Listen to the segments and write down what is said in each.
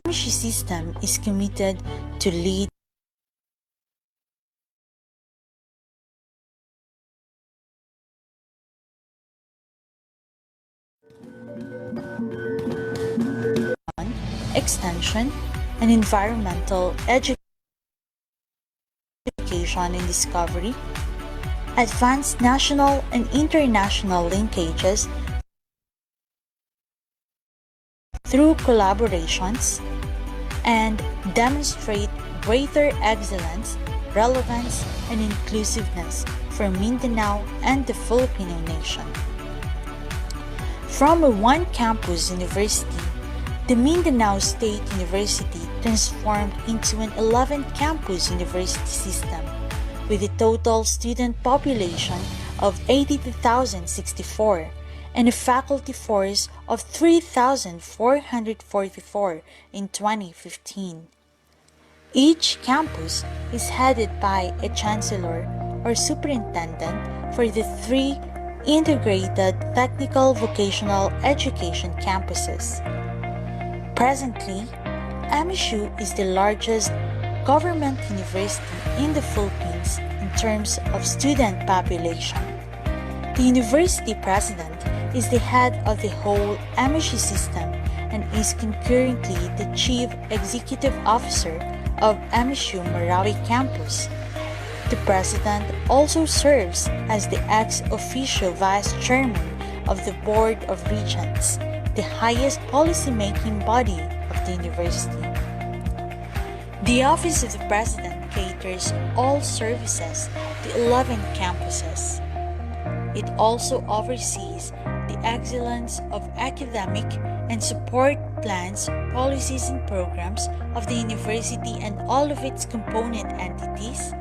DLSU system is committed to lead extension and environmental education and discovery, advance national and international linkages through collaborations, and demonstrate greater excellence, relevance, and inclusiveness for Mindanao and the Filipino nation. From a one-campus university, the Mindanao State University transformed into an 11-campus university system with a total student population of 82,064 and a faculty force of 3,444 in 2015. Each campus is headed by a chancellor or superintendent for the 3 integrated technical vocational education campuses. Presently, MSU is the largest government university in the Philippines in terms of student population. The university president is the head of the whole MSU system and is concurrently the Chief Executive Officer of MSU Marawi campus. The president also serves as the ex-officio vice chairman of the Board of Regents, the highest policy-making body of the university. The Office of the President caters all services to 11 campuses. It also oversees the excellence of academic and support plans, policies, and programs of the university and all of its component entities,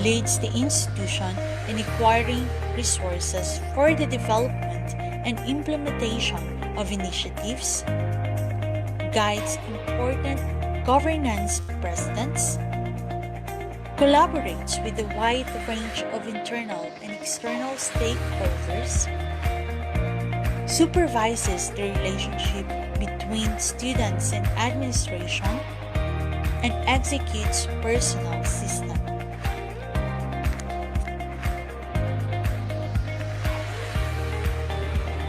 leads the institution in acquiring resources for the development and implementation of initiatives, guides important governance precedents, collaborates with a wide range of internal and external stakeholders, supervises the relationship between students and administration, and executes personnel system.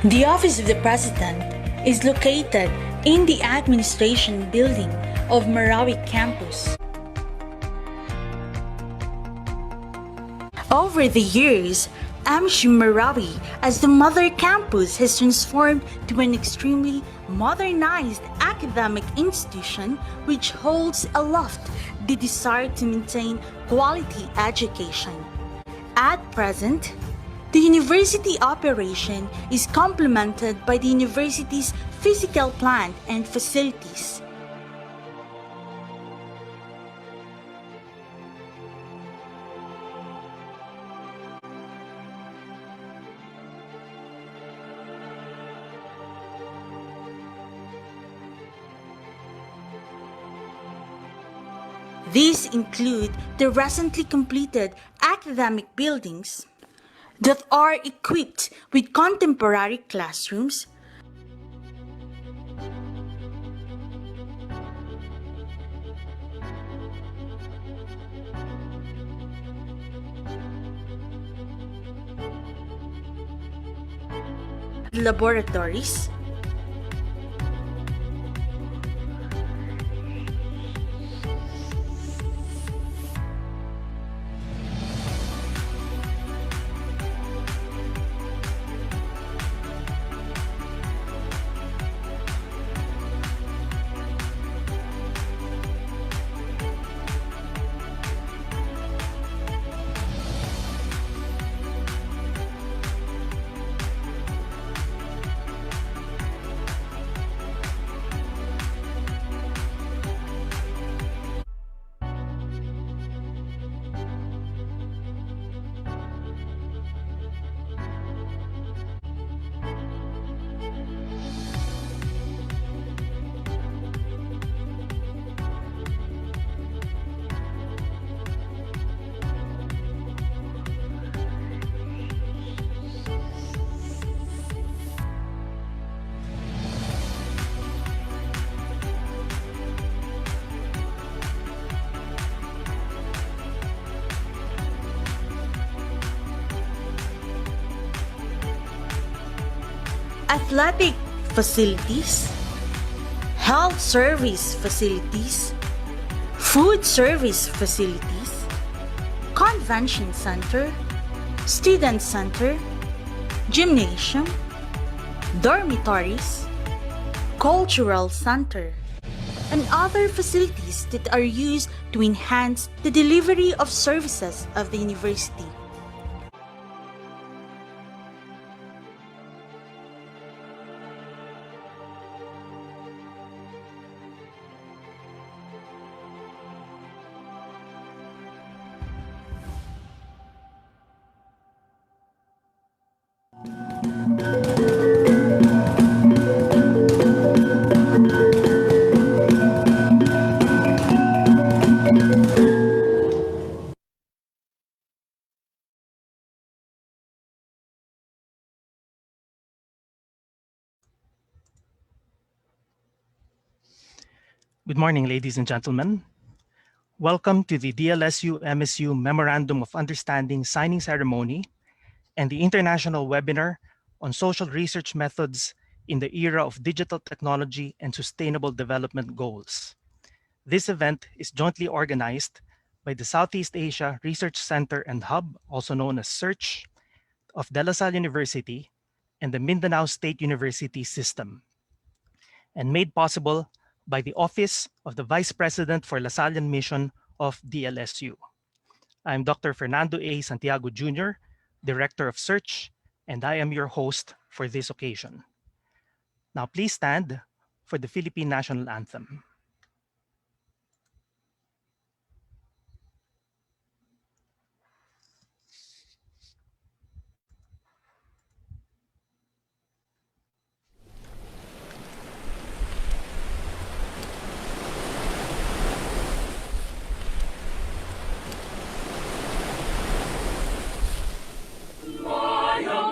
The Office of the President is located in the Administration Building of Marawi campus. Over the years, MSU Marawi as the mother campus has transformed to an extremely modernized academic institution which holds aloft the desire to maintain quality education. At present, the university operation is complemented by the university's physical plant and facilities. These include the recently completed academic buildings that are equipped with contemporary classrooms, laboratories, athletic facilities, health service facilities, food service facilities, convention center, student center, gymnasium, dormitories, cultural center, and other facilities that are used to enhance the delivery of services of the university. Good morning, ladies and gentlemen. Welcome to the DLSU MSU Memorandum of Understanding signing ceremony and the international webinar on social research methods in the era of digital technology and sustainable development goals. This event is jointly organized by the Southeast Asia Research Center and Hub, also known as SEARCH, of De La Salle University and the Mindanao State University System, and made possible by the Office of the Vice President for Lasallian Mission of DLSU. I'm Dr. Fernando A. Santiago Jr., Director of Search, and I am your host for this occasion. Now please stand for the Philippine National Anthem.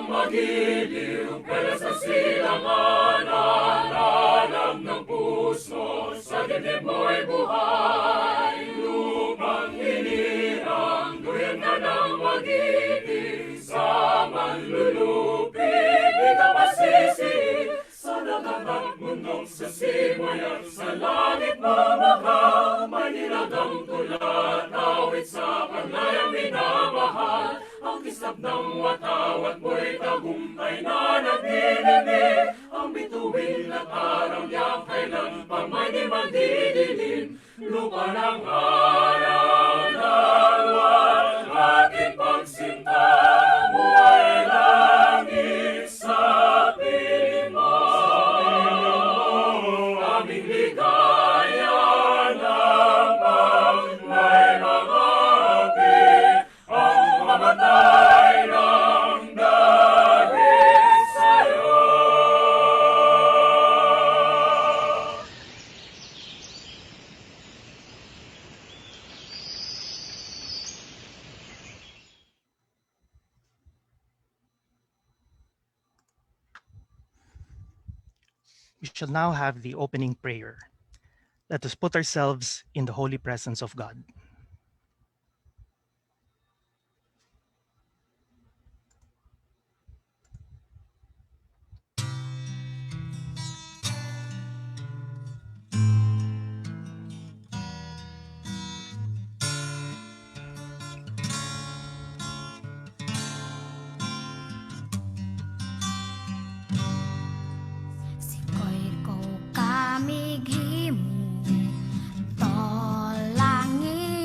Magiliw, kaya sa silangan, alalam ng puso, sa dibdib mo'y buhay. Lumang hinirang, duyan ka ng magiging, sa manlulupig, di ka masisi. Sa lahat ng mundong sasimoyan, sa langit mamahal, may nilagang tulad, awit sa panlayang minamahal. Ang kisap ng watawat mo'y tagumpay na nagdidinig. Ang bituin at araw niya kailan pa may di magdidilim. Lupa ng araw ng buwan, aking pagsinta, buhay langit sa piling mo. Aming ligaya ng may mga mamatay ng dahil sa'yo. We shall now have the opening prayer. Let us put ourselves in the holy presence of God. Sikoy ko kamighimo, to langit.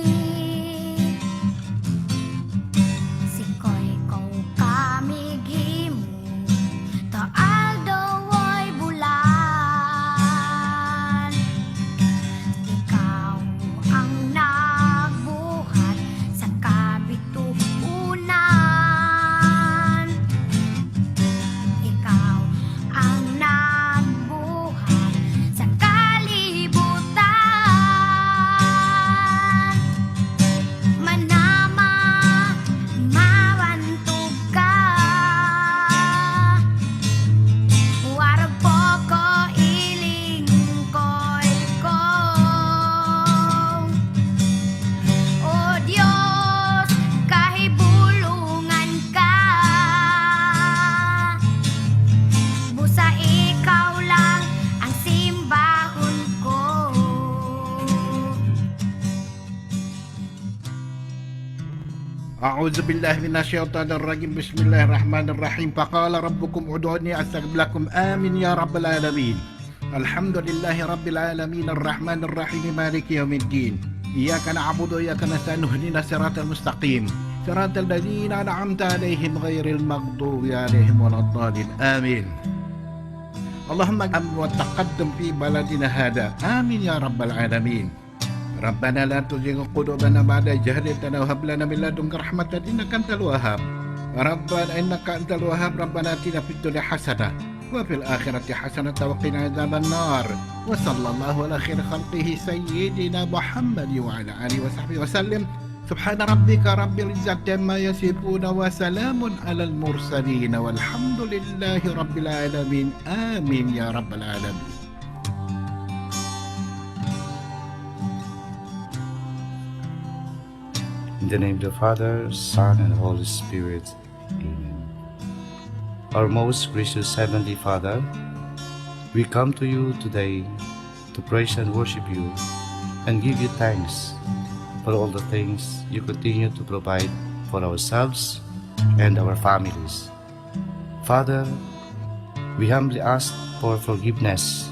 أعوذ بالله من الشيطان الرجيم بسم الله الرحمن الرحيم فقال ربكم ادعوني أستجب لكم آمين يا رب العالمين الحمد لله رب العالمين الرحمن الرحيم مالك يوم الدين إياك نعبد وإياك نستعين اهدنا الصراط المستقيم صراط الذين أنعمت عليهم غير المغضوب عليهم ولا الضالين آمين اللهم أمن والتقدم في بلدنا هذا آمين يا رب العالمين ربنا لا تزغ قلوبنا بعد إذ هديتنا وهب لنا من لدنك رحمة إنك أنت الوهاب ربنا إنك أنت الوهاب ربنا آتنا في الدنيا حسنة وفي الآخرة حسنة وقنا عذاب النار وصلى الله على خير خلقه سيدنا محمد وعلى آله وصحبه وسلم سبحان ربك رب العزة عما يصفون وسلام على المرسلين والحمد لله رب العالمين آمين يا رب العالمين. In the name of the Father, Son, and Holy Spirit. Amen. Our most gracious Heavenly Father, we come to you today to praise and worship you and give you thanks for all the things you continue to provide for ourselves and our families. Father, we humbly ask for forgiveness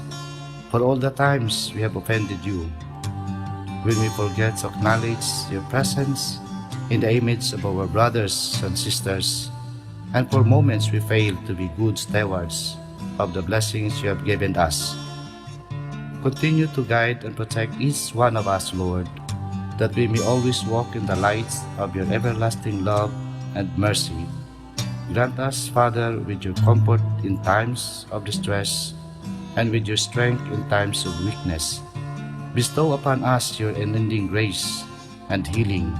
for all the times we have offended you, when we forget to acknowledge your presence in the image of our brothers and sisters, and for moments we fail to be good stewards of the blessings you have given us. Continue to guide and protect each one of us, Lord, that we may always walk in the light of your everlasting love and mercy. Grant us, Father, with your comfort in times of distress and with your strength in times of weakness. Bestow upon us your unending grace and healing,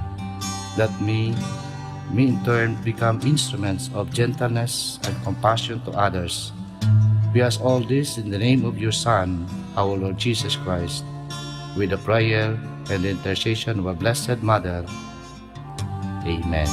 that we may in turn become instruments of gentleness and compassion to others. We ask all this in the name of your Son, our Lord Jesus Christ, with the prayer and the intercession of our Blessed Mother. Amen.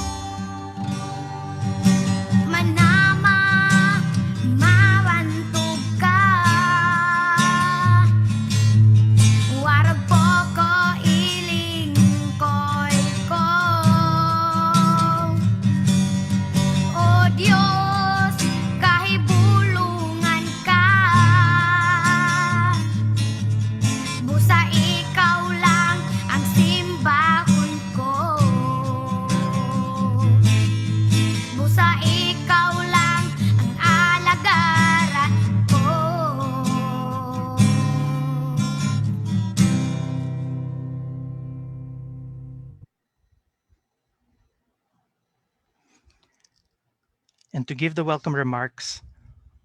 And to give the welcome remarks,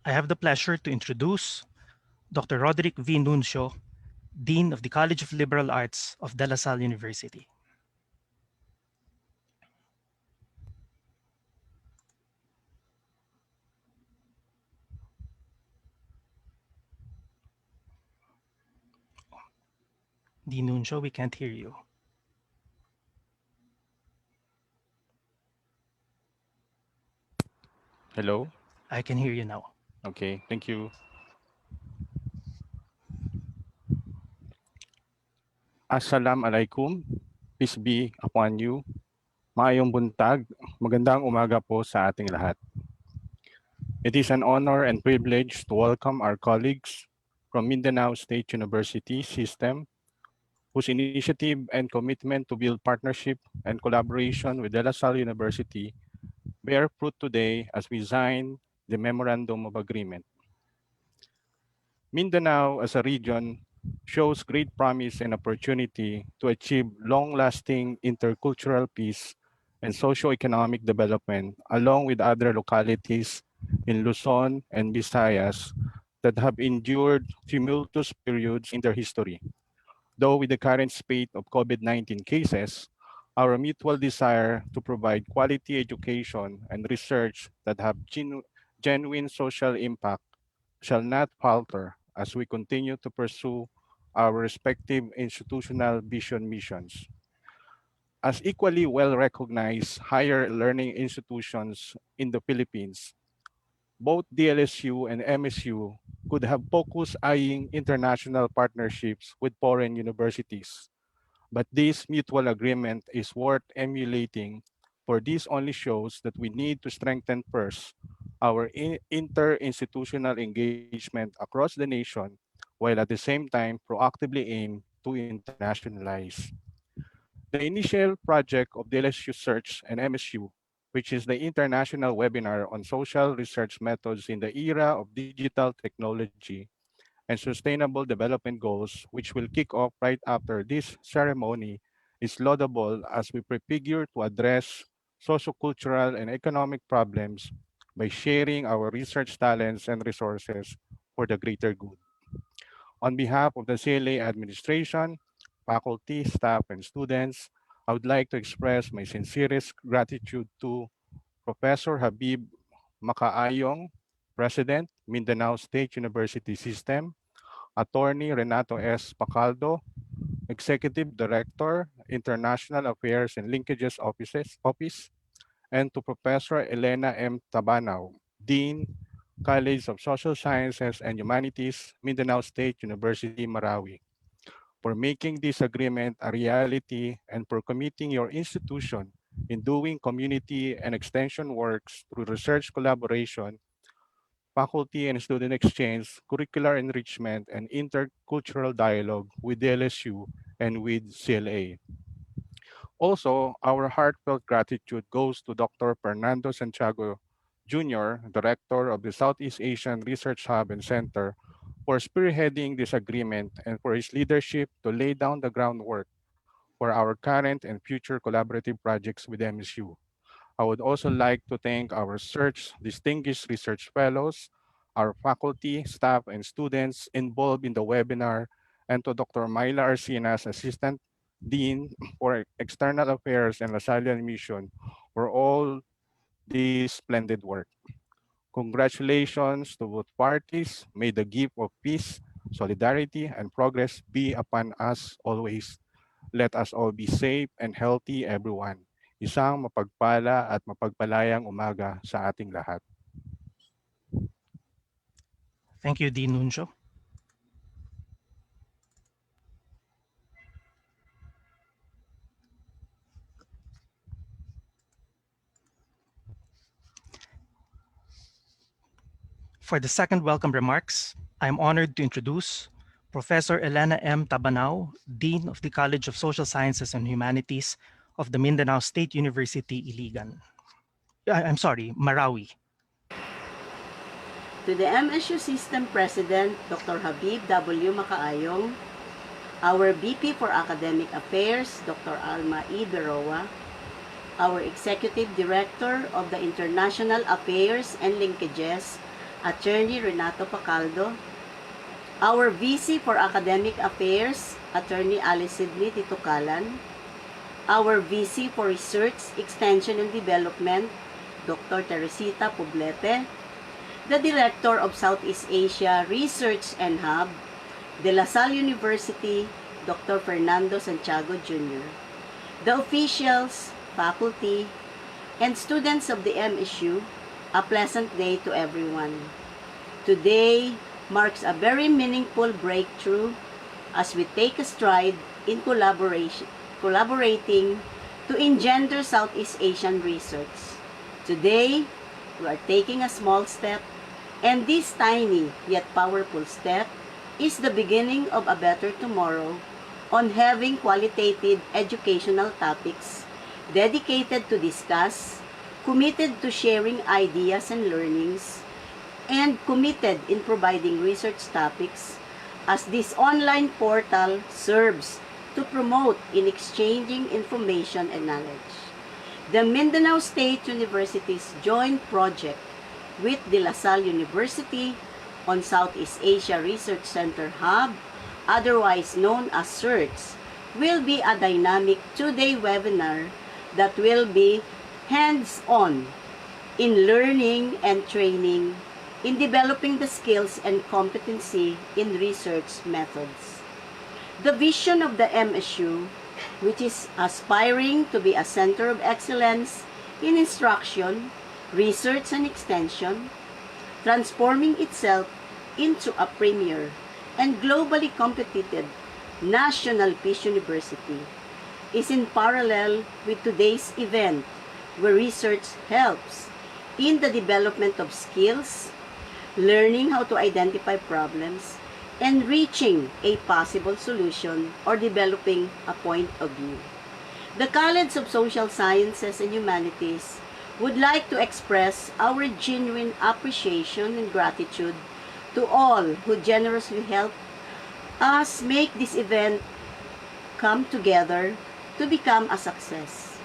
I have the pleasure to introduce Dr. Roderick V. Nuncio, Dean of the College of Liberal Arts of De La Salle University. Dean Nuncio, we can't hear you. Hello? I can hear you now. Okay, thank you. Assalamualaikum. Peace be upon you. Maayong buntag. Magandang umaga po sa ating lahat. It is an honor and privilege to welcome our colleagues from Mindanao State University System, whose initiative and commitment to build partnership and collaboration with De La Salle University bear fruit today as we sign the Memorandum of Agreement. Mindanao as a region shows great promise and opportunity to achieve long-lasting intercultural peace and socio-economic development along with other localities in Luzon and Visayas that have endured tumultuous periods in their history. Though with the current spate of COVID-19 cases, our mutual desire to provide quality education and research that have genuine social impact shall not falter as we continue to pursue our respective institutional vision missions. As equally well-recognized higher learning institutions in the Philippines, both DLSU and MSU could have focused eyeing international partnerships with foreign universities. But this mutual agreement is worth emulating for this only shows that we need to strengthen first our interinstitutional engagement across the nation, while at the same time proactively aim to internationalize. The initial project of DLSU Search and MSU, which is the international webinar on social research methods in the era of digital technology and sustainable development goals, which will kick off right after this ceremony, is laudable as we prefigure to address sociocultural and economic problems by sharing our research talents and resources for the greater good. On behalf of the CLA administration, faculty, staff, and students, I would like to express my sincerest gratitude to Professor Habib Makaayong, President, Mindanao State University System, Attorney Renato S. Pacaldo, Executive Director, International Affairs and Linkages Office, and to Professor Elena M. Tabanao, Dean, College of Social Sciences and Humanities, Mindanao State University, Marawi, for making this agreement a reality and for committing your institution in doing community and extension works through research collaboration, faculty and student exchange, curricular enrichment, and intercultural dialogue with DLSU and with CLA. Also, our heartfelt gratitude goes to Dr. Fernando Santiago Jr., Director of the Southeast Asian Research Hub and Center, for spearheading this agreement and for his leadership to lay down the groundwork for our current and future collaborative projects with MSU. I would also like to thank our search distinguished research fellows, our faculty, staff, and students involved in the webinar, and to Dr. Myla Arcinas, Assistant Dean for External Affairs and LaSalle Mission, for all this splendid work. Congratulations to both parties. May the gift of peace, solidarity, and progress be upon us always. Let us all be safe and healthy, everyone. Isang mapagpala at mapagpalayang umaga sa ating lahat. Thank you, Dean Nuncio. For the second welcome remarks, I am honored to introduce Professor Elena M. Tabanao, Dean of the College of Social Sciences and Humanities of the Mindanao State University, Marawi. To the MSU System President, Dr. Habib W. Makaayong, our VP for Academic Affairs, Dr. Alma E. Beroa, our Executive Director of the International Affairs and Linkages, Attorney Renato Pacaldo, our VC for Academic Affairs, Attorney Alice Sidney Titukalan, our VC for Research, Extension and Development, Dr. Teresita Poblete, the Director of Southeast Asia Research and Hub, De La Salle University, Dr. Fernando Santiago Jr., the officials, faculty, and students of the MSU, a pleasant day to everyone. Today marks a very meaningful breakthrough as we take a stride in collaborating to engender Southeast Asian research. Today, we are taking a small step, and this tiny yet powerful step is the beginning of a better tomorrow on having qualitative educational topics dedicated to discuss, committed to sharing ideas and learnings, and committed in providing research topics as this online portal serves to promote in exchanging information and knowledge. The Mindanao State University's joint project with De La Salle University on Southeast Asia Research Center Hub, otherwise known as CERTS, will be a dynamic two-day webinar that will be hands-on in learning and training in developing the skills and competency in research methods. The vision of the MSU, which is aspiring to be a center of excellence in instruction, research and extension, transforming itself into a premier and globally competitive national peace university, is in parallel with today's event where research helps in the development of skills, learning how to identify problems, and reaching a possible solution or developing a point of view. The College of Social Sciences and Humanities would like to express our genuine appreciation and gratitude to all who generously helped us make this event come together to become a success.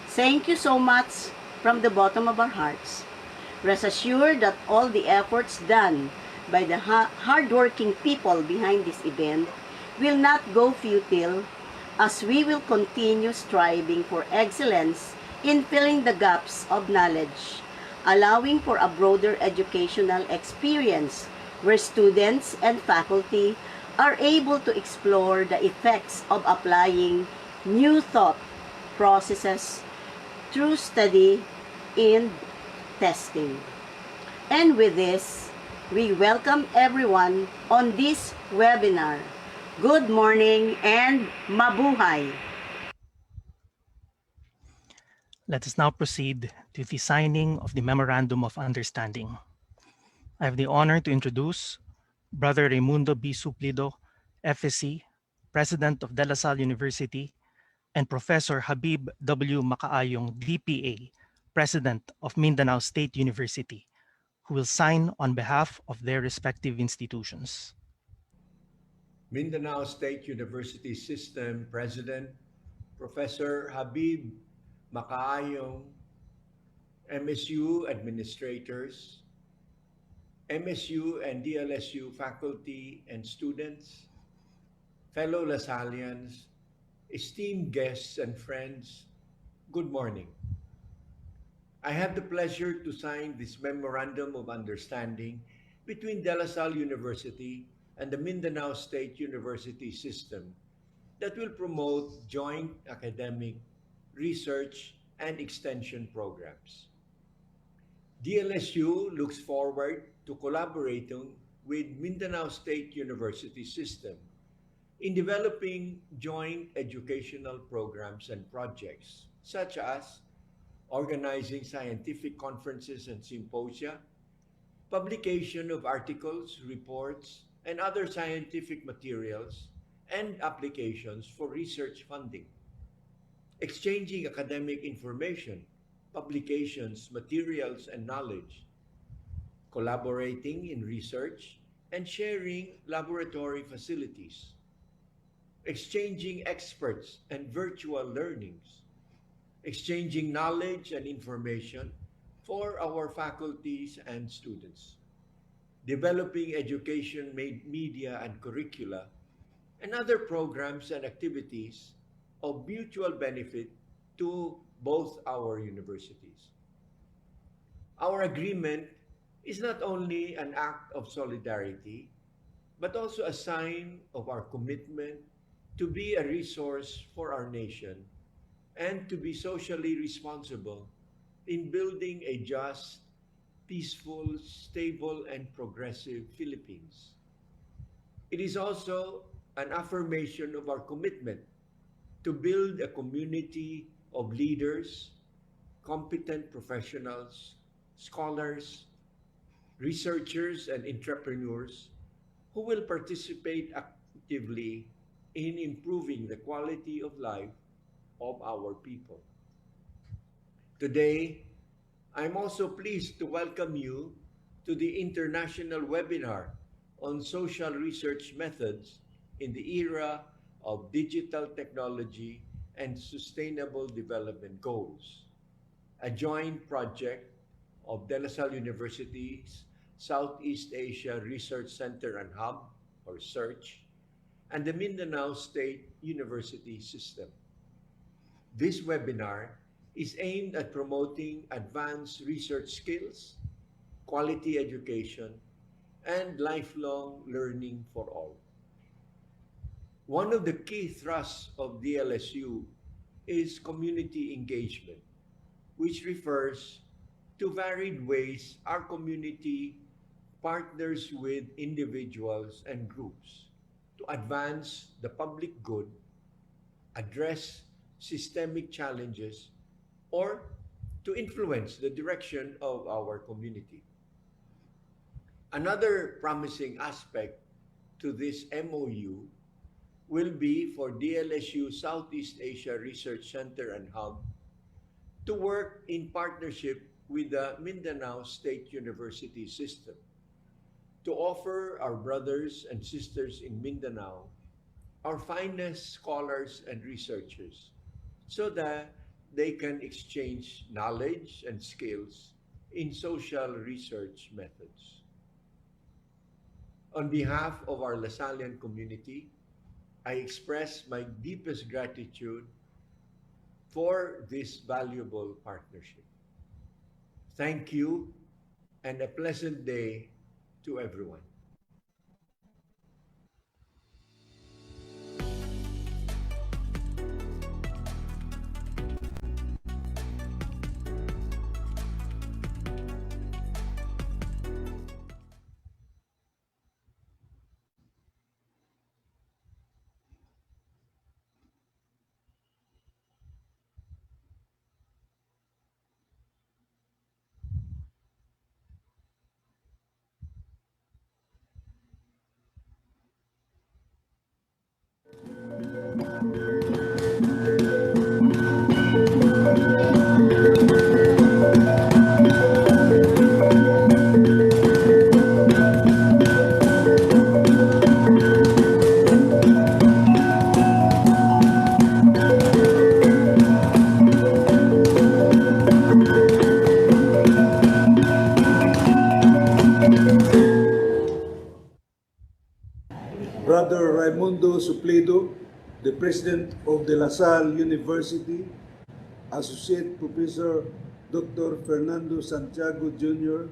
Thank you so much from the bottom of our hearts. Rest assured that all the efforts done by the hardworking people behind this event will not go futile, as we will continue striving for excellence in filling the gaps of knowledge, allowing for a broader educational experience where students and faculty are able to explore the effects of applying new thought processes through study and testing. And with this, we welcome everyone on this webinar. Good morning and mabuhay! Let us now proceed to the signing of the Memorandum of Understanding. I have the honor to introduce Brother Raimundo B. Suplido, FSC, President of De La Salle University, and Professor Habib W. Makaayong, DPA, President of Mindanao State University, who will sign on behalf of their respective institutions. Mindanao State University System President, Professor Habib Makaayong, MSU administrators, MSU and DLSU faculty and students, fellow LaSallians, esteemed guests and friends, good morning. I have the pleasure to sign this Memorandum of Understanding between De La Salle University and the Mindanao State University System that will promote joint academic, research, and extension programs. DLSU looks forward to collaborating with Mindanao State University System in developing joint educational programs and projects, such as organizing scientific conferences and symposia, publication of articles, reports, and other scientific materials and applications for research funding, exchanging academic information, publications, materials, and knowledge, collaborating in research, and sharing laboratory facilities, exchanging experts and virtual learnings, exchanging knowledge and information for our faculties and students, developing education media and curricula, and other programs and activities of mutual benefit to both our universities. Our agreement is not only an act of solidarity, but also a sign of our commitment to be a resource for our nation and to be socially responsible in building a just, peaceful, stable, and progressive Philippines. It is also an affirmation of our commitment to build a community of leaders, competent professionals, scholars, researchers, and entrepreneurs who will participate actively in improving the quality of life of our people. Today, I'm also pleased to welcome you to the international webinar on social research methods in the era of digital technology and sustainable development goals, a joint project of De La Salle University's Southeast Asia Research Center and Hub, or SEARCH, and the Mindanao State University System. This webinar is aimed at promoting advanced research skills, quality education, and lifelong learning for all. One of the key thrusts of DLSU is community engagement, which refers to varied ways our community partners with individuals and groups to advance the public good, address systemic challenges, or to influence the direction of our community. Another promising aspect to this MOU will be for DLSU Southeast Asia Research Center and Hub to work in partnership with the Mindanao State University System to offer our brothers and sisters in Mindanao our finest scholars and researchers so that they can exchange knowledge and skills in social research methods. On behalf of our Lasallian community, I express my deepest gratitude for this valuable partnership. Thank you and a pleasant day to everyone. Brother Raimundo Suplido, the President of the La Salle University, Associate Professor Dr. Fernando Santiago Jr.,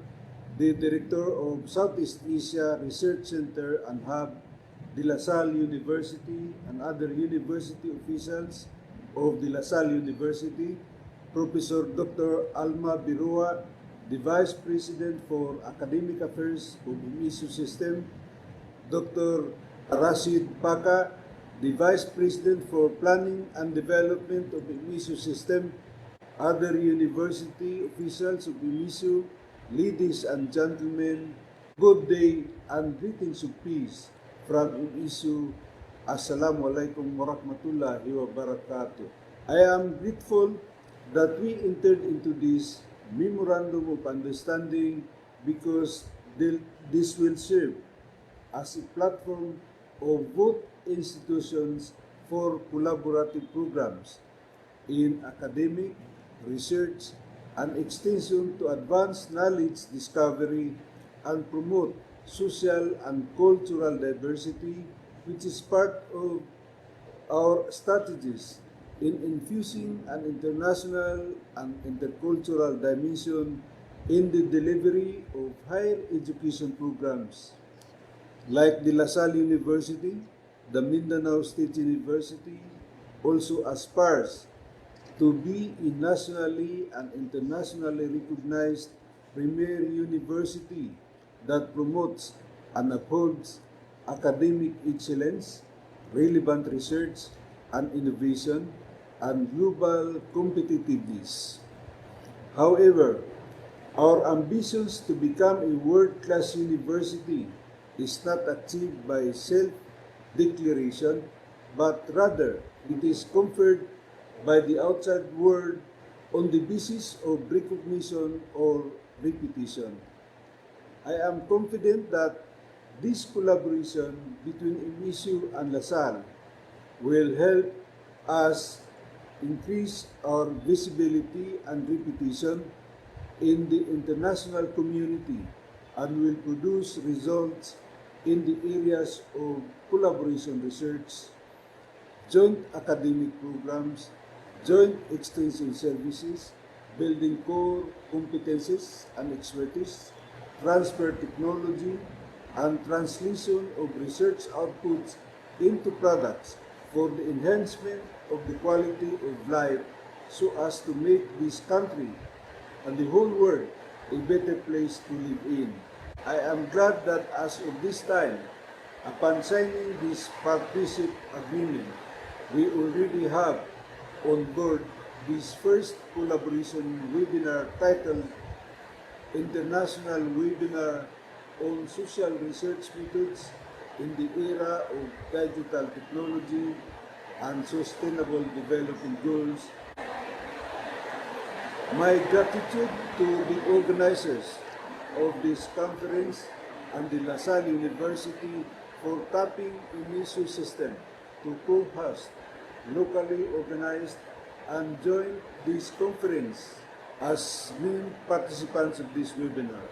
the Director of Southeast Asia Research Center and Hub, the La Salle University, and other university officials of the La Salle University, Professor Dr. Alma Birua, the Vice President for Academic Affairs of the MISU System, Dr. Rashid Paka, the Vice President for Planning and Development of the MISU System, other university officials of the MISU, ladies and gentlemen, good day and greetings of peace from MISU. Assalamu alaikum warahmatullahi wabarakatuh. I am grateful that we entered into this Memorandum of Understanding because this will serve as a platform of both institutions for collaborative programs in academic, research, and extension to advance knowledge discovery and promote social and cultural diversity, which is part of our strategies in infusing an international and intercultural dimension in the delivery of higher education programs. Like the La Salle University, the Mindanao State University also aspires to be a nationally and internationally recognized premier university that promotes and upholds academic excellence, relevant research and innovation, and global competitiveness. However, our ambitions to become a world-class university is not achieved by self-declaration, but rather it is conferred by the outside world on the basis of recognition or repetition. I am confident that this collaboration between MISU and La Salle will help us increase our visibility and reputation in the international community and will produce results in the areas of collaboration research, joint academic programs, joint extension services, building core competencies and expertise, transfer technology, and translation of research outputs into products for the enhancement of the quality of life so as to make this country and the whole world a better place to live in. I am glad that as of this time, upon signing this partnership agreement, we already have on board this first collaboration webinar titled International Webinar on Social Research Methods in the Era of Digital Technology and Sustainable Development Goals. My gratitude to the organizers of this conference and the LaSalle University for tapping DLSU system to co-host locally organized and join this conference as main participants of this webinar.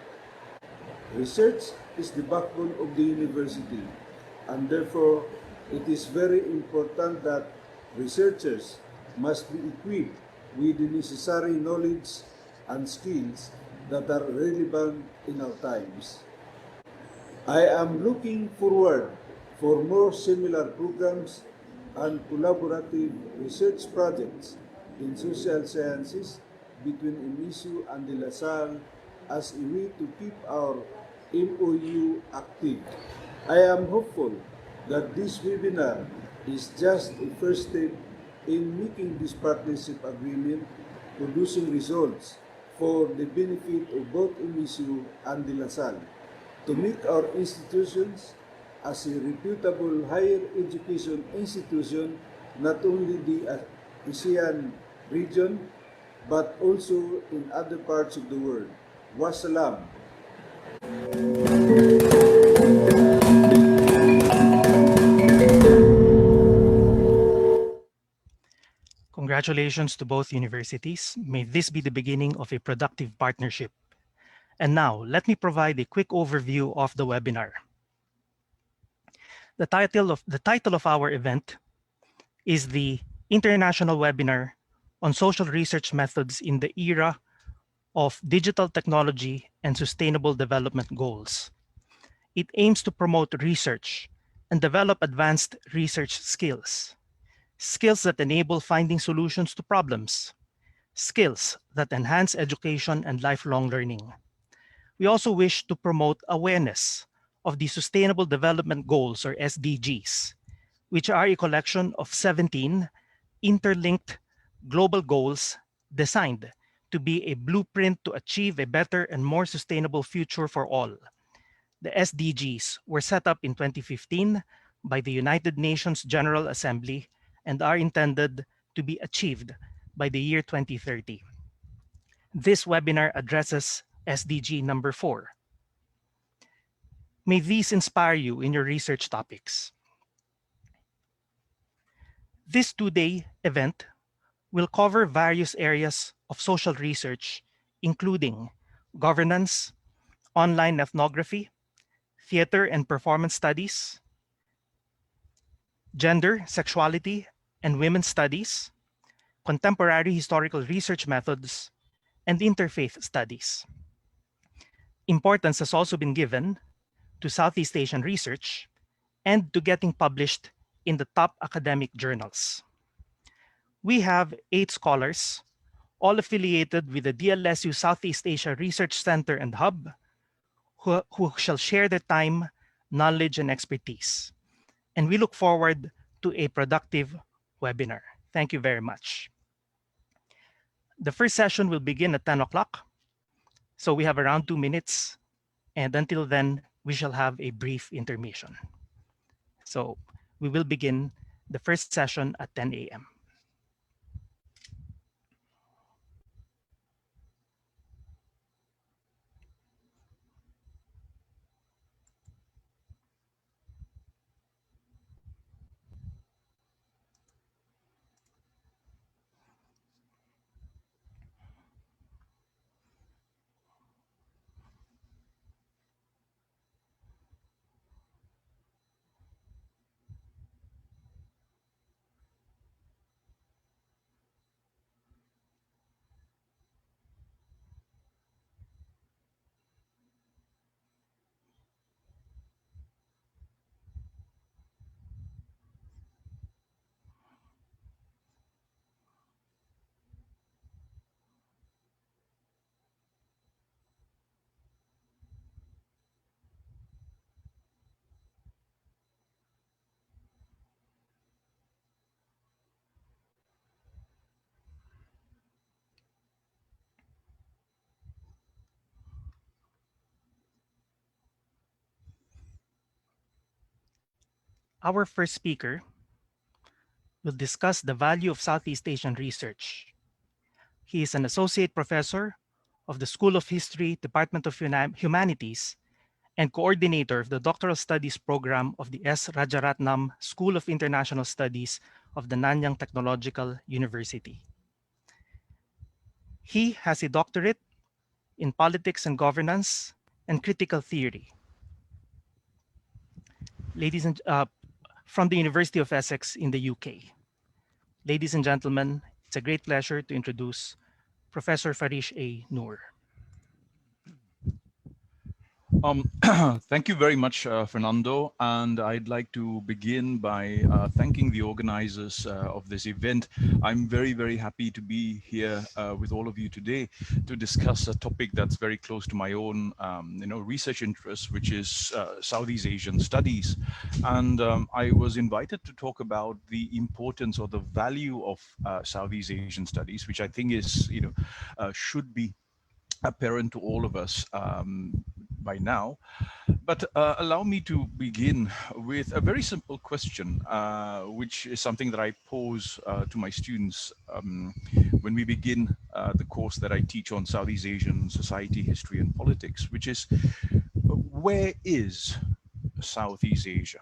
Research is the backbone of the university, and therefore it is very important that researchers must be equipped with the necessary knowledge and skills that are relevant in our times. I am looking forward for more similar programs and collaborative research projects in social sciences between DLSU and the LaSalle as a way to keep our MOU active. I am hopeful that this webinar is just a first step in making this partnership agreement producing results for the benefit of both DLSU and the LaSalle, to make our institutions as a reputable higher education institution not only the ASEAN region but also in other parts of the world. Wassalam. Congratulations to both universities. May this be the beginning of a productive partnership. And now, let me provide a quick overview of the webinar. The title of our event is the International Webinar on Social Research Methods in the Era of Digital Technology and Sustainable Development Goals. It aims to promote research and develop advanced research skills, skills that enable finding solutions to problems, skills that enhance education and lifelong learning. We also wish to promote awareness of the Sustainable Development Goals, or SDGs, which are a collection of 17 interlinked global goals designed to be a blueprint to achieve a better and more sustainable future for all. The SDGs were set up in 2015 by the United Nations General Assembly and are intended to be achieved by the year 2030. This webinar addresses SDG number 4. May these inspire you in your research topics. This two-day event will cover various areas of social research, including governance, online ethnography, theater and performance studies, gender, sexuality, and women's studies, contemporary historical research methods, and interfaith studies. Importance has also been given to Southeast Asian research and to getting published in the top academic journals. We have 8 scholars, all affiliated with the DLSU Southeast Asia Research Center and Hub, who shall share their time, knowledge, and expertise. And we look forward to a productive webinar. Thank you very much. The first session will begin at 10 o'clock. So we have around 2 minutes. And until then, we shall have a brief intermission. So we will begin the first session at 10 a.m. Our first speaker will discuss the value of Southeast Asian research. He is an associate professor of the School of History, Department of Humanities, and coordinator of the Doctoral Studies program of the S. Rajaratnam School of International Studies of the Nanyang Technological University. He has a doctorate in politics and governance and critical theory. Ladies and from the University of Essex in the UK. Ladies and gentlemen, it's a great pleasure to introduce Professor Farish A. Noor. Thank you very much, Fernando. And I'd like to begin by thanking the organizers of this event. I'm very, very happy to be here with all of you today to discuss a topic that's very close to my own, research interests, which is Southeast Asian studies. And I was invited to talk about the importance or the value of Southeast Asian studies, which I think is, should be apparent to all of us by now. But allow me to begin with a very simple question, which is something that I pose to my students when we begin the course that I teach on Southeast Asian society, history, and politics, which is, where is Southeast Asia?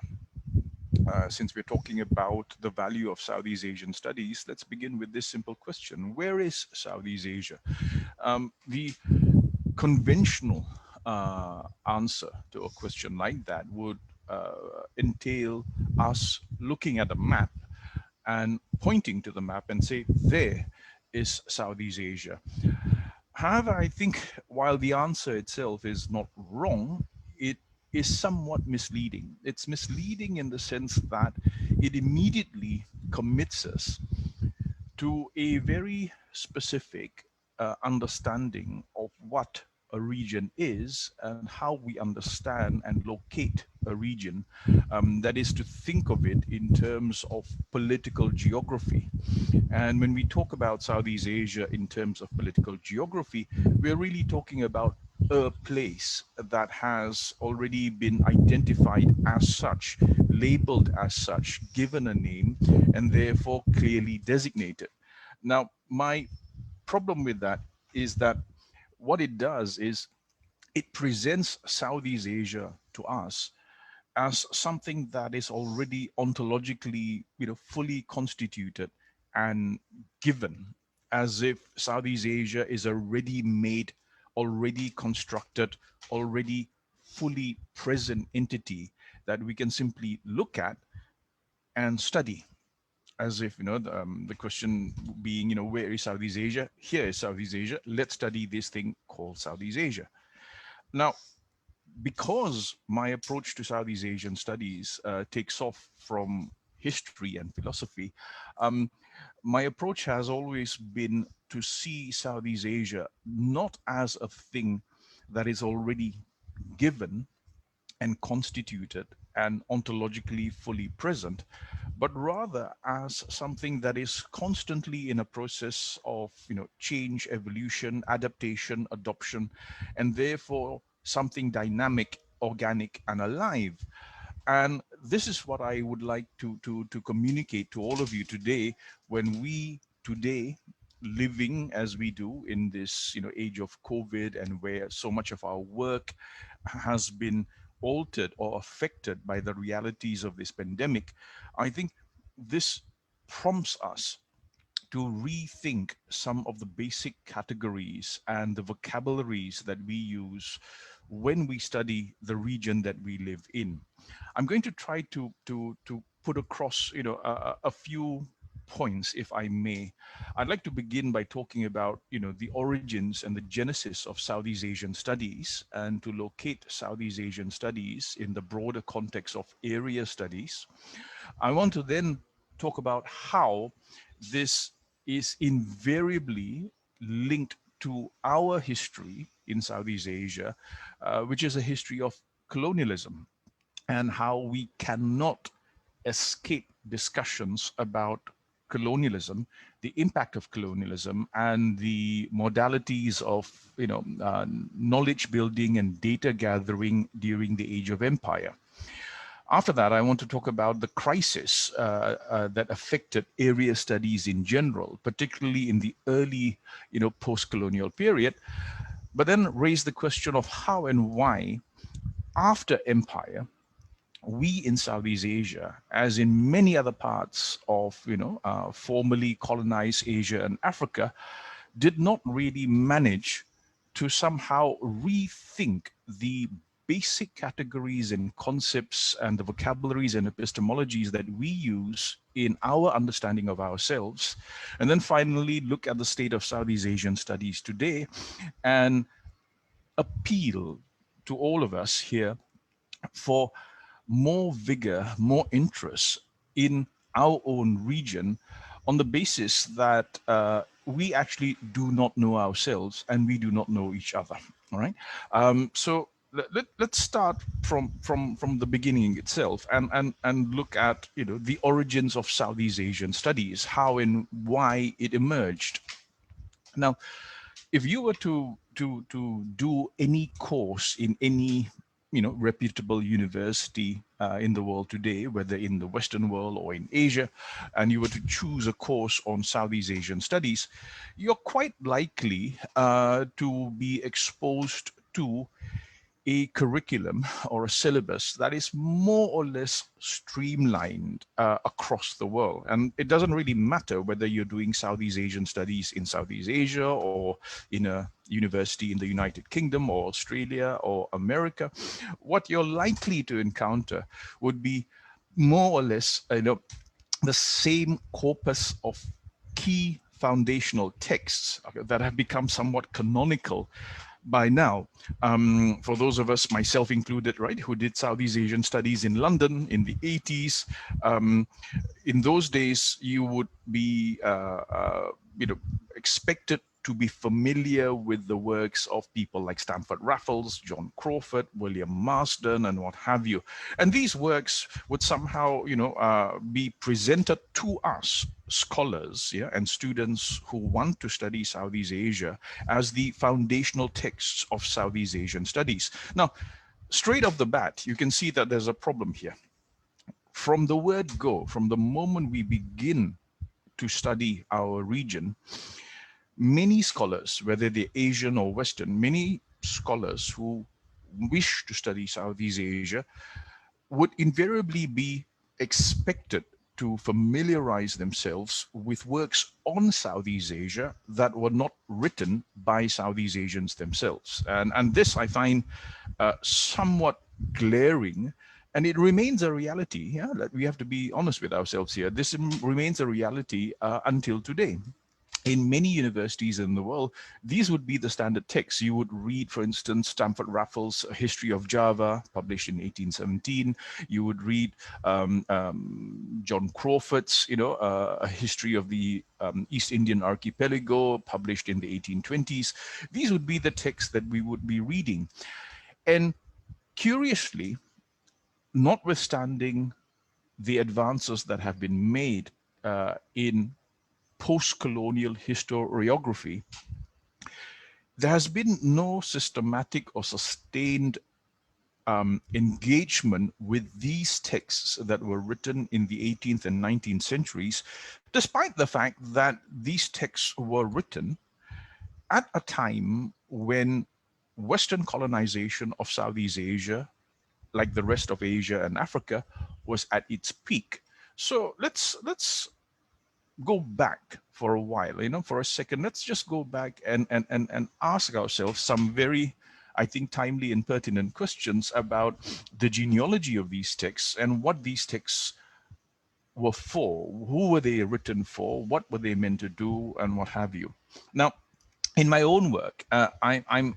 Since we're talking about the value of Southeast Asian studies, let's begin with this simple question. Where is Southeast Asia? The conventional answer to a question like that would entail us looking at a map and pointing to the map and say, there is Southeast Asia. However, I think while the answer itself is not wrong, it is somewhat misleading. It's misleading in the sense that it immediately commits us to a very specific understanding of what a region is and how we understand and locate a region. That is to think of it in terms of political geography. And when we talk about Southeast Asia in terms of political geography, we're really talking about a place that has already been identified as such, labeled as such, given a name, and therefore clearly designated. Now, my problem with that is that what it does is it presents Southeast Asia to us as something that is already ontologically, fully constituted and given, as if Southeast Asia is a ready-made, already constructed, already fully present entity that we can simply look at and study. As if, the question being, where is Southeast Asia? Here is Southeast Asia. Let's study this thing called Southeast Asia. Now, because my approach to Southeast Asian studies takes off from history and philosophy, my approach has always been to see Southeast Asia not as a thing that is already given and constituted and ontologically fully present, but rather as something that is constantly in a process of change, evolution, adaptation, adoption, and therefore something dynamic, organic, and alive. And this is what I would like to communicate to all of you today, when we today, living as we do in this age of COVID, and where so much of our work has been altered or affected by the realities of this pandemic, I think this prompts us to rethink some of the basic categories and the vocabularies that we use when we study the region that we live in. I'm going to try to put across a few points, if I may. I'd like to begin by talking about the origins and the genesis of Southeast Asian studies, and to locate Southeast Asian studies in the broader context of area studies. I want to then talk about how this is invariably linked to our history in Southeast Asia, which is a history of colonialism, and how we cannot escape discussions about colonialism, the impact of colonialism, and the modalities of knowledge building and data gathering during the age of empire. After that, I want to talk about the crisis that affected area studies in general, particularly in the early, post-colonial period, but then raise the question of how and why, after empire, we in Southeast Asia, as in many other parts of, formerly colonized Asia and Africa, did not really manage to somehow rethink the basic categories and concepts and the vocabularies and epistemologies that we use in our understanding of ourselves. And then finally, look at the state of Southeast Asian studies today and appeal to all of us here for more vigor, more interest in our own region on the basis that we actually do not know ourselves and we do not know each other. All right. So let's start from the beginning itself and look at the origins of Southeast Asian studies, how and why it emerged. Now, if you were to do any course in any reputable university in the world today, whether in the Western world or in Asia, and you were to choose a course on Southeast Asian studies, you're quite likely to be exposed to a curriculum or a syllabus that is more or less streamlined across the world. And it doesn't really matter whether you're doing Southeast Asian studies in Southeast Asia or in a university in the United Kingdom or Australia or America. What you're likely to encounter would be more or less, the same corpus of key foundational texts that have become somewhat canonical by now. For those of us, myself included, right, who did Southeast Asian studies in London in the 80s, in those days, you would be, expected to be familiar with the works of people like Stamford Raffles, John Crawford, William Marsden, and what have you. And these works would somehow, be presented to us, scholars, and students who want to study Southeast Asia, as the foundational texts of Southeast Asian studies. Now, straight off the bat, you can see that there's a problem here. From the word go, from the moment we begin to study our region, many scholars, whether they're Asian or Western, many scholars who wish to study Southeast Asia would invariably be expected to familiarize themselves with works on Southeast Asia that were not written by Southeast Asians themselves. And this I find somewhat glaring, and it remains a reality. Yeah, we have to be honest with ourselves here. This remains a reality until today. In many universities in the world, these would be the standard texts. You would read, for instance, Stamford Raffles' History of Java, published in 1817. You would read John Crawford's, a history of the East Indian Archipelago, published in the 1820s. These would be the texts that we would be reading. And curiously, notwithstanding the advances that have been made in post-colonial historiography, there has been no systematic or sustained engagement with these texts that were written in the 18th and 19th centuries, despite the fact that these texts were written at a time when Western colonization of Southeast Asia, like the rest of Asia and Africa, was at its peak. So let's go back for a while, for a second. Let's just go back and ask ourselves some very, I think, timely and pertinent questions about the genealogy of these texts and what these texts were for. Who were they written for? What were they meant to do, and what have you? Now, in my own work, I'm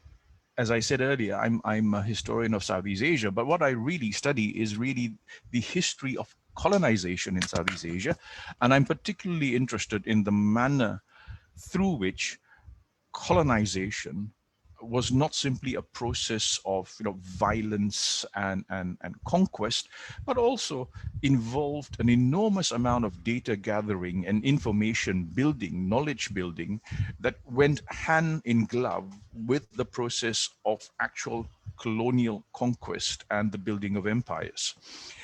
as I said earlier, I'm a historian of Southeast Asia, but what I really study is really the history of colonization in Southeast Asia. And I'm particularly interested in the manner through which colonization was not simply a process of violence and conquest, but also involved an enormous amount of data gathering and information building, knowledge building, that went hand in glove with the process of actual colonial conquest and the building of empires.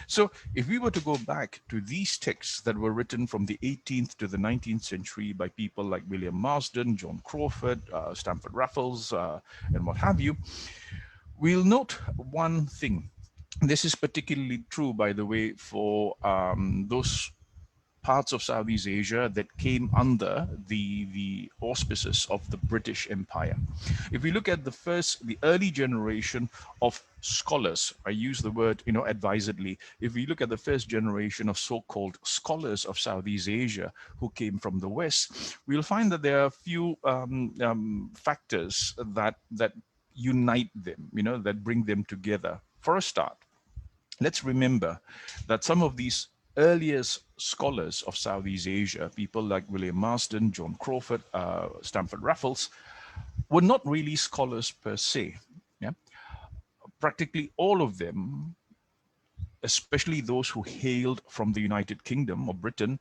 So if we were to go back to these texts that were written from the 18th to the 19th century by people like William Marsden, John Crawford, Stamford Raffles, and what have you, we'll note one thing. This is particularly true, by the way, for those parts of Southeast Asia that came under the auspices of the British Empire. If we look at the early generation of scholars, I use the word, advisedly. If we look at the first generation of so-called scholars of Southeast Asia who came from the West, we'll find that there are a few factors that unite them, that bring them together. For a start, let's remember that some of these earliest scholars of Southeast Asia, people like William Marsden, John Crawford, Stamford Raffles, were not really scholars per se. Yeah? Practically all of them, especially those who hailed from the United Kingdom or Britain,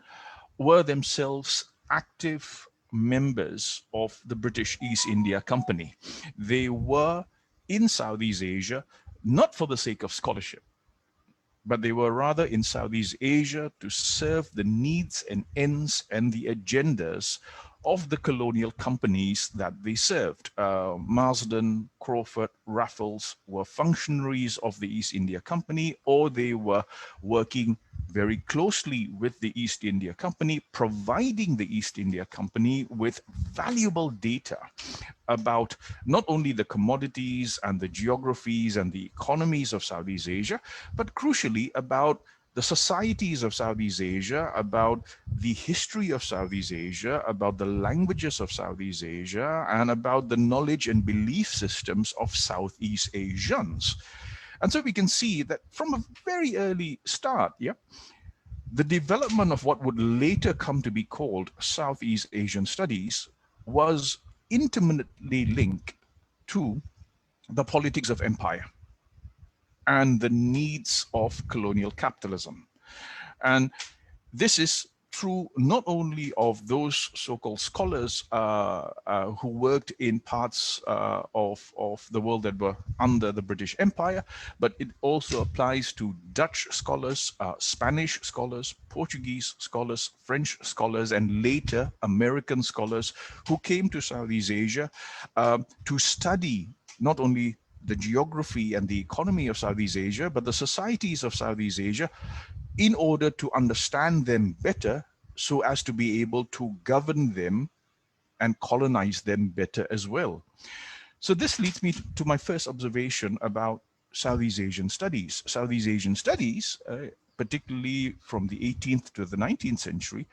were themselves active members of the British East India Company. They were in Southeast Asia, not for the sake of scholarship, but they were rather in Southeast Asia to serve the needs and ends and the agendas of the colonial companies that they served. Marsden, Crawford, Raffles were functionaries of the East India Company, or they were working very closely with the East India Company, providing the East India Company with valuable data about not only the commodities and the geographies and the economies of Southeast Asia, but crucially about the societies of Southeast Asia, about the history of Southeast Asia, about the languages of Southeast Asia, and about the knowledge and belief systems of Southeast Asians. And so we can see that from a very early start, the development of what would later come to be called Southeast Asian studies was intimately linked to the politics of empire and the needs of colonial capitalism. And this is true not only of those so-called scholars who worked in parts of the world that were under the British Empire, but it also applies to Dutch scholars, Spanish scholars, Portuguese scholars, French scholars, and later American scholars who came to Southeast Asia to study not only the geography and the economy of Southeast Asia, but the societies of Southeast Asia, in order to understand them better so as to be able to govern them and colonize them better as well. So this leads me to my first observation about Southeast Asian studies. Southeast Asian studies, particularly from the 18th to the 19th century,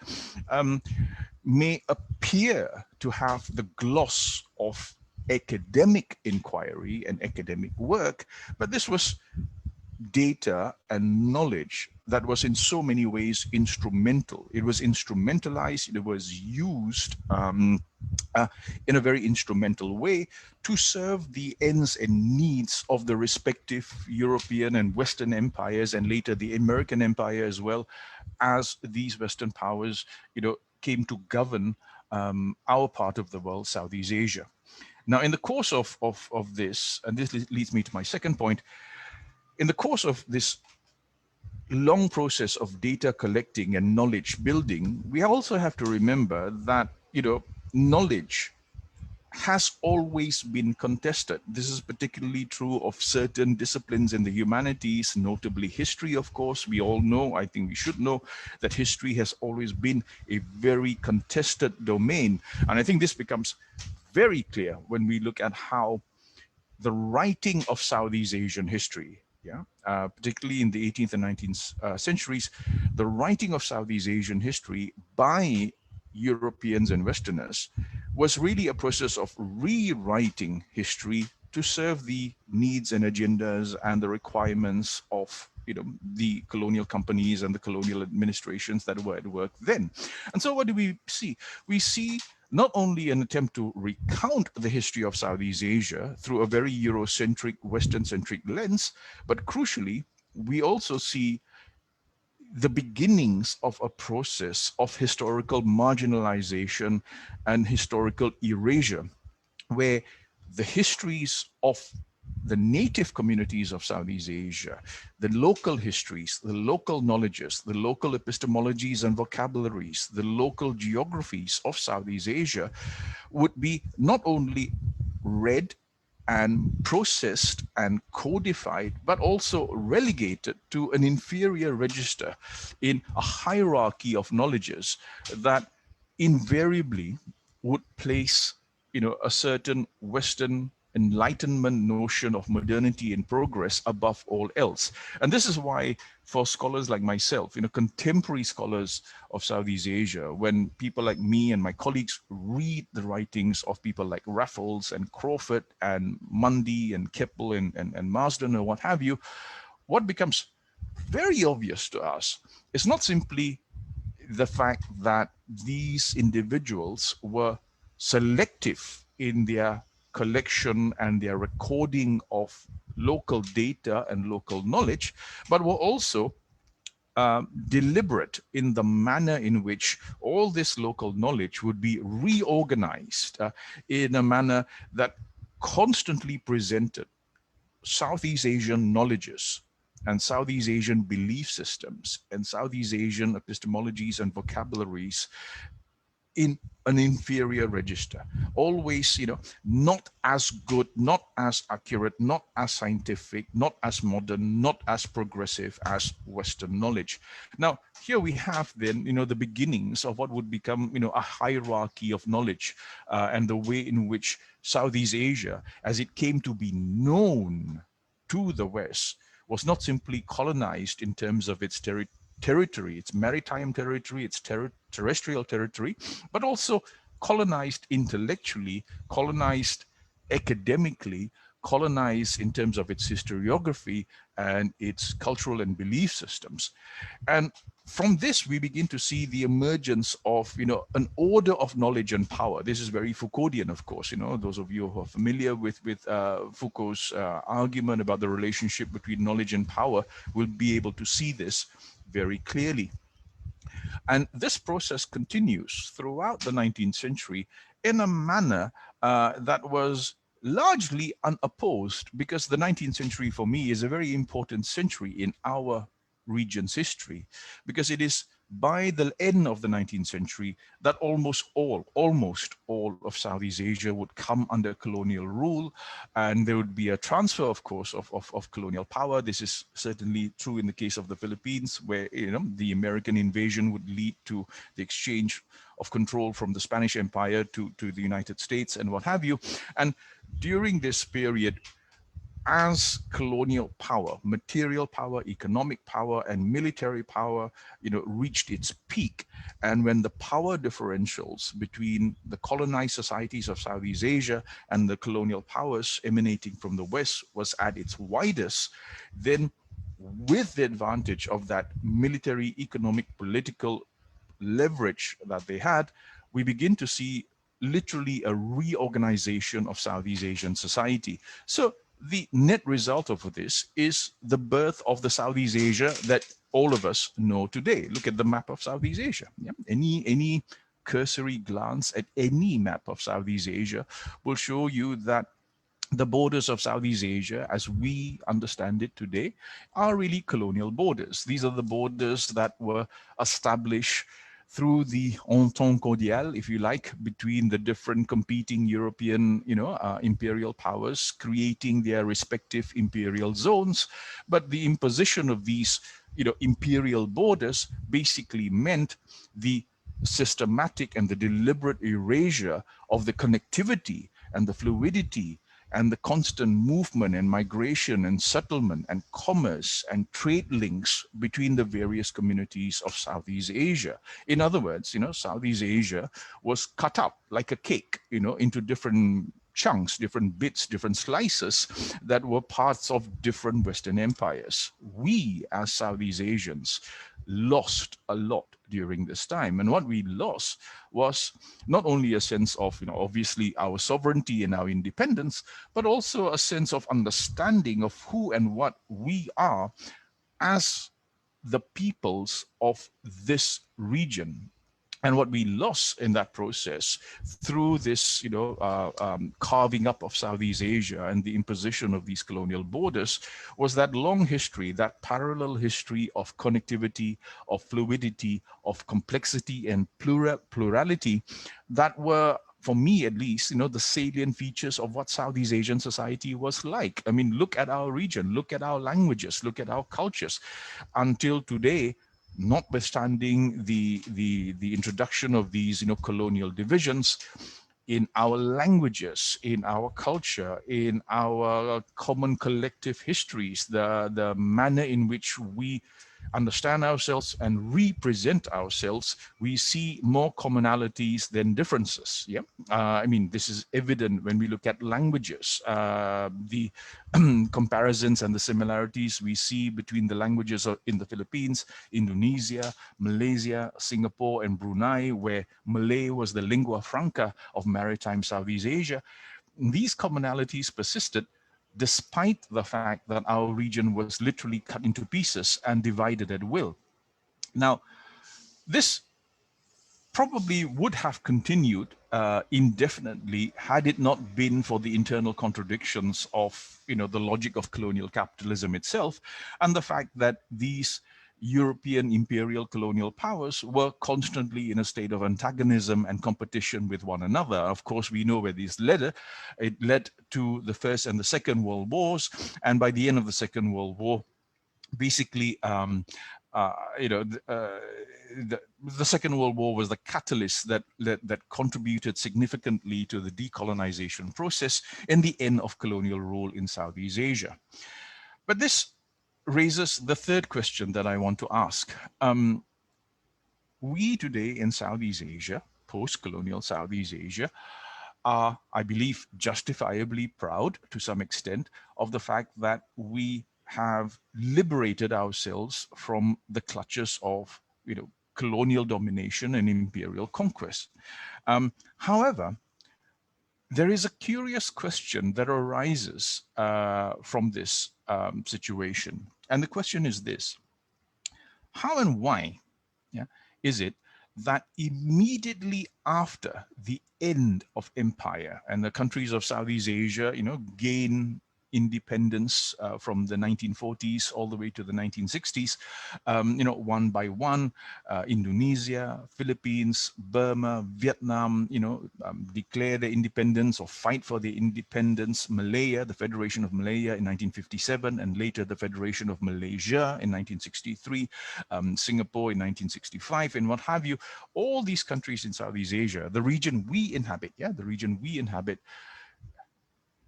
may appear to have the gloss of academic inquiry and academic work, but this was data and knowledge that was in so many ways instrumental. It was instrumentalized, it was used in a very instrumental way to serve the ends and needs of the respective European and Western empires, and later the American empire as well, as these Western powers, came to govern our part of the world, Southeast Asia. Now, in the course of this, and this leads me to my second point, in the course of this long process of data collecting and knowledge building, we also have to remember that, knowledge has always been contested. This is particularly true of certain disciplines in the humanities, notably history, of course. We all know, I think we should know, that history has always been a very contested domain. And I think this becomes very clear when we look at how the writing of Southeast Asian history, particularly in the 18th and 19th centuries, the writing of Southeast Asian history by Europeans and Westerners was really a process of rewriting history to serve the needs and agendas and the requirements of the colonial companies and the colonial administrations that were at work then. And so what do we see? We see not only an attempt to recount the history of Southeast Asia through a very Eurocentric, Western-centric lens, but crucially, we also see the beginnings of a process of historical marginalization and historical erasure, where the histories of the native communities of Southeast Asia, the local histories, the local knowledges, the local epistemologies and vocabularies, the local geographies of Southeast Asia would be not only read and processed and codified, but also relegated to an inferior register in a hierarchy of knowledges that invariably would place, a certain Western Enlightenment notion of modernity and progress above all else. And this is why for scholars like myself, contemporary scholars of Southeast Asia, when people like me and my colleagues read the writings of people like Raffles and Crawford and Mundy and Keppel and Marsden or what have you, what becomes very obvious to us is not simply the fact that these individuals were selective in their collection and their recording of local data and local knowledge, but were also deliberate in the manner in which all this local knowledge would be reorganized in a manner that constantly presented Southeast Asian knowledges and Southeast Asian belief systems and Southeast Asian epistemologies and vocabularies in an inferior register, always, not as good, not as accurate, not as scientific, not as modern, not as progressive as Western knowledge. Now, here we have then, the beginnings of what would become, a hierarchy of knowledge and the way in which Southeast Asia, as it came to be known to the West, was not simply colonized in terms of its territory, its maritime territory, its terrestrial territory, but also colonized intellectually, colonized academically, colonized in terms of its historiography and its cultural and belief systems. And from this, we begin to see the emergence of, an order of knowledge and power. This is very Foucauldian, of course. Those of you who are familiar with Foucault's argument about the relationship between knowledge and power will be able to see this very clearly. And this process continues throughout the 19th century in a manner that was largely unopposed, because the 19th century for me is a very important century in our region's history, because it is by the end of the 19th century that almost all of Southeast Asia would come under colonial rule, and there would be a transfer, of course, of colonial power. This is certainly true in the case of the Philippines, where the American invasion would lead to the exchange of control from the Spanish Empire to the United States and what have you. And during this period, as colonial power, material power, economic power, and military power, reached its peak, and when the power differentials between the colonized societies of Southeast Asia and the colonial powers emanating from the West was at its widest, then with the advantage of that military, economic, political leverage that they had, we begin to see literally a reorganization of Southeast Asian society. So the net result of this is the birth of the Southeast Asia that all of us know today. Look at the map of Southeast Asia. Yeah? Any cursory glance at any map of Southeast Asia will show you that the borders of Southeast Asia, as we understand it today, are really colonial borders. These are the borders that were established through the entente cordiale, if you like, between the different competing European, imperial powers, creating their respective imperial zones. But the imposition of these, imperial borders basically meant the systematic and the deliberate erasure of the connectivity and the fluidity and the constant movement and migration and settlement and commerce and trade links between the various communities of Southeast Asia. In other words, Southeast Asia was cut up like a cake, into different chunks, different bits, different slices that were parts of different Western empires. We, as Southeast Asians, lost a lot during this time. And what we lost was not only a sense of, obviously our sovereignty and our independence, but also a sense of understanding of who and what we are as the peoples of this region. And what we lost in that process through this, carving up of Southeast Asia and the imposition of these colonial borders was that long history, that parallel history of connectivity, of fluidity, of complexity and plurality that were, for me at least, the salient features of what Southeast Asian society was like. I mean, look at our region, look at our languages, look at our cultures. Until today, notwithstanding the introduction of these colonial divisions, in our languages, in our culture, in our common collective histories, the manner in which we understand ourselves and represent ourselves, we see more commonalities than differences. Yeah, I mean, this is evident when we look at languages. The comparisons and the similarities we see between the languages in the Philippines, Indonesia, Malaysia, Singapore, and Brunei, where Malay was the lingua franca of maritime Southeast Asia. These commonalities persisted despite the fact that our region was literally cut into pieces and divided at will. Now, this probably would have continued indefinitely had it not been for the internal contradictions of the logic of colonial capitalism itself, and the fact that these European imperial colonial powers were constantly in a state of antagonism and competition with one another. Of course, we know where this led. It led to the First and the Second World Wars, and by the end of the Second World War, basically, the Second World War was the catalyst that contributed significantly to the decolonization process and the end of colonial rule in Southeast Asia. But this raises the third question that I want to ask. We today in Southeast Asia, post-colonial Southeast Asia, are, I believe, justifiably proud to some extent of the fact that we have liberated ourselves from the clutches of colonial domination and imperial conquest. However, there is a curious question that arises from this situation. And the question is this: how and why is it that immediately after the end of empire and the countries of Southeast Asia, gain independence from the 1940s all the way to the 1960s, one by one, Indonesia, Philippines, Burma, Vietnam, declare their independence or fight for their independence. Malaya, the Federation of Malaya in 1957, and later the Federation of Malaysia in 1963, Singapore in 1965, and what have you. All these countries in Southeast Asia, the region we inhabit,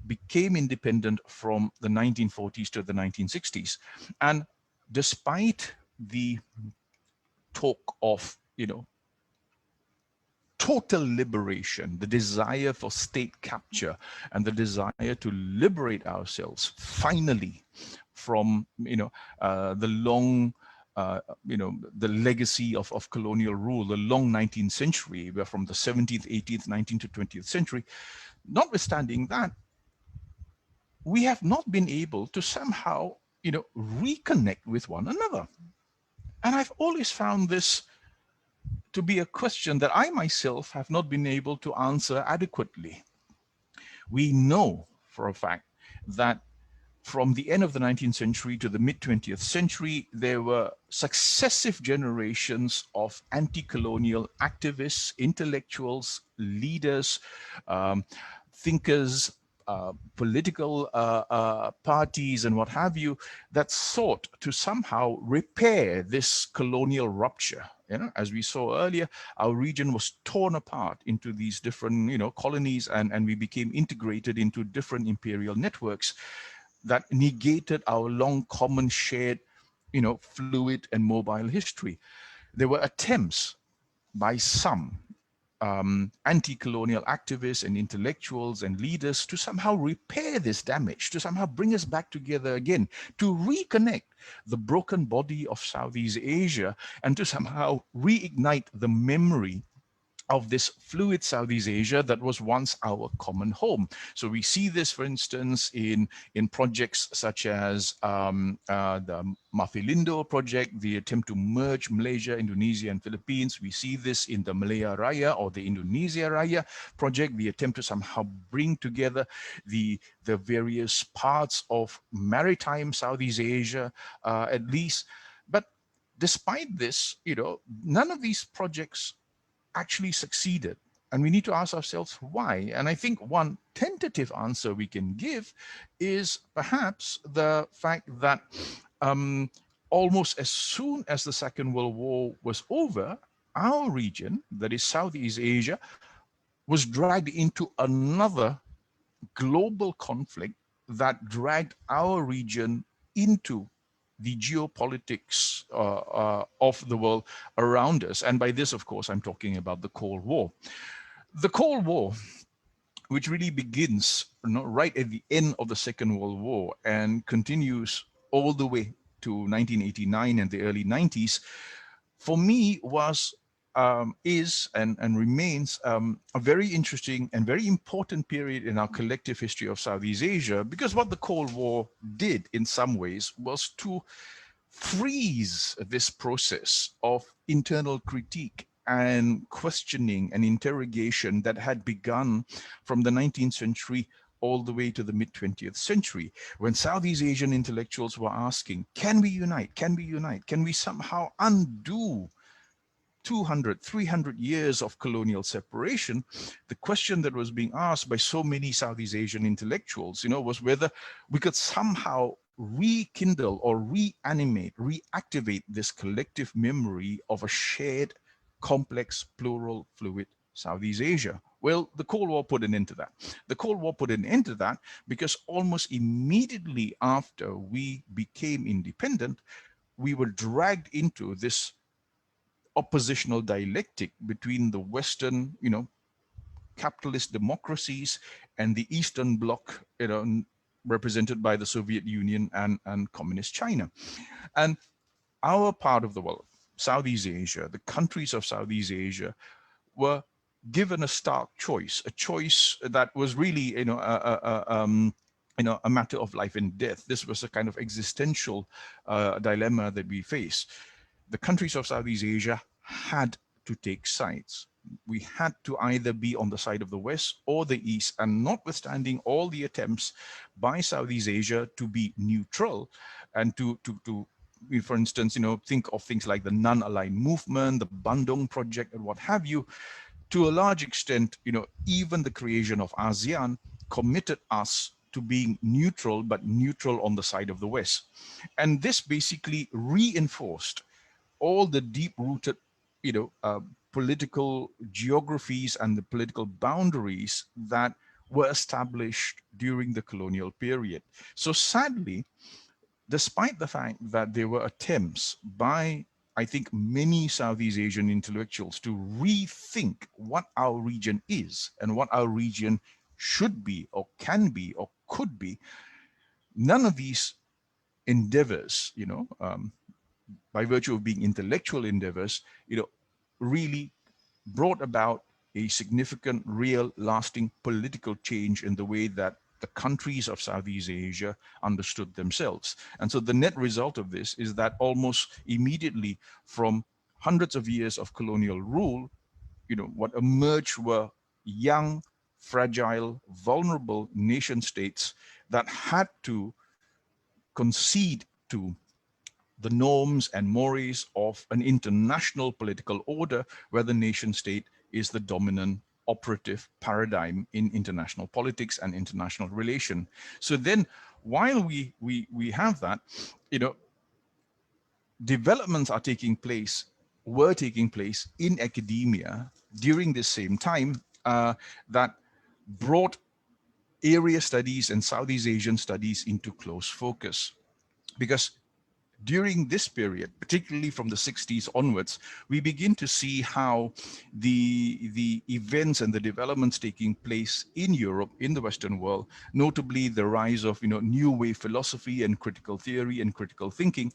became independent from the 1940s to the 1960s. And despite the talk of, total liberation, the desire for state capture, and the desire to liberate ourselves finally from, the long, the legacy of colonial rule, the long 19th century, where from the 17th, 18th, 19th to 20th century, notwithstanding that, we have not been able to somehow, reconnect with one another. And I've always found this to be a question that I myself have not been able to answer adequately. We know for a fact that from the end of the 19th century to the mid-20th century, there were successive generations of anti-colonial activists, intellectuals, leaders, thinkers, political parties and what have you, that sought to somehow repair this colonial rupture. As we saw earlier, our region was torn apart into these different, colonies, and we became integrated into different imperial networks that negated our long common shared, fluid and mobile history. There were attempts by some anti-colonial activists and intellectuals and leaders to somehow repair this damage, to somehow bring us back together again, to reconnect the broken body of Southeast Asia, and to somehow reignite the memory of this fluid Southeast Asia that was once our common home. So we see this, for instance, in projects such as the Mafilindo project, the attempt to merge Malaysia, Indonesia, and Philippines. We see this in the Malaya Raya or the Indonesia Raya project, the attempt to somehow bring together the various parts of maritime Southeast Asia, at least. But despite this, none of these projects actually succeeded. And we need to ask ourselves why. And I think one tentative answer we can give is perhaps the fact that almost as soon as the Second World War was over, our region, that is Southeast Asia, was dragged into another global conflict that dragged our region into the geopolitics of the world around us. And by this, of course, I'm talking about the Cold War. The Cold War, which really begins right at the end of the Second World War and continues all the way to 1989 and the early 90s, for me was is and remains a very interesting and very important period in our collective history of Southeast Asia, because what the Cold War did in some ways was to freeze this process of internal critique and questioning and interrogation that had begun from the 19th century all the way to the mid-20th century, when Southeast Asian intellectuals were asking, can we unite? Can we unite? Can we somehow undo 200, 300 years of colonial separation? The question that was being asked by so many Southeast Asian intellectuals, was whether we could somehow rekindle or reanimate, reactivate this collective memory of a shared, complex, plural, fluid Southeast Asia. Well, the Cold War put an end to that. The Cold War put an end to that because almost immediately after we became independent, we were dragged into this oppositional dialectic between the Western, capitalist democracies and the Eastern Bloc, represented by the Soviet Union and Communist China. And our part of the world, Southeast Asia, the countries of Southeast Asia, were given a stark choice, a choice that was really, a matter of life and death. This was a kind of existential dilemma that we face. The countries of Southeast Asia had to take sides. We had to either be on the side of the West or the East, and notwithstanding all the attempts by Southeast Asia to be neutral and to for instance, think of things like the non-aligned movement, the Bandung project, and what have you. To a large extent, even the creation of ASEAN committed us to being neutral, but neutral on the side of the West. And this basically reinforced all the deep-rooted, political geographies and the political boundaries that were established during the colonial period. So sadly, despite the fact that there were attempts by, I think, many Southeast Asian intellectuals to rethink what our region is and what our region should be or can be or could be, none of these endeavors, by virtue of being intellectual endeavors, really brought about a significant, real, lasting political change in the way that the countries of Southeast Asia understood themselves. And so the net result of this is that almost immediately from hundreds of years of colonial rule, what emerged were young, fragile, vulnerable nation states that had to concede to the norms and mores of an international political order where the nation state is the dominant operative paradigm in international politics and international relation. So then while we have that, developments were taking place in academia during this same time that brought area studies and Southeast Asian studies into close focus. Because during this period, particularly from the 60s onwards, we begin to see how the events and the developments taking place in Europe, in the Western world, notably the rise of new wave philosophy and critical theory and critical thinking,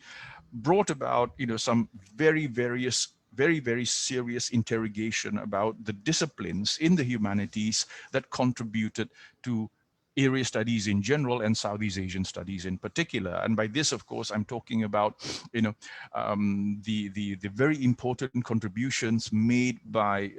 brought about some very various very, very serious interrogation about the disciplines in the humanities that contributed to area studies in general and Southeast Asian studies in particular. And by this, of course, I'm talking about, the very important contributions made by,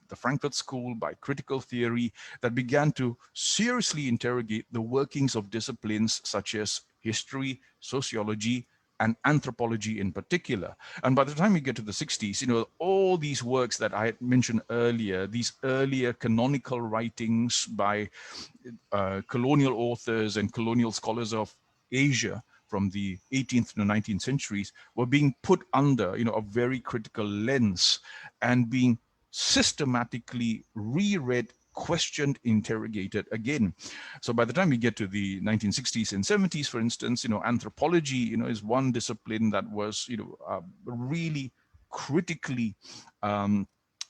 the Frankfurt School, by critical theory, that began to seriously interrogate the workings of disciplines such as history, sociology, and anthropology in particular. And by the time we get to the 60s, all these works that I had mentioned earlier, these earlier canonical writings by colonial authors and colonial scholars of Asia from the 18th to the 19th centuries were being put under, a very critical lens and being systematically reread, questioned, interrogated again. So by the time we get to the 1960s and 70s, for instance, anthropology, is one discipline that was, really critically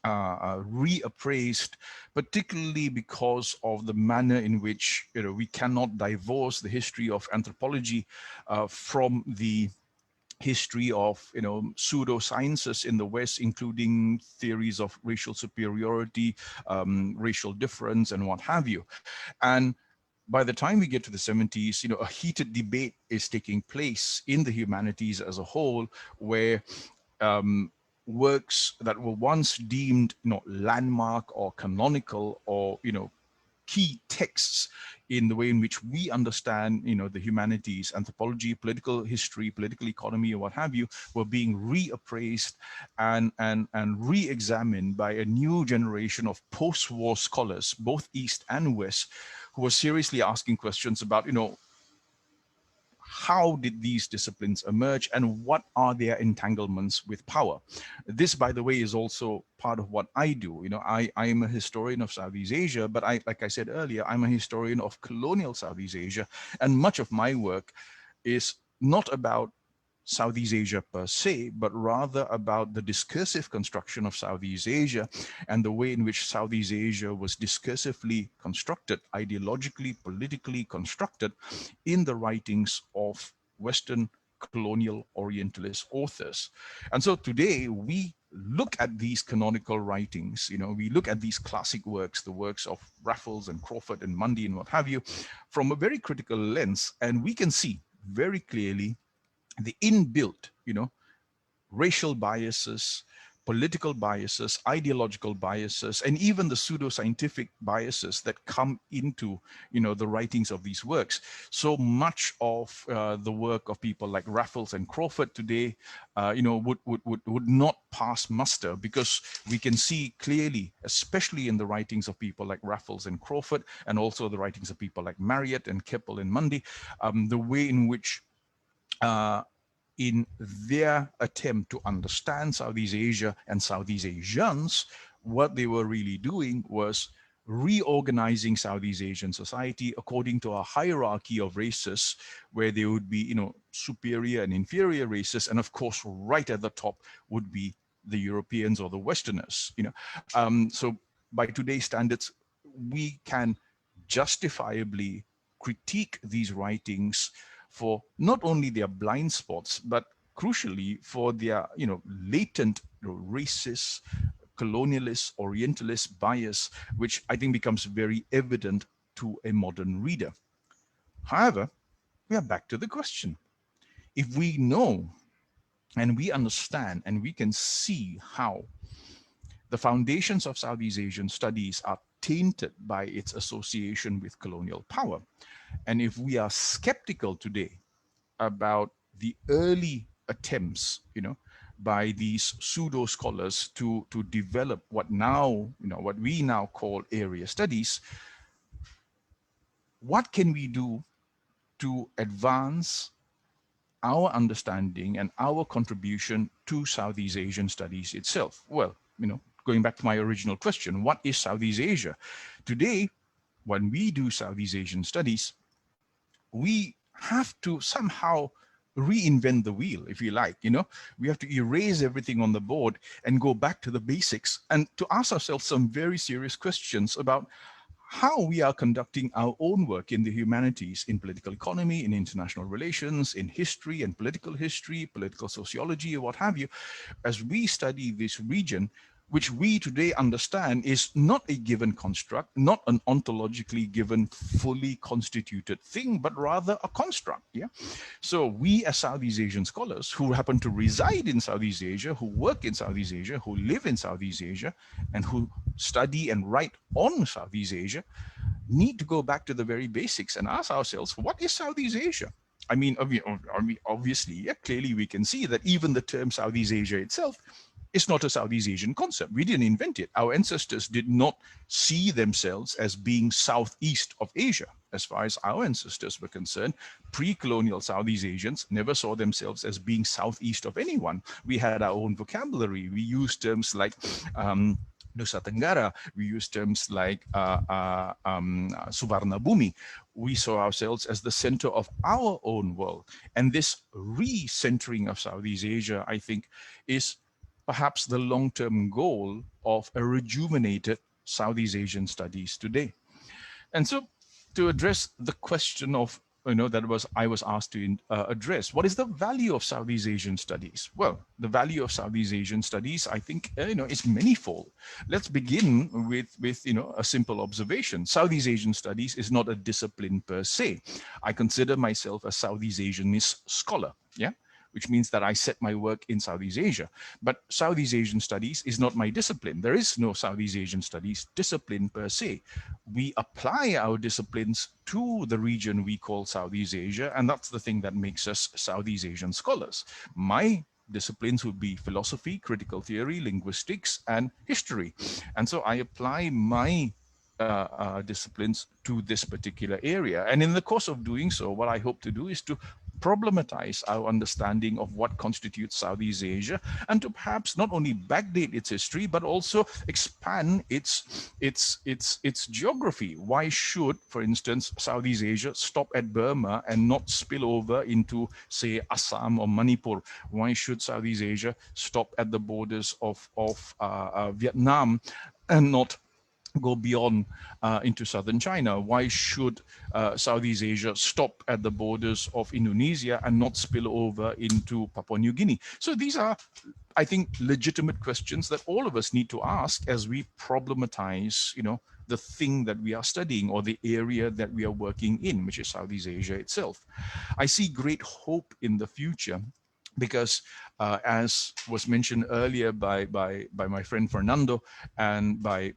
reappraised, particularly because of the manner in which we cannot divorce the history of anthropology from the history of pseudosciences in the West, including theories of racial superiority, racial difference, and what have you. And by the time we get to the 70s, a heated debate is taking place in the humanities as a whole, where works that were once deemed landmark or canonical or key texts in the way in which we understand the humanities, anthropology, political history, political economy, or what have you, were being reappraised and re-examined by a new generation of post-war scholars, both East and West, who were seriously asking questions about how did these disciplines emerge and what are their entanglements with power? This, by the way, is also part of what I do. I am a historian of Southeast Asia, but like I said earlier, I'm a historian of colonial Southeast Asia. And much of my work is not about Southeast Asia per se, but rather about the discursive construction of Southeast Asia and the way in which Southeast Asia was discursively constructed, ideologically, politically constructed in the writings of Western colonial Orientalist authors. And so today we look at these canonical writings, we look at these classic works, the works of Raffles and Crawford and Mundy and what have you, from a very critical lens, and we can see very clearly the inbuilt, racial biases, political biases, ideological biases, and even the pseudoscientific biases that come into, the writings of these works. So much of the work of people like Raffles and Crawford today, would not pass muster, because we can see clearly, especially in the writings of people like Raffles and Crawford, and also the writings of people like Marriott and Keppel and Mundy, the way in which in their attempt to understand Southeast Asia and Southeast Asians, what they were really doing was reorganizing Southeast Asian society according to a hierarchy of races, where there would be, superior and inferior races, and of course, right at the top would be the Europeans or the Westerners. So by today's standards, we can justifiably critique these writings for not only their blind spots, but crucially for their, latent racist, colonialist, Orientalist bias, which I think becomes very evident to a modern reader. However, we are back to the question. If we know and we understand and we can see how the foundations of Southeast Asian studies are tainted by its association with colonial power, and if we are skeptical today about the early attempts, by these pseudo scholars to develop what we now call area studies, what can we do to advance our understanding and our contribution to Southeast Asian studies itself? Well, going back to my original question, what is Southeast Asia? Today, when we do Southeast Asian studies, we have to somehow reinvent the wheel, if you like. We have to erase everything on the board and go back to the basics and to ask ourselves some very serious questions about how we are conducting our own work in the humanities, in political economy, in international relations, in history and political sociology, or what have you, as we study this region, which we today understand is not a given construct, not an ontologically given, fully constituted thing, but rather a construct. Yeah. So we as Southeast Asian scholars who happen to reside in Southeast Asia, who work in Southeast Asia, who live in Southeast Asia, and who study and write on Southeast Asia, need to go back to the very basics and ask ourselves, what is Southeast Asia? I mean, obviously, yeah, clearly we can see that even the term Southeast Asia itself is not a Southeast Asian concept. We didn't invent it. Our ancestors did not see themselves as being southeast of Asia. As far as our ancestors were concerned, pre-colonial Southeast Asians never saw themselves as being southeast of anyone. We had our own vocabulary. We used terms like Nusa Tenggara. We used terms like Suvarna Bhumi. We saw ourselves as the center of our own world. And this re-centering of Southeast Asia, I think, is perhaps the long-term goal of a rejuvenated Southeast Asian studies today. And so to address the question of, that I was asked to address, what is the value of Southeast Asian studies? Well, the value of Southeast Asian studies, I think, is manifold. Let's begin with a simple observation. Southeast Asian studies is not a discipline per se. I consider myself a Southeast Asianist scholar. Yeah. Which means that I set my work in Southeast Asia. But Southeast Asian studies is not my discipline. There is no Southeast Asian studies discipline per se. We apply our disciplines to the region we call Southeast Asia, and that's the thing that makes us Southeast Asian scholars. My disciplines would be philosophy, critical theory, linguistics, and history. And so I apply my disciplines to this particular area. And in the course of doing so, what I hope to do is to problematize our understanding of what constitutes Southeast Asia, and to perhaps not only backdate its history, but also expand its geography. Why should, for instance, Southeast Asia stop at Burma and not spill over into, say, Assam or Manipur? Why should Southeast Asia stop at the borders of Vietnam and not go beyond into southern China? Why should Southeast Asia stop at the borders of Indonesia and not spill over into Papua New Guinea? So these are, I think, legitimate questions that all of us need to ask as we problematize, the thing that we are studying or the area that we are working in, which is Southeast Asia itself. I see great hope in the future, because as was mentioned earlier by my friend Fernando and by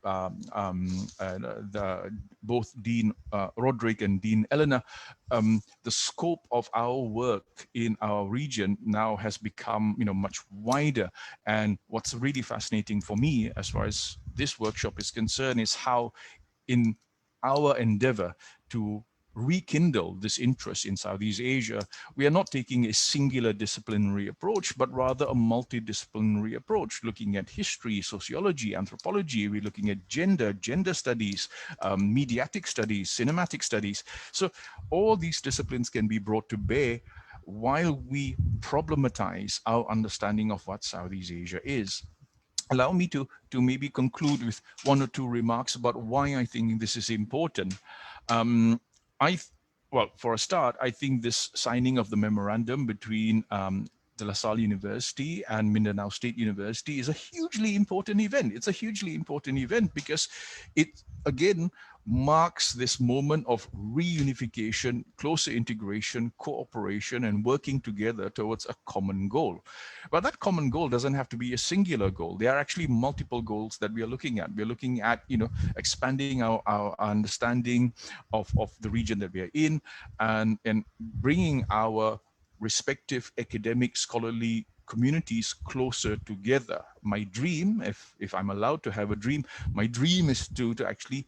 both Dean Roderick and Dean Eleanor, the scope of our work in our region now has become much wider. And what's really fascinating for me as far as this workshop is concerned is how in our endeavor to rekindle this interest in Southeast Asia, we are not taking a singular disciplinary approach, but rather a multidisciplinary approach, looking at history, sociology, anthropology. We're looking at gender studies, mediatic studies, cinematic studies. So all these disciplines can be brought to bear while we problematize our understanding of what Southeast Asia is. Allow me to maybe conclude with one or two remarks about why I think this is important. Well, for a start, I think this signing of the memorandum between De La Salle University and Mindanao State University is a hugely important event. It's a hugely important event because it, again, marks this moment of reunification, closer integration, cooperation, and working together towards a common goal. But that common goal doesn't have to be a singular goal. There are actually multiple goals that we are looking at. We're looking at, expanding our understanding of the region that we are in, and bringing our respective academic, scholarly communities closer together. My dream, if I'm allowed to have a dream, my dream is to actually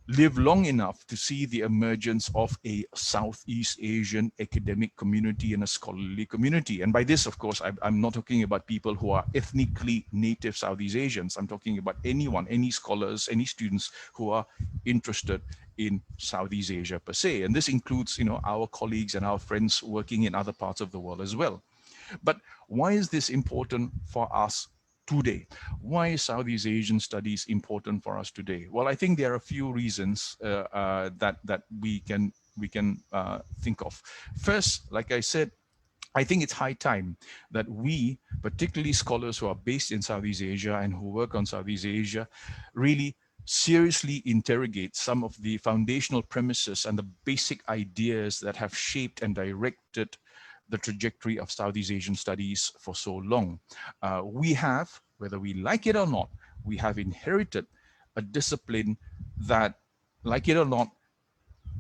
live long enough to see the emergence of a Southeast Asian academic community and a scholarly community. And by this, of course, I'm not talking about people who are ethnically native Southeast Asians. I'm talking about anyone, any scholars, any students who are interested in Southeast Asia per se. And this includes, our colleagues and our friends working in other parts of the world as well. But why is this important for us today. Why is Southeast Asian studies important for us today? Well, I think there are a few reasons that we can think of. First, like I said, I think it's high time that we, particularly scholars who are based in Southeast Asia and who work on Southeast Asia, really seriously interrogate some of the foundational premises and the basic ideas that have shaped and directed the trajectory of Southeast Asian studies for so long. We have, whether we like it or not, we have inherited a discipline that, like it or not,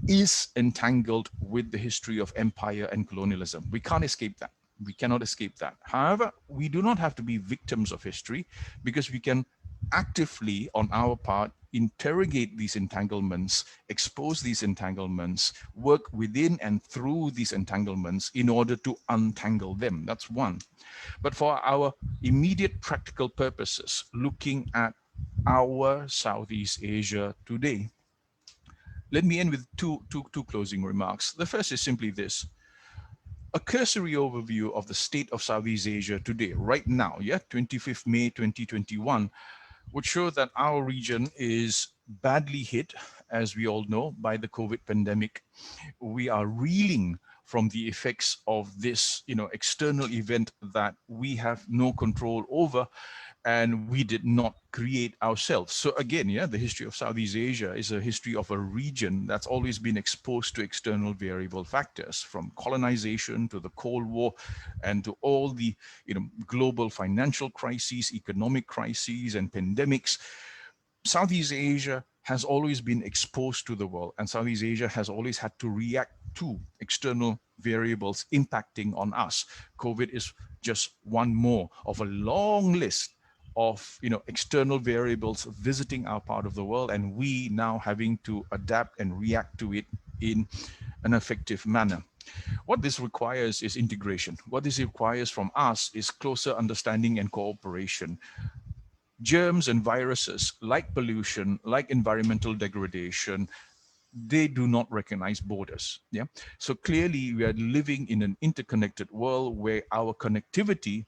is entangled with the history of empire and colonialism. We can't escape that. We cannot escape that. However, we do not have to be victims of history, because we can actively, on our part, interrogate these entanglements, expose these entanglements, work within and through these entanglements in order to untangle them. That's one. But for our immediate practical purposes, looking at our Southeast Asia today, let me end with two closing remarks. The first is simply this: a cursory overview of the state of Southeast Asia today, right now, 25th May 2021, would show that our region is badly hit, as we all know, by the COVID pandemic. We are reeling from the effects of this, external event that we have no control over, and we did not create ourselves. So again, the history of Southeast Asia is a history of a region that's always been exposed to external variable factors, from colonization to the Cold War and to all the global financial crises, economic crises, and pandemics. Southeast Asia has always been exposed to the world, and Southeast Asia has always had to react to external variables impacting on us. COVID is just one more of a long list of external variables visiting our part of the world, and we now having to adapt and react to it in an effective manner. What this requires is integration. What this requires from us is closer understanding and cooperation. Germs and viruses, like pollution, like environmental degradation, they do not recognize borders. So clearly we are living in an interconnected world where our connectivity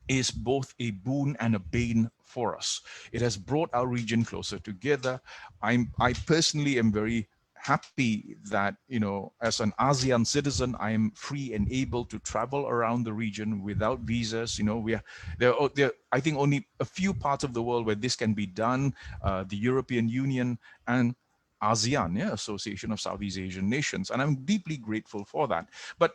is both a boon and a bane for us. It has brought our region closer together. I personally am very happy that, as an ASEAN citizen, I am free and able to travel around the region without visas. There are, I think, only a few parts of the world where this can be done. The European Union and ASEAN, Association of Southeast Asian Nations, and I'm deeply grateful for that. But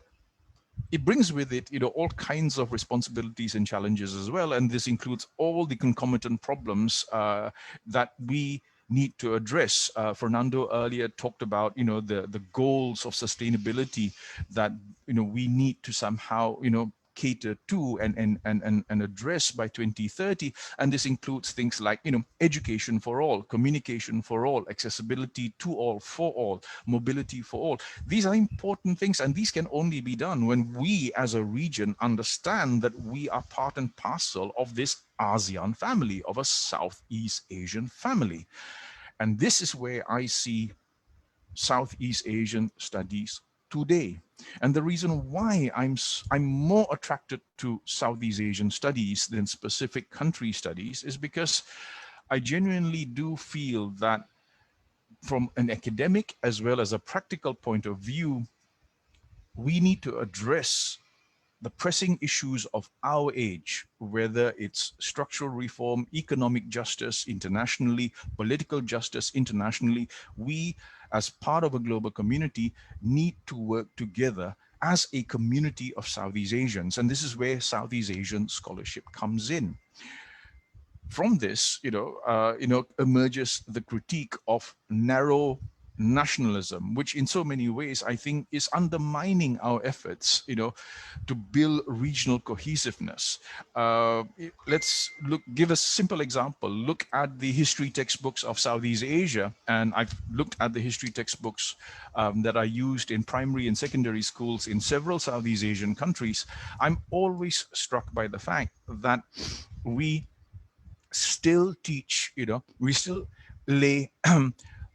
it brings with it, all kinds of responsibilities and challenges as well. And this includes all the concomitant problems that we need to address. Fernando earlier talked about, the goals of sustainability that, we need to somehow, cater to and address by 2030. And this includes things like, education for all, communication for all, accessibility to all, for all, mobility for all. These are important things, and these can only be done when we as a region understand that we are part and parcel of this ASEAN family, of a Southeast Asian family. And this is where I see Southeast Asian studies today. And the reason why I'm more attracted to Southeast Asian studies than specific country studies is because I genuinely do feel that from an academic as well as a practical point of view, we need to address the pressing issues of our age, whether it's structural reform, economic justice internationally, political justice internationally. We, as part of a global community, need to work together as a community of Southeast Asians. And this is where Southeast Asian scholarship comes in. From this, emerges the critique of narrow nationalism, which in so many ways I think is undermining our efforts, to build regional cohesiveness. Let's give a simple example. Look at the history textbooks of Southeast Asia, and I've looked at the history textbooks that are used in primary and secondary schools in several Southeast Asian countries. I'm always struck by the fact that we still teach, we still lay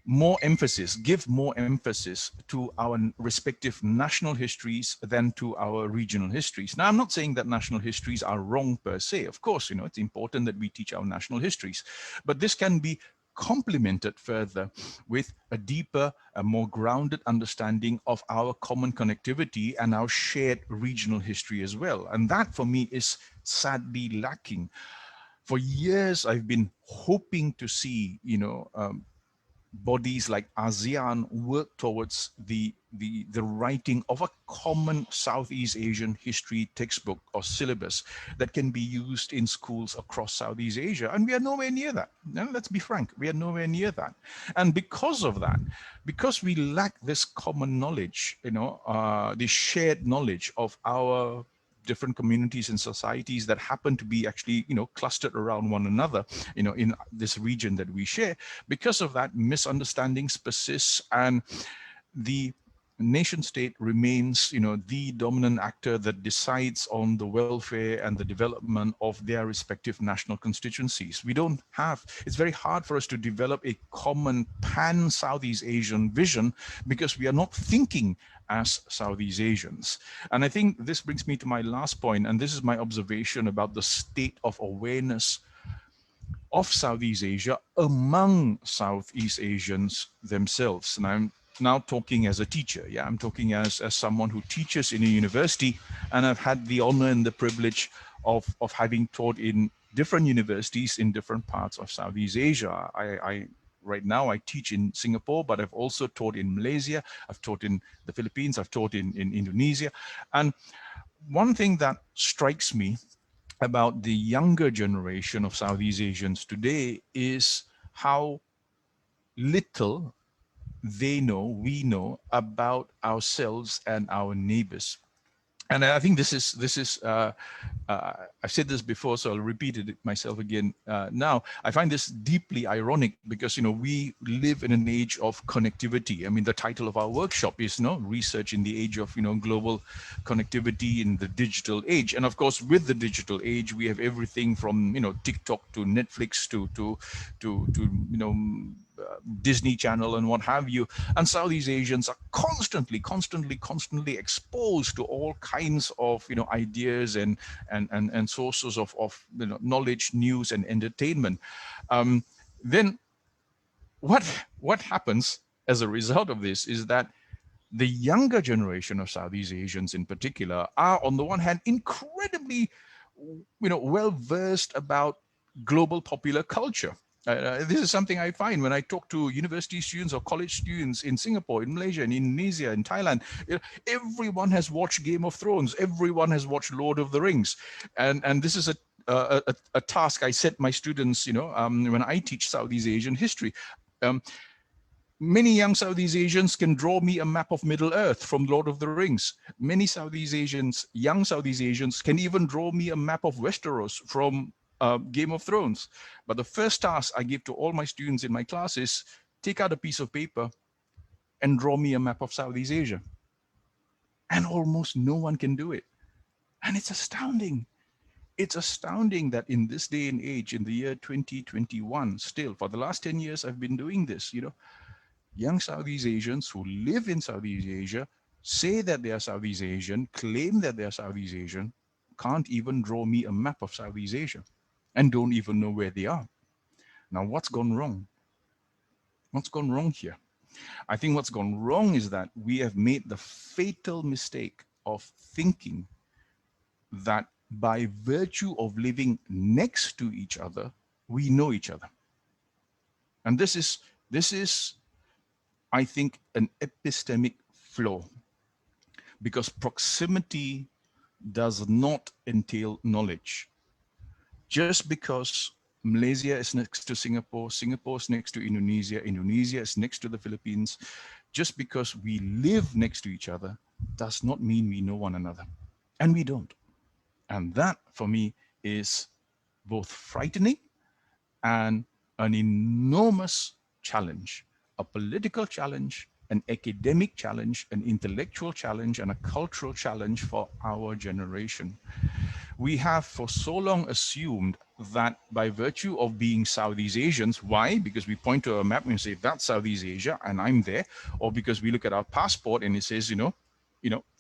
give more emphasis to our respective national histories than to our regional histories. Now, I'm not saying that national histories are wrong per se. Of course, it's important that we teach our national histories, but this can be complemented further with a deeper, a more grounded understanding of our common connectivity and our shared regional history as well. And that for me is sadly lacking. For years, I've been hoping to see, bodies like ASEAN work towards the writing of a common Southeast Asian history textbook or syllabus that can be used in schools across Southeast Asia. And we are nowhere near that. Now, let's be frank, we are nowhere near that. And because of that, because we lack this common knowledge, the shared knowledge of our different communities and societies that happen to be actually, clustered around one another, in this region that we share. Because of that, misunderstandings persist, and the nation state remains, the dominant actor that decides on the welfare and the development of their respective national constituencies. It's very hard for us to develop a common pan-Southeast Asian vision because we are not thinking as Southeast Asians. And I think this brings me to my last point, and this is my observation about the state of awareness of Southeast Asia among Southeast Asians themselves. And I'm now talking as a teacher. Yeah, I'm talking as someone who teaches in a university, and I've had the honor and the privilege of having taught in different universities in different parts of Southeast Asia. Right now I teach in Singapore, but I've also taught in Malaysia, I've taught in the Philippines, I've taught in Indonesia. And one thing that strikes me about the younger generation of Southeast Asians today is how little we know about ourselves and our neighbors. And I think this is I've said this before, so I'll repeat it myself again now. I find this deeply ironic because, we live in an age of connectivity. I mean, the title of our workshop is, Research in the Age of, global connectivity in the digital age. And of course, with the digital age, we have everything from, TikTok to Netflix to Disney Channel and what have you. And Southeast Asians are constantly exposed to all kinds of ideas and sources of knowledge, news, and entertainment. Then what happens as a result of this is that the younger generation of Southeast Asians in particular are, on the one hand, incredibly well versed about global popular culture. This is something I find when I talk to university students or college students in Singapore, in Malaysia, in Indonesia, in Thailand. Everyone has watched Game of Thrones. Everyone has watched Lord of the Rings. And this is a task I set my students, when I teach Southeast Asian history. Many young Southeast Asians can draw me a map of Middle Earth from Lord of the Rings. Many young Southeast Asians can even draw me a map of Westeros from Game of Thrones. But the first task I give to all my students in my class is take out a piece of paper and draw me a map of Southeast Asia. And almost no one can do it. And it's astounding. It's astounding that in this day and age, in the year 2021, still, for the last 10 years, I've been doing this, young Southeast Asians who live in Southeast Asia, say that they are Southeast Asian, claim that they are Southeast Asian, can't even draw me a map of Southeast Asia and don't even know where they are. Now, what's gone wrong? What's gone wrong here? I think what's gone wrong is that we have made the fatal mistake of thinking that by virtue of living next to each other, we know each other. And this is, I think, an epistemic flaw, because proximity does not entail knowledge. Just because Malaysia is next to Singapore, Singapore is next to Indonesia, Indonesia is next to the Philippines, just because we live next to each other does not mean we know one another. And we don't. And that, for me, is both frightening and an enormous challenge, a political challenge, an academic challenge, an intellectual challenge, and a cultural challenge for our generation. We have for so long assumed that by virtue of being Southeast Asians, why? Because we point to a map and say that's Southeast Asia and I'm there, or because we look at our passport and it says,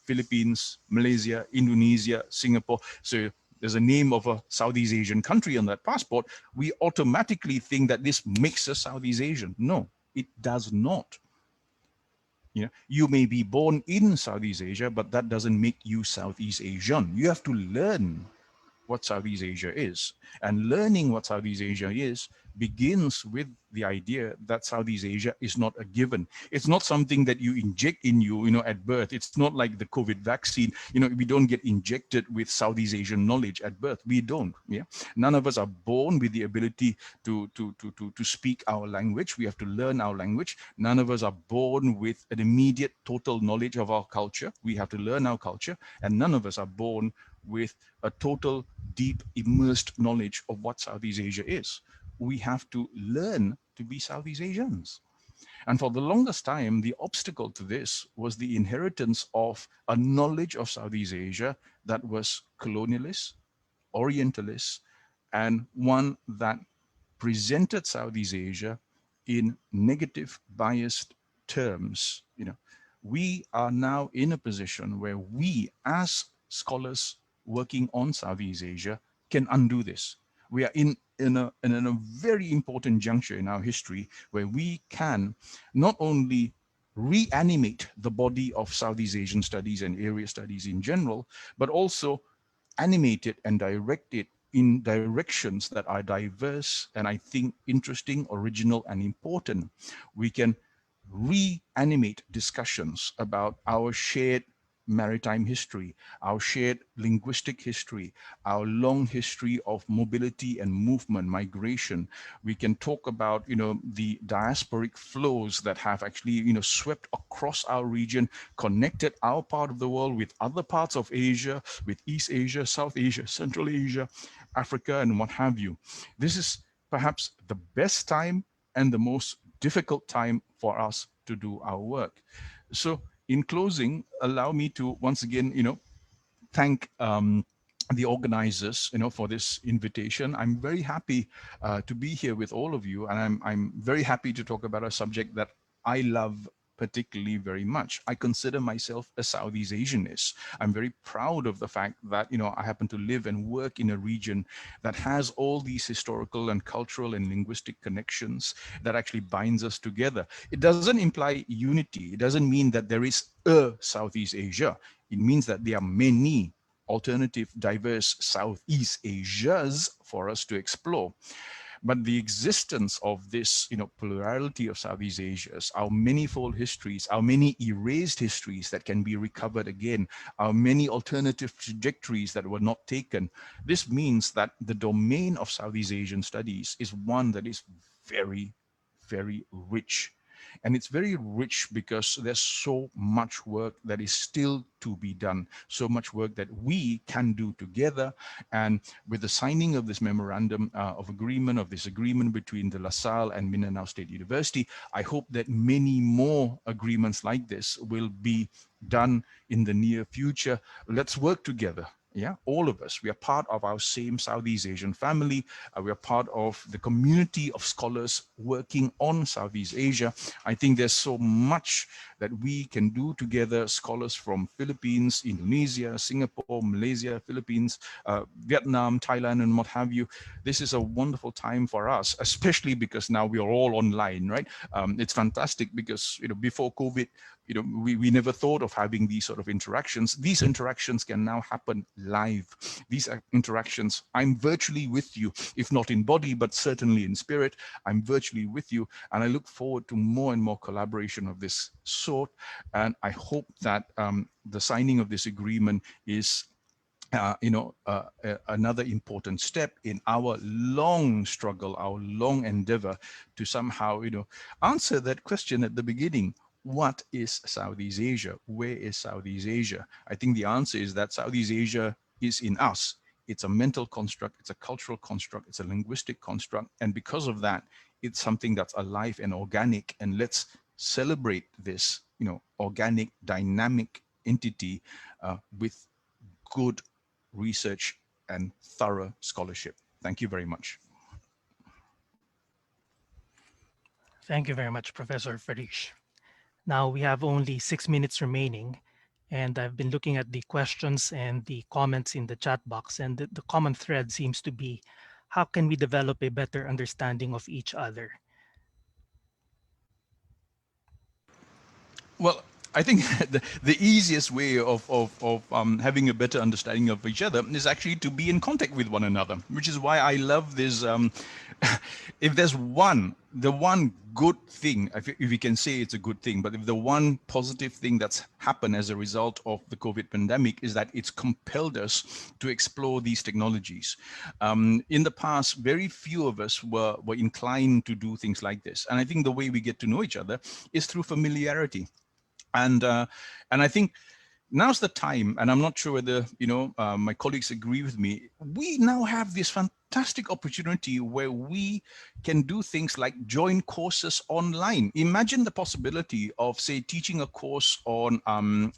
Philippines, Malaysia, Indonesia, Singapore. So there's a name of a Southeast Asian country on that passport. We automatically think that this makes us Southeast Asian. No, it does not. You may be born in Southeast Asia, but that doesn't make you Southeast Asian. You have to learn what Southeast Asia is. And learning what Southeast Asia is begins with the idea that Southeast Asia is not a given. It's not something that you inject in you, at birth. It's not like the COVID vaccine. We don't get injected with Southeast Asian knowledge at birth. We don't. Yeah. None of us are born with the ability to speak our language. We have to learn our language. None of us are born with an immediate total knowledge of our culture. We have to learn our culture. And none of us are born with a total, deep, immersed knowledge of what Southeast Asia is. We have to learn to be Southeast Asians. And for the longest time, the obstacle to this was the inheritance of a knowledge of Southeast Asia that was colonialist, orientalist, and one that presented Southeast Asia in negative, biased terms. We are now in a position where we, as scholars working on Southeast Asia, can undo this. We are in a very important juncture in our history where we can not only reanimate the body of Southeast Asian studies and area studies in general, but also animate it and direct it in directions that are diverse and I think interesting, original, and important. We can reanimate discussions about our shared maritime history, our shared linguistic history, our long history of mobility and movement, migration. We can talk about, the diasporic flows that have actually, swept across our region, connected our part of the world with other parts of Asia, with East Asia, South Asia, Central Asia, Africa, and what have you. This is perhaps the best time and the most difficult time for us to do our work. So in closing, allow me to once again, thank the organizers, for this invitation. I'm very happy to be here with all of you, and I'm very happy to talk about a subject that I love particularly very much. I consider myself a Southeast Asianist. I'm very proud of the fact that, I happen to live and work in a region that has all these historical and cultural and linguistic connections that actually binds us together. It doesn't imply unity. It doesn't mean that there is a Southeast Asia. It means that there are many alternative, diverse Southeast Asias for us to explore. But the existence of this, plurality of Southeast Asias, our manifold histories, our many erased histories that can be recovered again, our many alternative trajectories that were not taken, this means that the domain of Southeast Asian studies is one that is very, very rich. And it's very rich because there's so much work that is still to be done, so much work that we can do together. And with the signing of this memorandum of agreement, of this agreement between the LaSalle and Mindanao State University, I hope that many more agreements like this will be done in the near future. Let's work together. Yeah, all of us, we are part of our same Southeast Asian family. We are part of the community of scholars working on Southeast Asia. I think there's so much that we can do together, scholars from Philippines, Indonesia, Singapore, Malaysia, Philippines, Vietnam, Thailand, and what have you. This is a wonderful time for us, especially because now we are all online, right? It's fantastic because, before COVID, we never thought of having these sort of interactions. These interactions can now happen live. These interactions, I'm virtually with you, if not in body, but certainly in spirit. I'm virtually with you, and I look forward to more and more collaboration of this sort. And I hope that the signing of this agreement is another important step in our long struggle, our long endeavor to somehow, answer that question at the beginning. What is Southeast Asia? Where is Southeast Asia? I think the answer is that Southeast Asia is in us. It's a mental construct, it's a cultural construct, it's a linguistic construct. And because of that, it's something that's alive and organic. And let's celebrate this, organic, dynamic entity with good research and thorough scholarship. Thank you very much. Thank you very much, Professor Farish. Now we have only 6 minutes remaining, and I've been looking at the questions and the comments in the chat box, and the common thread seems to be, how can we develop a better understanding of each other? Well, I think the easiest way of having a better understanding of each other is actually to be in contact with one another, which is why I love this. If there's the one good thing, if we can say it's a good thing, but if the one positive thing that's happened as a result of the COVID pandemic is that it's compelled us to explore these technologies. In the past, very few of us were inclined to do things like this. And I think the way we get to know each other is through familiarity. And I think now's the time, and I'm not sure whether my colleagues agree with me. We now have this fantastic opportunity where we can do things like join courses online. Imagine the possibility of, say, teaching a course on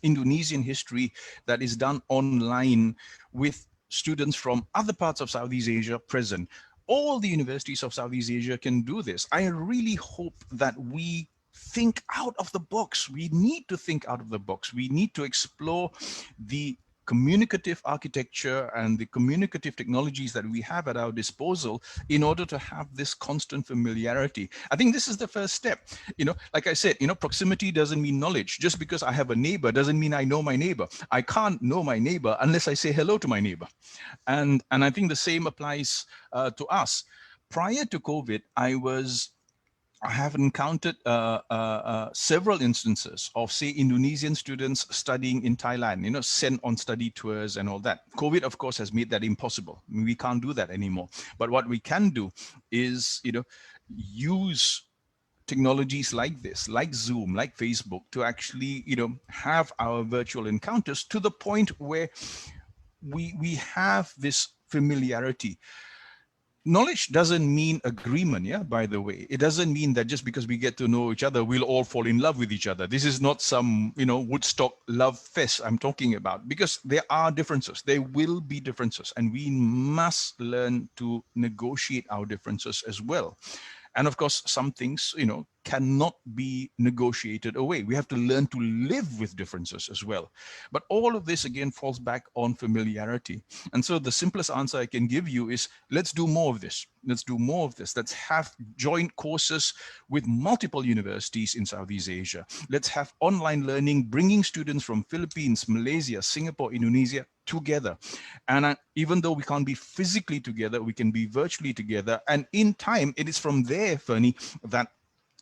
Indonesian history that is done online with students from other parts of Southeast Asia present. All the universities of Southeast Asia can do this. I really hope that we think out of the box. We need to think out of the box. We need to explore the communicative architecture and the communicative technologies that we have at our disposal in order to have this constant familiarity. I think this is the first step. Like I said, proximity doesn't mean knowledge. Just because I have a neighbor doesn't mean I know my neighbor. I can't know my neighbor unless I say hello to my neighbor. And I think the same applies to us. Prior to COVID, I have encountered several instances of, say, Indonesian students studying in Thailand, sent on study tours and all that. COVID, of course, has made that impossible. We can't do that anymore. But what we can do is, use technologies like this, like Zoom, like Facebook, to actually, have our virtual encounters to the point where we have this familiarity. Knowledge doesn't mean agreement, by the way. It doesn't mean that just because we get to know each other, we'll all fall in love with each other. This is not some, Woodstock love fest I'm talking about, because there are differences. There will be differences, and we must learn to negotiate our differences as well. And of course, some things, cannot be negotiated away. We have to learn to live with differences as well. But all of this, again, falls back on familiarity. And so the simplest answer I can give you is, let's do more of this. Let's do more of this. Let's have joint courses with multiple universities in Southeast Asia. Let's have online learning, bringing students from Philippines, Malaysia, Singapore, Indonesia together. And even though we can't be physically together, we can be virtually together. And in time, it is from there, Fernie, that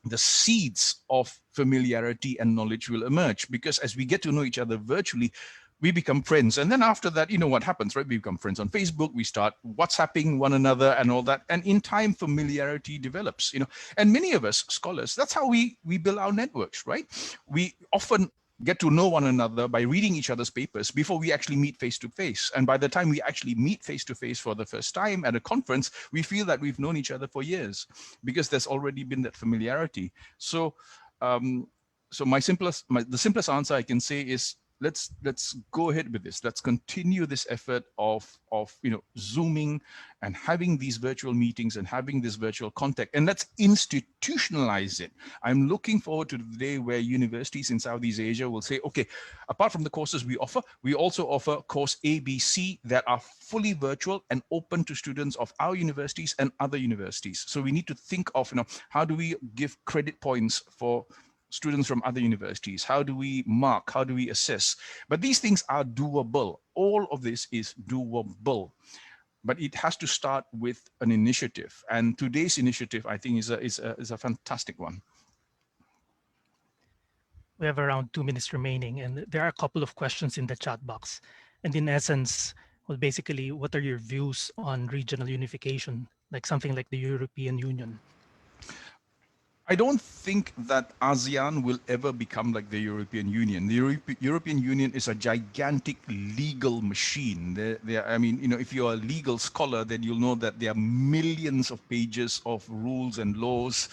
the seeds of familiarity and knowledge will emerge, because as we get to know each other virtually, we become friends. And then after that, what happens, right? We become friends on Facebook, we start WhatsApping one another and all that. And in time, familiarity develops, and many of us scholars, that's how we build our networks, right? We often get to know one another by reading each other's papers before we actually meet face to face. And by the time we actually meet face to face for the first time at a conference, we feel that we've known each other for years, because there's already been that familiarity. So, the simplest answer I can say is, let's go ahead with this. Let's continue this effort of Zooming and having these virtual meetings and having this virtual contact, and let's institutionalize it. I'm looking forward to the day where universities in Southeast Asia will say, okay, apart from the courses we offer, we also offer course A, B, C that are fully virtual and open to students of our universities and other universities. So we need to think of, how do we give credit points for students from other universities? How do we mark? How do we assess? But these things are doable. All of this is doable. But it has to start with an initiative. And today's initiative, I think, is a fantastic one. We have around 2 minutes remaining, and there are a couple of questions in the chat box. And in essence, well, basically, what are your views on regional unification, like something like the European Union? I don't think that ASEAN will ever become like the European Union. The European Union is a gigantic legal machine. If you're a legal scholar, then you'll know that there are millions of pages of rules and laws.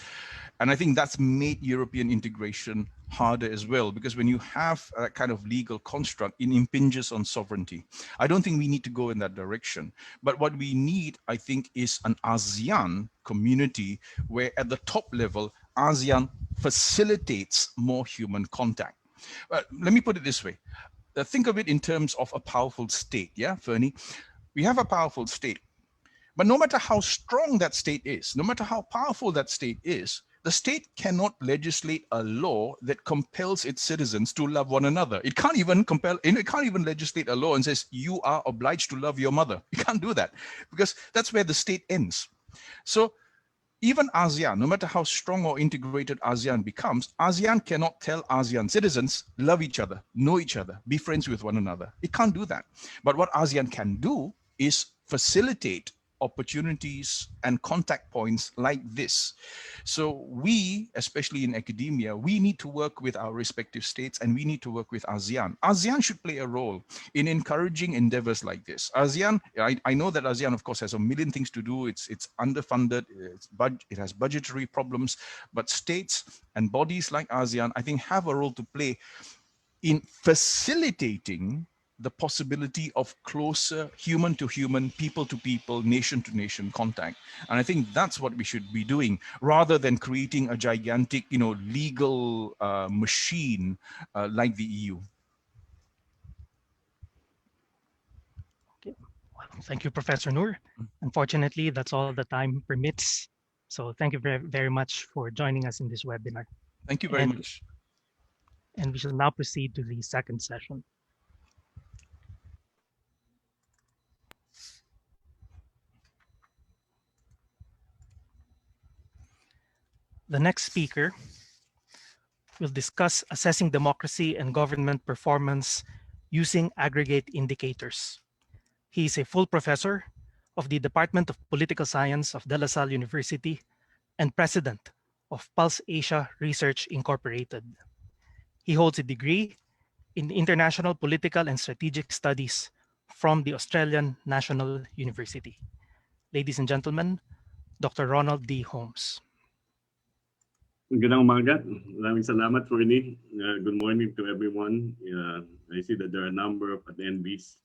And I think that's made European integration harder as well, because when you have a kind of legal construct, it impinges on sovereignty. I don't think we need to go in that direction. But what we need, I think, is an ASEAN community where at the top level, ASEAN facilitates more human contact. Let me put it this way. Think of it in terms of a powerful state, yeah, Fernie? We have a powerful state. But no matter how strong that state is, no matter how powerful that state is, the state cannot legislate a law that compels its citizens to love one another. It can't even legislate a law and says you are obliged to love your mother. It can't do that, because that's where the state ends. So even ASEAN, no matter how strong or integrated ASEAN becomes, ASEAN cannot tell ASEAN citizens, love each other, know each other, be friends with one another. It can't do that. But what ASEAN can do is facilitate opportunities and contact points like this. So we, especially in academia, we need to work with our respective states, and we need to work with ASEAN. ASEAN should play a role in encouraging endeavors like this. ASEAN, I know that ASEAN, of course, has a million things to do. It's underfunded, it has budgetary problems, but states and bodies like ASEAN, I think, have a role to play in facilitating the possibility of closer human to human, people to people, nation to nation contact. And I think that's what we should be doing, rather than creating a gigantic, legal machine like the EU. Okay. Well, thank you, Professor Noor. Unfortunately, that's all the time permits. So thank you very, very much for joining us in this webinar. Thank you very much. And we shall now proceed to the second session. The next speaker will discuss assessing democracy and government performance using aggregate indicators. He is a full professor of the Department of Political Science of De La Salle University and president of Pulse Asia Research Incorporated. He holds a degree in International Political and Strategic Studies from the Australian National University. Ladies and gentlemen, Dr. Ronald D. Holmes. Magandang umaga. Maraming salamat, Fernie. Good morning to everyone. I see that there are a number of attendees,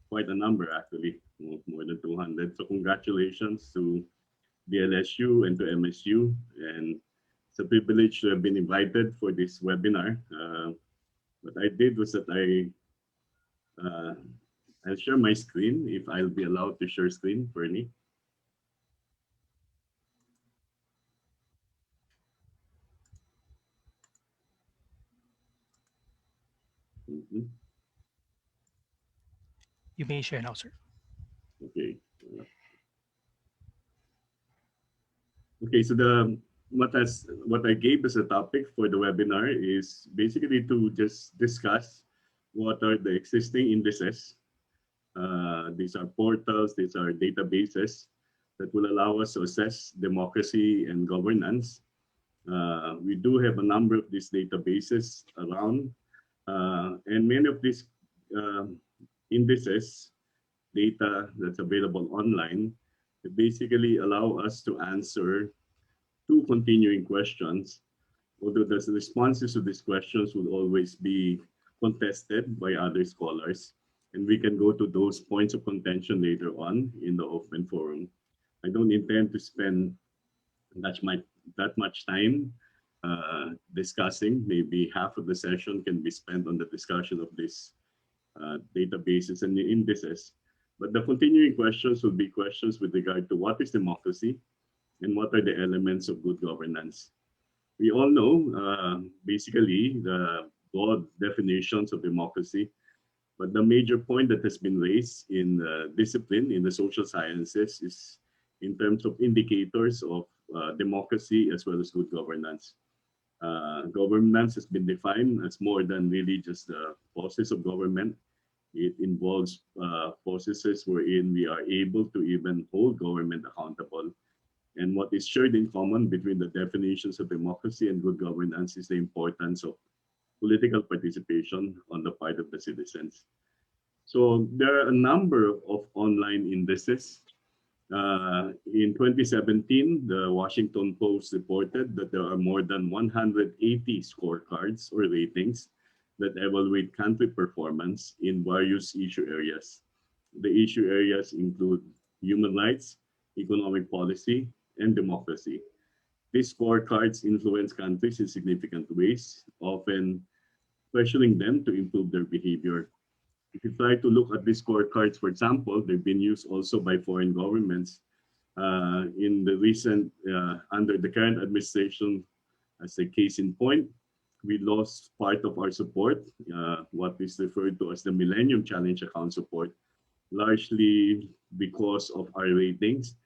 quite a number actually, more than 200. So congratulations to DLSU and to MSU. And it's a privilege to have been invited for this webinar. What I did was that I'll share my screen, if I'll be allowed to share screen, Fernie. You may share now, sir. Okay. Okay, so what I gave as a topic for the webinar is basically to just discuss what are the existing indices. These are portals, these are databases that will allow us to assess democracy and governance. We do have a number of these databases around, and many of these indices, data that's available online, that basically allow us to answer two continuing questions, although the responses to these questions will always be contested by other scholars. And we can go to those points of contention later on in the open forum. I don't intend to spend that much time discussing. Maybe half of the session can be spent on the discussion of these databases and the indices. But the continuing questions will be questions with regard to what is democracy and what are the elements of good governance. We all know basically the broad definitions of democracy, but the major point that has been raised in the discipline in the social sciences is in terms of indicators of democracy as well as good governance. Governance has been defined as more than really just the process of government. It involves processes wherein we are able to even hold government accountable. And what is shared in common between the definitions of democracy and good governance is the importance of political participation on the part of the citizens. So there are a number of online indices In 2017, the Washington Post reported that there are more than 180 scorecards or ratings that evaluate country performance in various issue areas. The issue areas include human rights, economic policy, and democracy. These scorecards influence countries in significant ways, often pressuring them to improve their behavior. If you try to look at these scorecards, for example, they've been used also by foreign governments in the recent, under the current administration. As a case in point, we lost part of our support, what is referred to as the Millennium Challenge account support, largely because of our ratings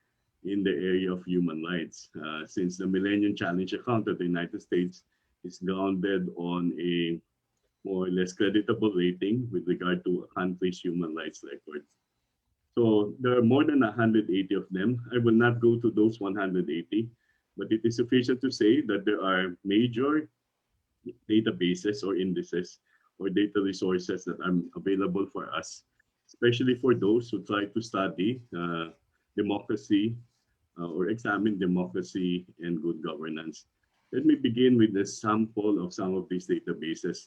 in the area of human rights. Since the Millennium Challenge account of the United States is grounded on a more or less creditable rating with regard to a country's human rights records. So there are more than 180 of them. I will not go to those 180, but it is sufficient to say that there are major databases or indices or data resources that are available for us, especially for those who try to study democracy or examine democracy and good governance. Let me begin with a sample of some of these databases.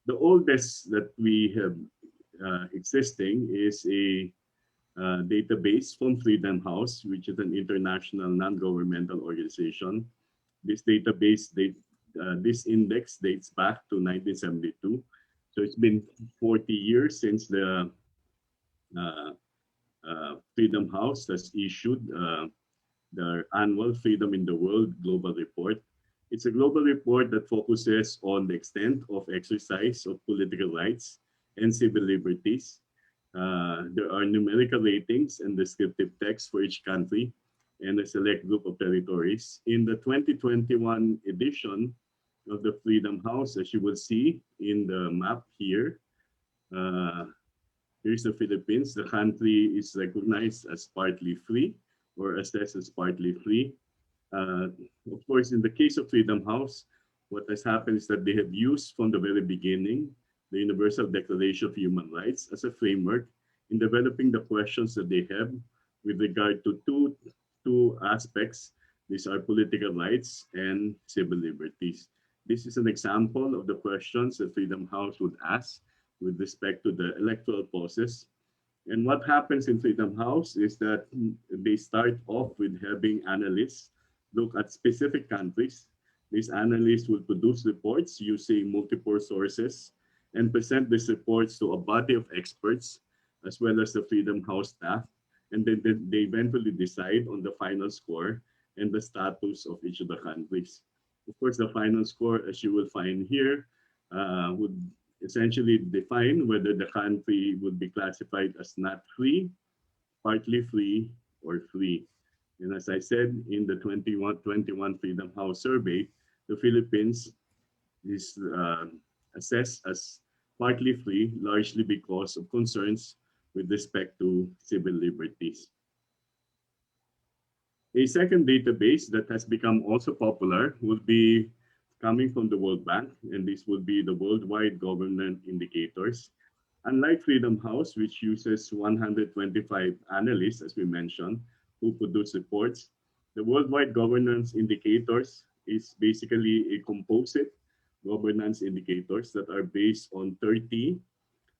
The oldest that we have existing is a database from Freedom House, which is an international non-governmental organization. This database, this index dates back to 1972. So it's been 40 years since the Freedom House has issued their annual Freedom in the World Global Report. It's a global report that focuses on the extent of exercise of political rights and civil liberties. There are numerical ratings and descriptive text for each country and a select group of territories. In the 2021 edition of the Freedom House, as you will see in the map here, here's the Philippines. The country is recognized as partly free or assessed as partly free. Of course, in the case of Freedom House, what has happened is that they have used from the very beginning the Universal Declaration of Human Rights as a framework in developing the questions that they have with regard to two aspects. These are political rights and civil liberties. This is an example of the questions that Freedom House would ask with respect to the electoral process. And what happens in Freedom House is that they start off with having analysts look at specific countries. These analysts will produce reports using multiple sources and present these reports to a body of experts as well as the Freedom House staff. And then they eventually decide on the final score and the status of each of the countries. Of course, the final score, as you will find here, would essentially define whether the country would be classified as not free, partly free, or free. And as I said, in the 21 Freedom House survey, the Philippines is assessed as partly free, largely because of concerns with respect to civil liberties. A second database that has become also popular will be coming from the World Bank, and this will be the Worldwide Governance Indicators. Unlike Freedom House, which uses 125 analysts, as we mentioned, who produce reports, the Worldwide Governance Indicators is basically a composite governance indicators that are based on 30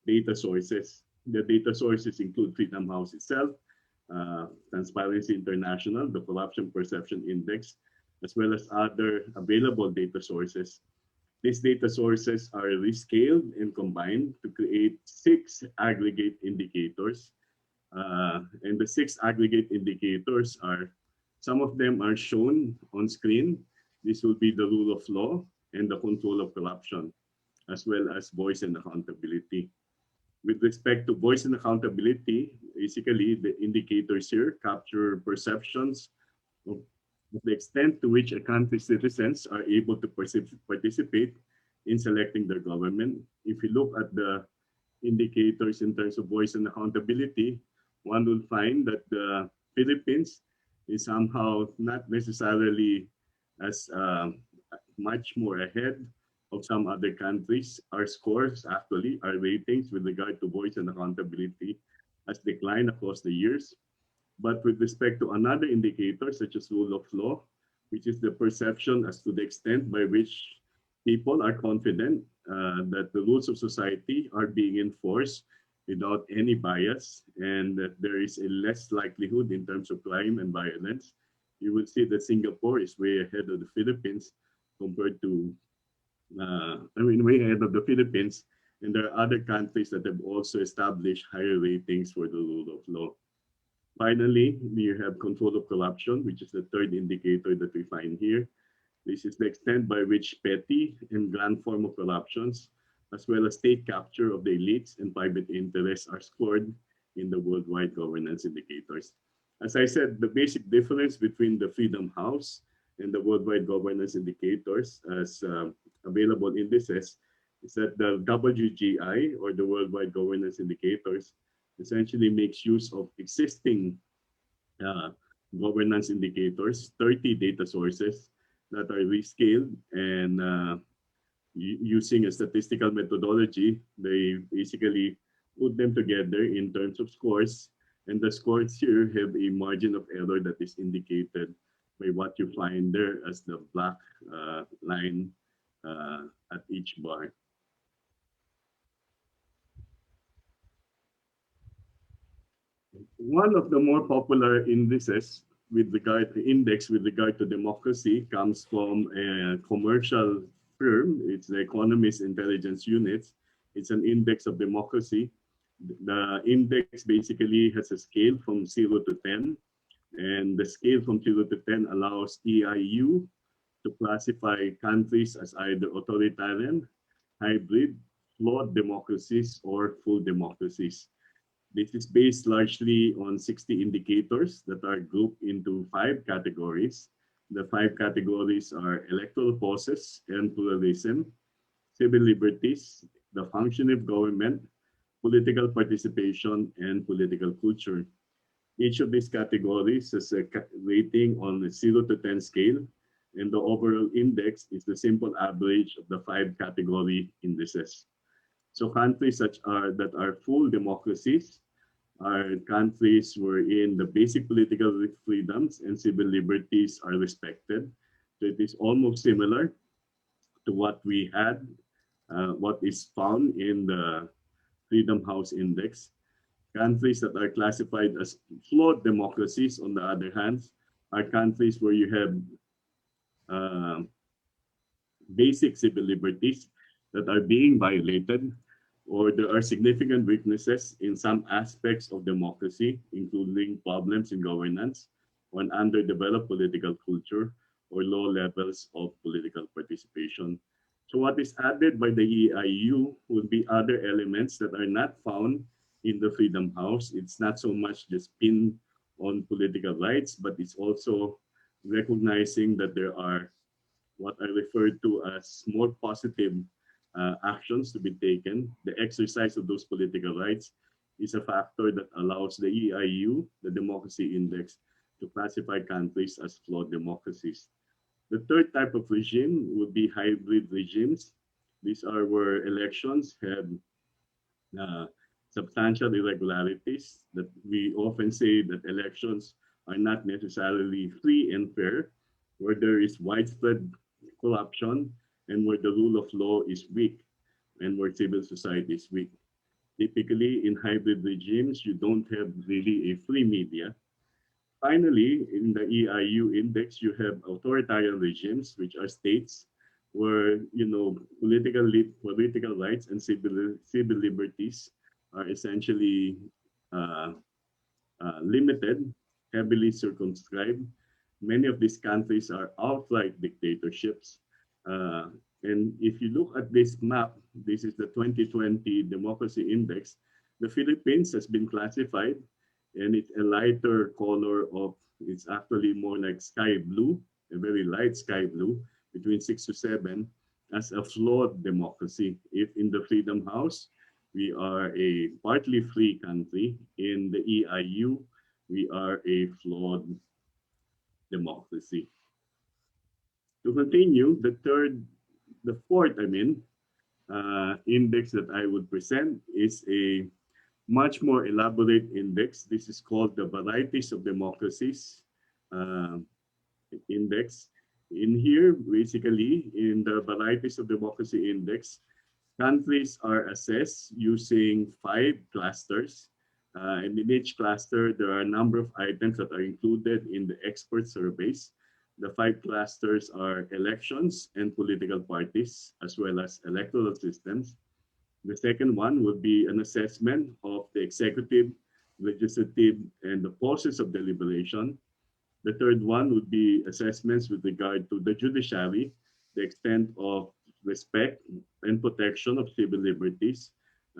data sources. The data sources include Freedom House itself, Transparency International, the Corruption Perception Index, as well as other available data sources. These data sources are rescaled and combined to create 6 aggregate indicators. And the 6 aggregate indicators are, some of them are shown on screen. This will be the rule of law and the control of corruption, as well as voice and accountability. With respect to voice and accountability, basically the indicators here capture perceptions of the extent to which a country's citizens are able to participate in selecting their government. If you look at the indicators in terms of voice and accountability, one will find that the Philippines is somehow not necessarily as much more ahead of some other countries. Our scores, actually, our ratings with regard to voice and accountability has declined across the years. But with respect to another indicator, such as rule of law, which is the perception as to the extent by which people are confident that the rules of society are being enforced without any bias, and that there is a less likelihood in terms of crime and violence, you will see that Singapore is way ahead of the Philippines compared to, way ahead of the Philippines. And there are other countries that have also established higher ratings for the rule of law. Finally, we have control of corruption, which is the third indicator that we find here. This is the extent by which petty and grand form of corruptions, as well as state capture of the elites and private interests, are scored in the worldwide governance indicators. As I said, the basic difference between the Freedom House and the worldwide governance indicators as available indices is that the WGI, or the worldwide governance indicators, essentially makes use of existing governance indicators, 30 data sources that are rescaled, and using a statistical methodology, they basically put them together in terms of scores. And the scores here have a margin of error that is indicated by what you find there as the black line at each bar. One of the more popular indices with regard to index with regard to democracy comes from a commercial firm. It's the Economist Intelligence Unit. It's an index of democracy. The index basically has a scale from 0 to 10, and the scale from 0 to 10 allows EIU to classify countries as either authoritarian, hybrid, flawed democracies, or full democracies. This is based largely on 60 indicators that are grouped into 5 categories. The 5 categories are electoral process and pluralism, civil liberties, the function of government, political participation, and political culture. Each of these categories has a rating on a 0 to 10 scale, and the overall index is the simple average of the 5 category indices. So countries that are full democracies are countries wherein the basic political freedoms and civil liberties are respected. So it is almost similar to what we had, what is found in the Freedom House Index. Countries that are classified as flawed democracies, on the other hand, are countries where you have basic civil liberties that are being violated, or there are significant weaknesses in some aspects of democracy, including problems in governance, or an underdeveloped political culture, or low levels of political participation. So what is added by the EIU would be other elements that are not found in the Freedom House. It's not so much just pinned on political rights, but it's also recognizing that there are what I refer to as more positive actions to be taken. The exercise of those political rights is a factor that allows the EIU, the Democracy Index, to classify countries as flawed democracies. The third type of regime would be hybrid regimes. These are where elections have substantial irregularities, that we often say that elections are not necessarily free and fair, where there is widespread corruption, and where the rule of law is weak, and where civil society is weak. Typically, in hybrid regimes, you don't have really a free media. Finally, in the EIU index, you have authoritarian regimes, which are states where political rights and civil liberties are essentially limited, heavily circumscribed. Many of these countries are outright dictatorships. And if you look at this map, this is the 2020 Democracy Index. The Philippines has been classified, and it's a lighter color of, it's actually more like sky blue, a very light sky blue, between 6 to 7, as a flawed democracy. If in the Freedom House, we are a partly free country, in the EIU, we are a flawed democracy. To continue, the fourth index that I would present is a much more elaborate index. This is called the Varieties of Democracies Index. In here, basically, in the Varieties of Democracy Index, countries are assessed using 5 clusters. And in each cluster, there are a number of items that are included in the expert surveys. The 5 clusters are elections and political parties, as well as electoral systems. The second one would be an assessment of the executive, legislative, and the process of deliberation. The third one would be assessments with regard to the judiciary, the extent of respect and protection of civil liberties,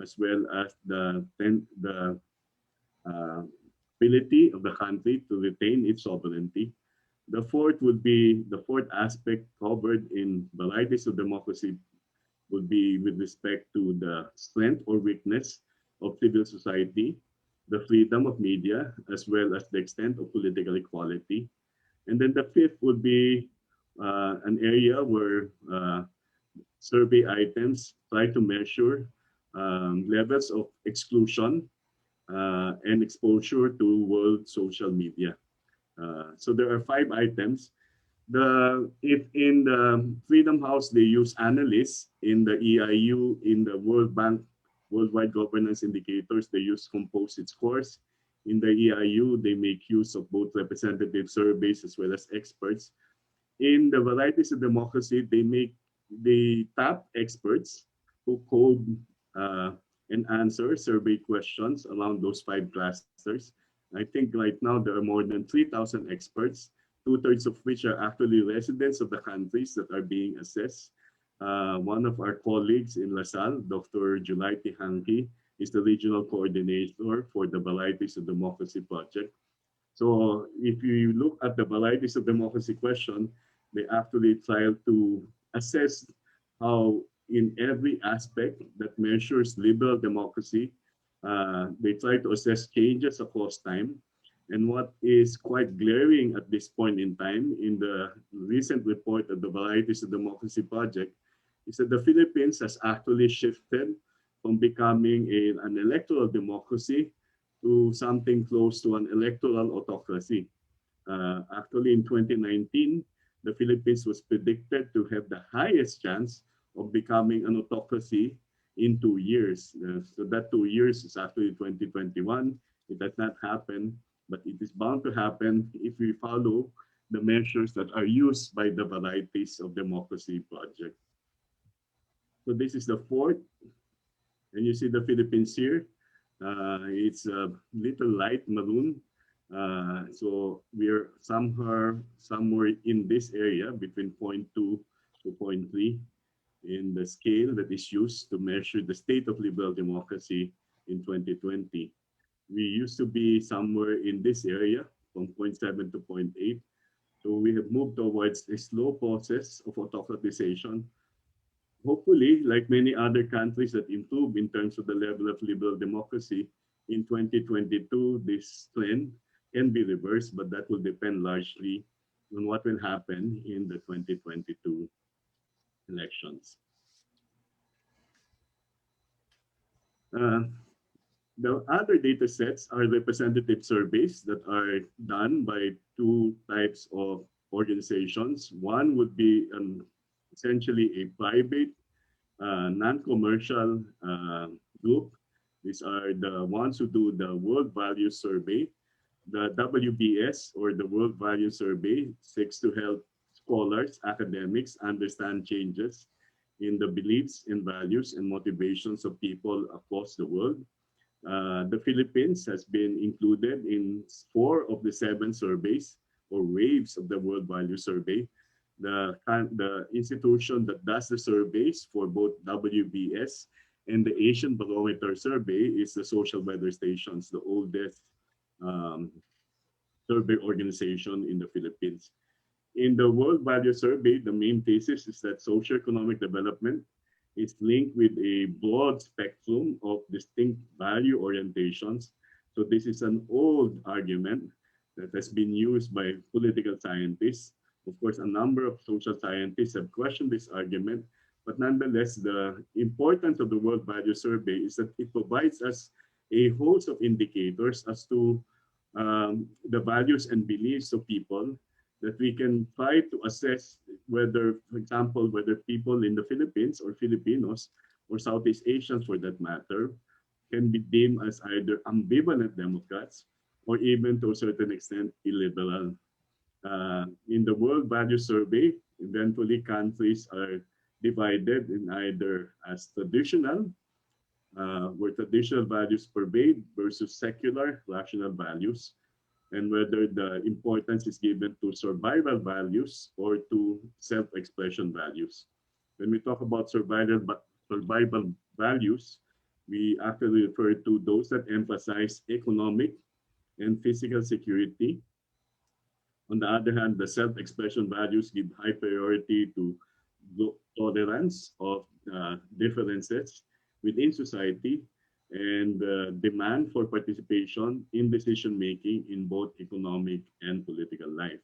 as well as the ability of the country to retain its sovereignty. The fourth would be the fourth aspect covered in Varieties of Democracy would be with respect to the strength or weakness of civil society, the freedom of media, as well as the extent of political equality. And then the fifth would be an area where survey items try to measure levels of exclusion and exposure to world social media. So there are 5 items. If in the Freedom House they use analysts, in the EIU, in the World Bank Worldwide Governance Indicators, they use composite scores. In the EIU, they make use of both representative surveys as well as experts. In the Varieties of Democracy, they tap experts who code and answer survey questions around those 5 clusters. I think right now there are more than 3,000 experts, 2/3 of which are actually residents of the countries that are being assessed. One of our colleagues in LaSalle, Dr. Julay Tihanki, is the regional coordinator for the Varieties of Democracy project. So if you look at the Varieties of Democracy question, they actually try to assess how in every aspect that measures liberal democracy, they try to assess changes across time. And what is quite glaring at this point in time in the recent report of the Varieties of Democracy project is that the Philippines has actually shifted from becoming an electoral democracy to something close to an electoral autocracy. Actually, in 2019, the Philippines was predicted to have the highest chance of becoming an autocracy in 2 years. So that 2 years is actually 2021. It has not happened, but it is bound to happen if we follow the measures that are used by the Varieties of Democracy project. So this is the fourth, and you see the Philippines here. It's a little light maroon. So we're somewhere in this area between 0.2 to 0.3 in the scale that is used to measure the state of liberal democracy in 2020. We used to be somewhere in this area from 0.7 to 0.8. So we have moved towards a slow process of autocratization. Hopefully, like many other countries that improve in terms of the level of liberal democracy, in 2022, this trend can be reversed, but that will depend largely on what will happen in the 2022 elections. The other data sets are representative surveys that are done by 2 types of organizations. One would be essentially a private, non-commercial group. These are the ones who do the World Values Survey. The WBS, or the World Value Survey, seeks to help scholars, academics understand changes in the beliefs and values and motivations of people across the world. The Philippines has been included in 4 of the 7 surveys or waves of the World Value Survey. The institution that does the surveys for both WBS and the Asian Barometer Survey is the Social Weather Stations, the oldest survey organization in the Philippines. In the World Value Survey, the main thesis is that socioeconomic development is linked with a broad spectrum of distinct value orientations. So this is an old argument that has been used by political scientists. Of course, a number of social scientists have questioned this argument, but nonetheless, the importance of the World Value Survey is that it provides us a host of indicators as to the values and beliefs of people that we can try to assess whether, for example, whether people in the Philippines or Filipinos or Southeast Asians for that matter can be deemed as either ambivalent Democrats or even to a certain extent illiberal. In the World Value Survey, eventually countries are divided in either as traditional, where traditional values pervade versus secular, rational values, and whether the importance is given to survival values or to self-expression values. When we talk about survival values, we actually refer to those that emphasize economic and physical security. On the other hand, the self-expression values give high priority to tolerance of differences within society and demand for participation in decision-making in both economic and political life.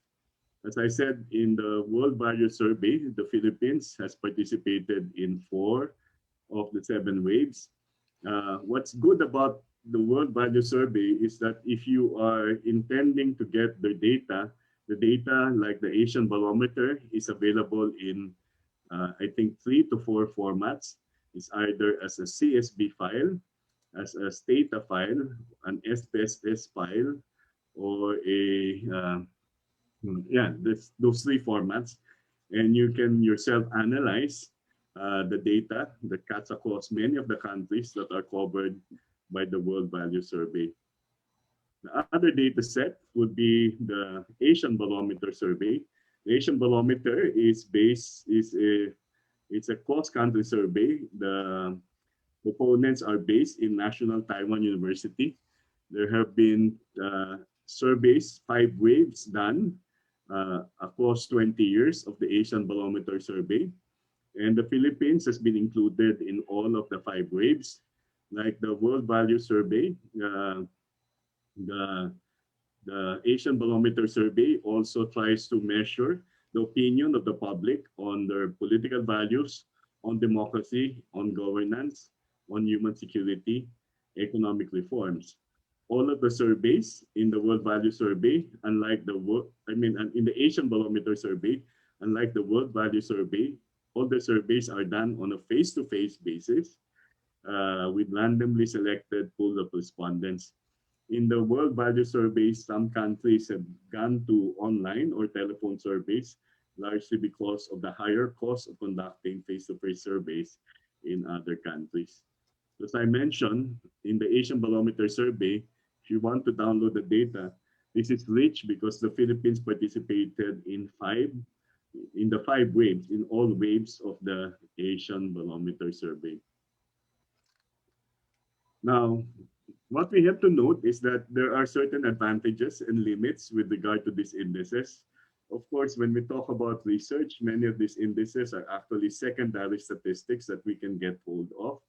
As I said, in the World Value Survey, the Philippines has participated in 4 of the 7 waves. What's good about the World Value Survey is that if you are intending to get the data like the Asian Barometer is available in, I think, 3 to 4 formats. It's either as a CSV file, as a Stata file, an SPSS file, or those 3 formats. And you can yourself analyze the data that cuts across many of the countries that are covered by the World Value Survey. The other data set would be the Asian Barometer Survey. The Asian Barometer it's a cross-country survey. The proponents are based in National Taiwan University. There have been surveys, 5 waves done across 20 years of the Asian Barometer Survey. And the Philippines has been included in all of the 5 waves. Like the World Value Survey, the Asian Barometer Survey also tries to measure the opinion of the public on their political values, on democracy, on governance, on human security, economic reforms. All of the surveys in the World Value Survey, unlike in the Asian Barometer Survey, unlike the World Value Survey, all the surveys are done on a face-to-face basis with randomly selected pool of respondents. In the World Value Survey, some countries have gone to online or telephone surveys, largely because of the higher cost of conducting face-to-face surveys in other countries. As I mentioned, in the Asian Barometer Survey, if you want to download the data, this is rich because the Philippines participated in the 5 waves, in all waves of the Asian Barometer Survey. Now, what we have to note is that there are certain advantages and limits with regard to these indices. Of course, when we talk about research, many of these indices are actually secondary statistics that we can get hold of.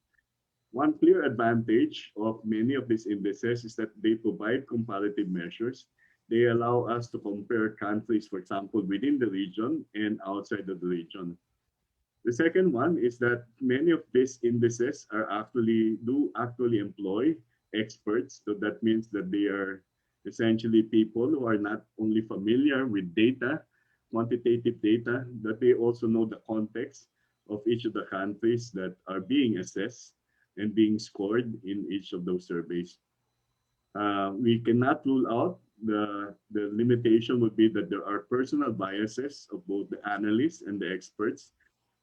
One clear advantage of many of these indices is that they provide comparative measures. They allow us to compare countries, for example, within the region and outside of the region. The second one is that many of these indices do actually employ experts. So that means that they are essentially people who are not only familiar with data, quantitative data, but they also know the context of each of the countries that are being assessed and being scored in each of those surveys. We cannot rule out the limitation would be that there are personal biases of both the analysts and the experts.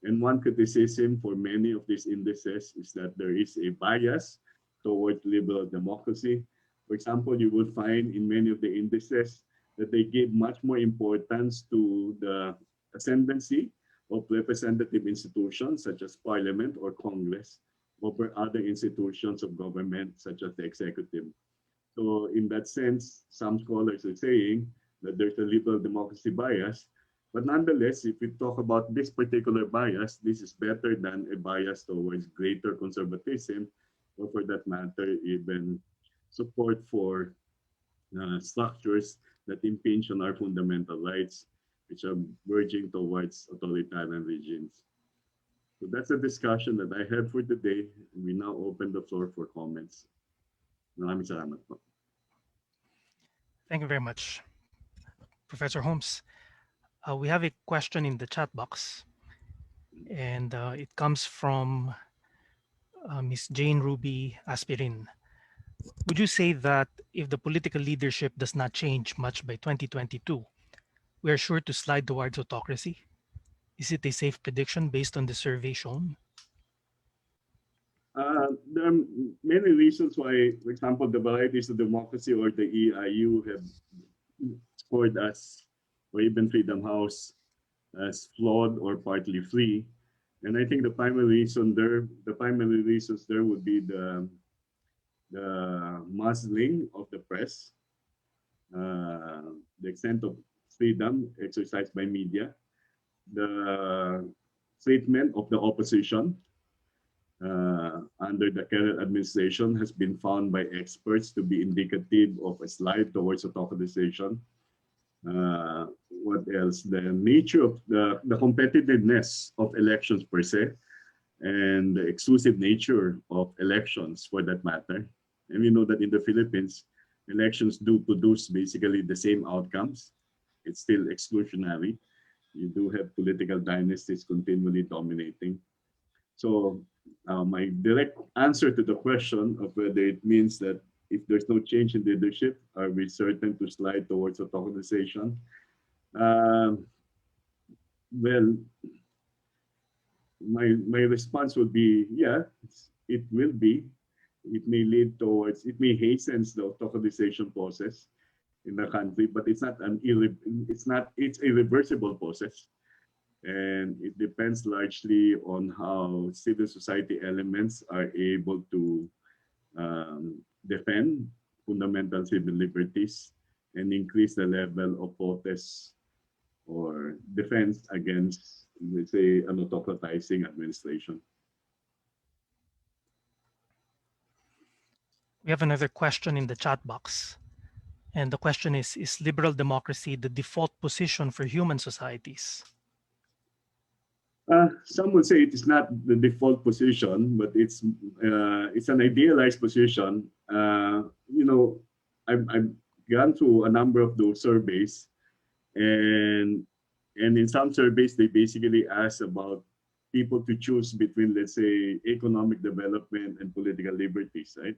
And one criticism for many of these indices is that there is a bias towards liberal democracy. For example, you will find in many of the indices that they give much more importance to the ascendancy of representative institutions such as Parliament or Congress over other institutions of government such as the executive. So in that sense, some scholars are saying that there's a liberal democracy bias, but nonetheless, if we talk about this particular bias, this is better than a bias towards greater conservatism, or for that matter, even support for structures that impinge on our fundamental rights, which are verging towards authoritarian regimes. So that's a discussion that I have for today. We now open the floor for comments. Maraming salamat po. Thank you very much, Professor Holmes. We have a question in the chat box, and it comes from Ms. Jane Ruby Aspirin. Would you say that if the political leadership does not change much by 2022, we are sure to slide towards autocracy? Is it a safe prediction based on the survey shown? There are many reasons why, for example, the varieties of democracy or the EIU have scored us, or even Freedom House, as flawed or partly free. And I think the primary reasons there would be the muzzling of the press, the extent of freedom exercised by media, the treatment of the opposition under the current administration has been found by experts to be indicative of a slide towards autocratization. What else? The nature of the competitiveness of elections per se, and the exclusive nature of elections for that matter. And we know that in the Philippines, elections do produce basically the same outcomes. It's still exclusionary. You do have political dynasties continually dominating. So my direct answer to the question of whether it means that if there's no change in leadership, are we certain to slide towards autocratization? Well, my response would be, yeah, it will be. It may lead towards, it may hasten the autocratization process in the country, but it's not it's a reversible process. And it depends largely on how civil society elements are able to defend fundamental civil liberties and increase the level of protest or defense against, let's say, an autocratizing administration. We have another question in the chat box. And the question is liberal democracy the default position for human societies? Some would say it is not the default position, but it's an idealized position. You know, I've gone through a number of those surveys, and in some surveys they basically ask about people to choose between, let's say, economic development and political liberties, right?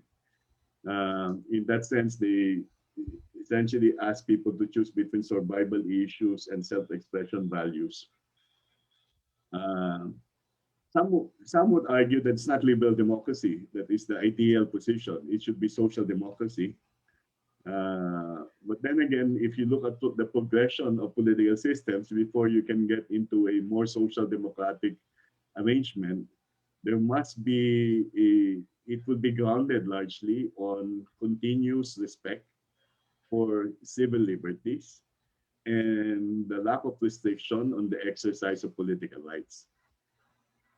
In that sense, they essentially ask people to choose between survival issues and self-expression values. Some would argue that it's not liberal democracy that is the ideal position. It should be social democracy. But then again, if you look at the progression of political systems before you can get into a more social democratic arrangement, there must be it would be grounded largely on continuous respect for civil liberties and the lack of restriction on the exercise of political rights.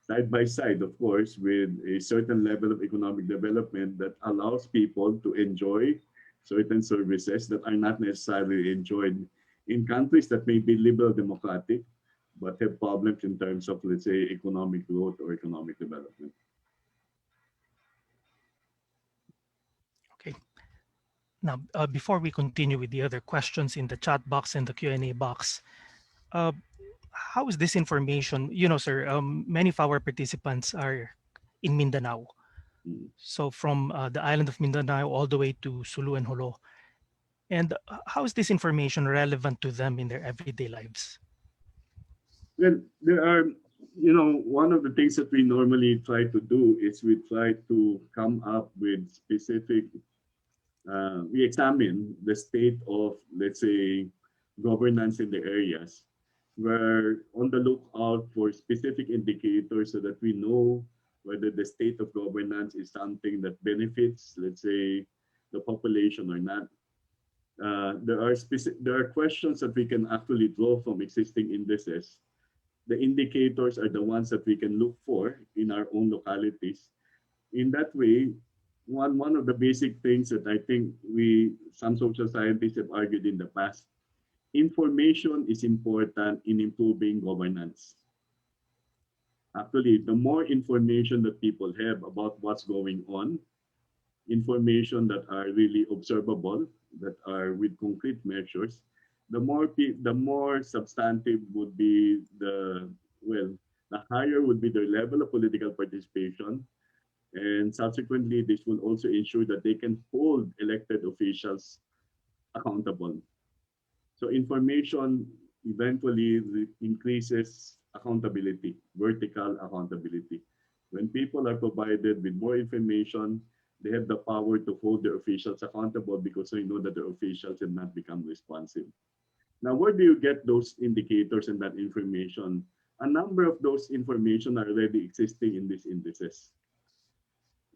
Side by side, of course, with a certain level of economic development that allows people to enjoy certain services that are not necessarily enjoyed in countries that may be liberal democratic, but have problems in terms of, let's say, economic growth or economic development. Okay. Now, before we continue with the other questions in the chat box and the Q&A box, how is this information? You know, sir, many of our participants are in Mindanao. So from the island of Mindanao all the way to Sulu and Jolo. And how is this information relevant to them in their everyday lives? Well, there are, you know, one of the things that we normally try to do is we try to come up with specific, we examine the state of, let's say, governance in the areas. We're on the lookout for specific indicators so that we know whether the state of governance is something that benefits, let's say, the population or not. There are questions that we can actually draw from existing indices. The indicators are the ones that we can look for in our own localities. In that way, one of the basic things that I think some social scientists have argued in the past, information is important in improving governance. Actually, the more information that people have about what's going on, information that are really observable, that are with concrete measures, the more substantive would be the higher would be their level of political participation, and subsequently this will also ensure that they can hold elected officials accountable. So information eventually increases accountability, vertical accountability. When people are provided with more information, they have the power to hold their officials accountable because they know that their officials have not become responsive. Now, where do you get those indicators and that information? A number of those information are already existing in these indices.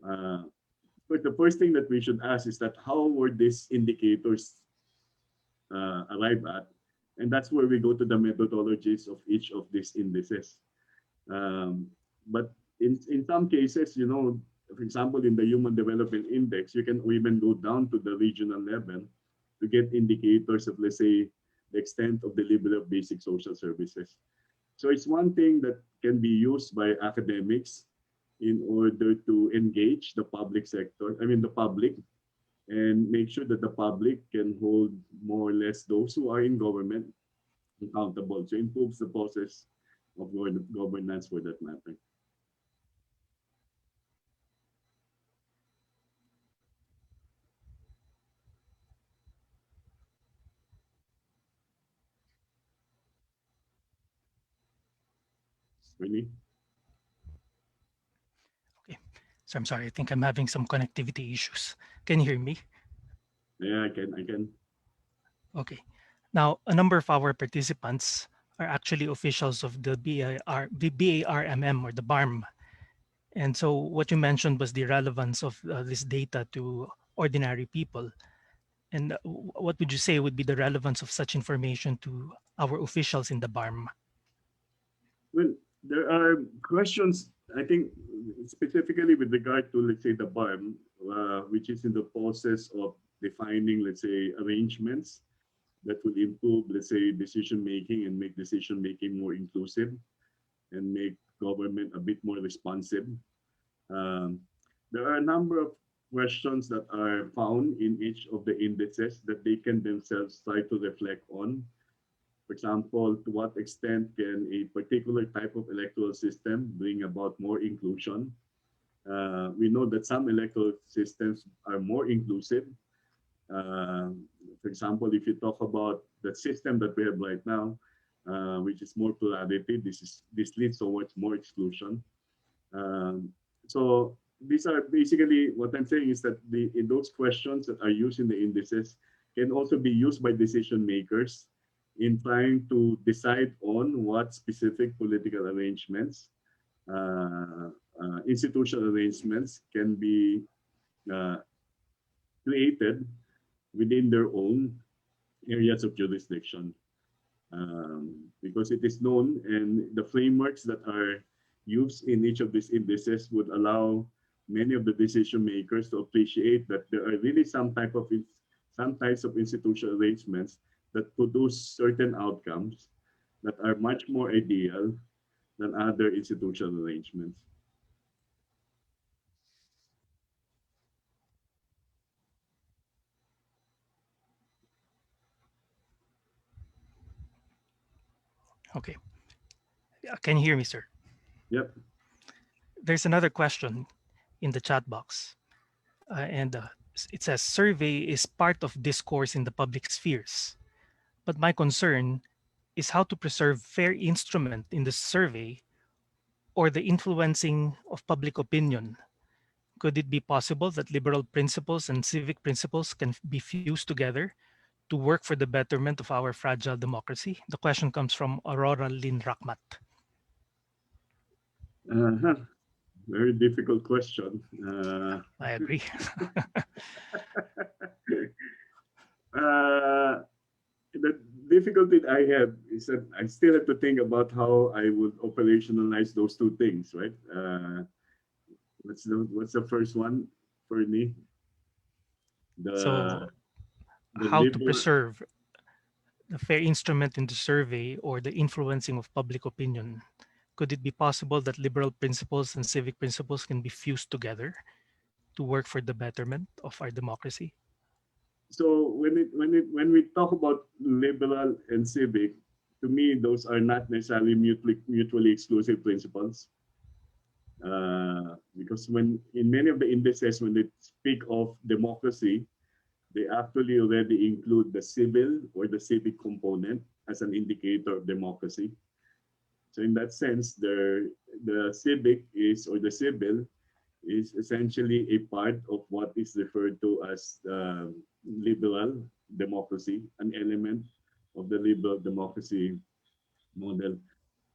But the first thing that we should ask is that how were these indicators arrived at? And that's where we go to the methodologies of each of these indices. But in some cases, you know, for example, in the Human Development Index, you can even go down to the regional level to get indicators of, let's say, the extent of delivery of basic social services. So it's one thing that can be used by academics in order to engage the public sector, the public, and make sure that the public can hold more or less those who are in government accountable. So it improves the process of governance for that matter. Really? Okay. So I'm sorry, I think I'm having some connectivity issues. Can you hear me? Yeah, I can. Okay. Now, a number of our participants are actually officials of the BARMM or the BARM. And so what you mentioned was the relevance of this data to ordinary people. And what would you say would be the relevance of such information to our officials in the BARM? Well, there are questions, I think, specifically with regard to, let's say, the BARM, which is in the process of defining, let's say, arrangements that would improve, let's say, decision making and make decision making more inclusive and make government a bit more responsive. There are a number of questions that are found in each of the indices that they can themselves try to reflect on. For example, to what extent can a particular type of electoral system bring about more inclusion? We know that some electoral systems are more inclusive. For example, if you talk about the system that we have right now, which is more plurality, this leads towards more exclusion. So these are basically what I'm saying is that in those questions that are used in the indices can also be used by decision makers in trying to decide on what specific political arrangements, institutional arrangements can be created within their own areas of jurisdiction. Because it is known and the frameworks that are used in each of these indices would allow many of the decision makers to appreciate that there are really some types of institutional arrangements that produce certain outcomes that are much more ideal than other institutional arrangements. Okay. Can you hear me, sir? Yep. There's another question in the chat box. And it says, survey is part of discourse in the public spheres. But my concern is how to preserve fair instrument in the survey or the influencing of public opinion. Could it be possible that liberal principles and civic principles can be fused together to work for the betterment of our fragile democracy? The question comes from Aurora Lynn Rakmat. Very difficult question. I agree. The difficulty I have is that I still have to think about how I would operationalize those two things, right? What's the first one for me? How to preserve the fair instrument in the survey or the influencing of public opinion? Could it be possible that liberal principles and civic principles can be fused together to work for the betterment of our democracy? So when we talk about liberal and civic, to me those are not necessarily mutually exclusive principles. Because when in many of the indices, when they speak of democracy, they actually already include the civil or the civic component as an indicator of democracy. So in that sense, the civic is, or the civil is essentially a part of what is referred to as liberal democracy, an element of the liberal democracy model.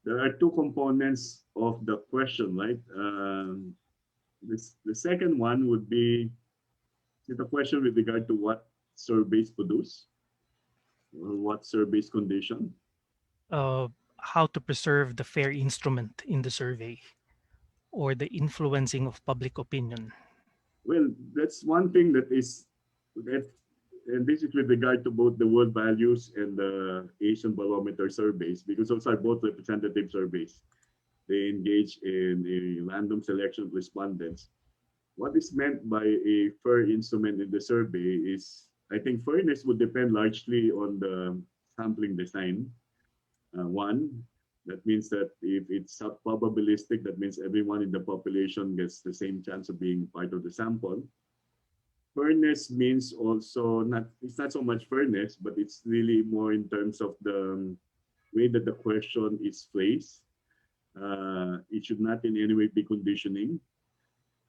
There are two components of the question, right? The second one would be the question with regard to what surveys produce or what surveys condition. Uh, how to preserve the fair instrument in the survey or the influencing of public opinion? Well, that's one thing that is that, and this is with regard to both the world values and the Asian barometer surveys, because those are both representative surveys. They engage in a random selection of respondents. What is meant by a fair instrument in the survey is, I think fairness would depend largely on the sampling design. One, that means that if it's probabilistic, that means everyone in the population gets the same chance of being part of the sample. Fairness means also it's not so much fairness, but it's really more in terms of the way that the question is phrased. It should not in any way be conditioning.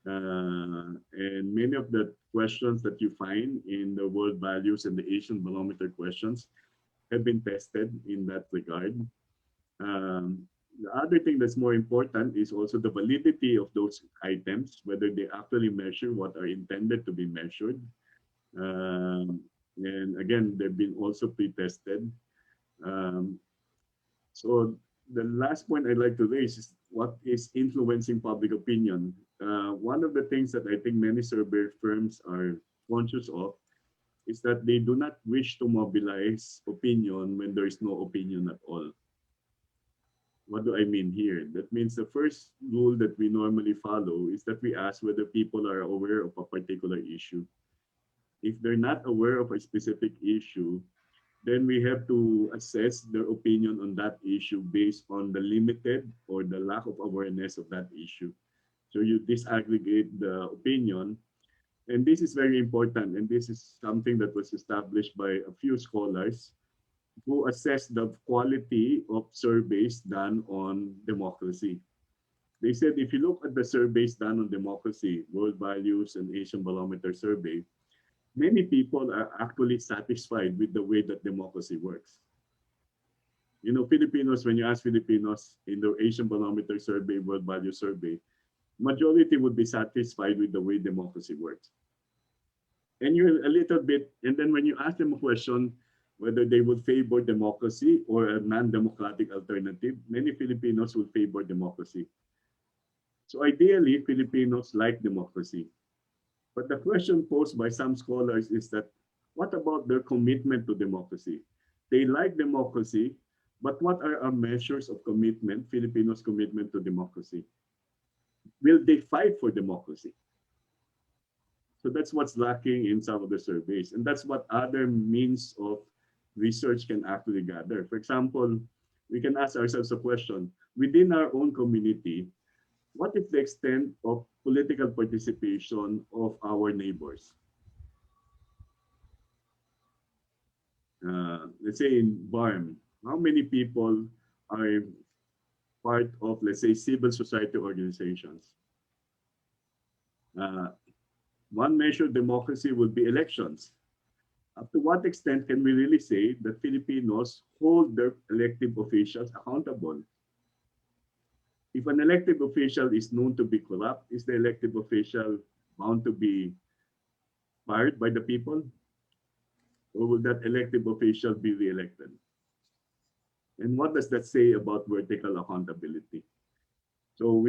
And many of the questions that you find in the world values and the Asian barometer questions have been tested in that regard. The other thing that's more important is also the validity of those items, whether they actually measure what are intended to be measured. And again, they've been also pre-tested. So the last point I'd like to raise is what is influencing public opinion. One of the things that I think many survey firms are conscious of is that they do not wish to mobilize opinion when there is no opinion at all. What do I mean here? That means the first rule that we normally follow is that we ask whether people are aware of a particular issue. If they're not aware of a specific issue, then we have to assess their opinion on that issue based on the limited or the lack of awareness of that issue. So you disaggregate the opinion. And this is very important. And this is something that was established by a few scholars who assess the quality of surveys done on democracy. They said if you look at the surveys done on democracy, world values and Asian barometer survey, many people are actually satisfied with the way that democracy works. You know, Filipinos, when you ask Filipinos in the Asian barometer survey, world value survey, majority would be satisfied with the way democracy works. And you're a little bit, and then when you ask them a question, whether they would favor democracy or a non-democratic alternative, many Filipinos would favor democracy. So ideally, Filipinos like democracy. But the question posed by some scholars is that, what about their commitment to democracy? They like democracy, but what are our measures of commitment, Filipinos' commitment to democracy? Will they fight for democracy? So that's what's lacking in some of the surveys. And that's what other means of research can actually gather. For example, we can ask ourselves a question, within our own community, what is the extent of political participation of our neighbors? Let's say in Barm, how many people are part of, let's say, civil society organizations? One measure of democracy would be elections. Up to what extent can we really say that Filipinos hold their elected officials accountable? If an elected official is known to be corrupt, is the elected official bound to be fired by the people? Or will that elected official be re-elected? And what does that say about vertical accountability? So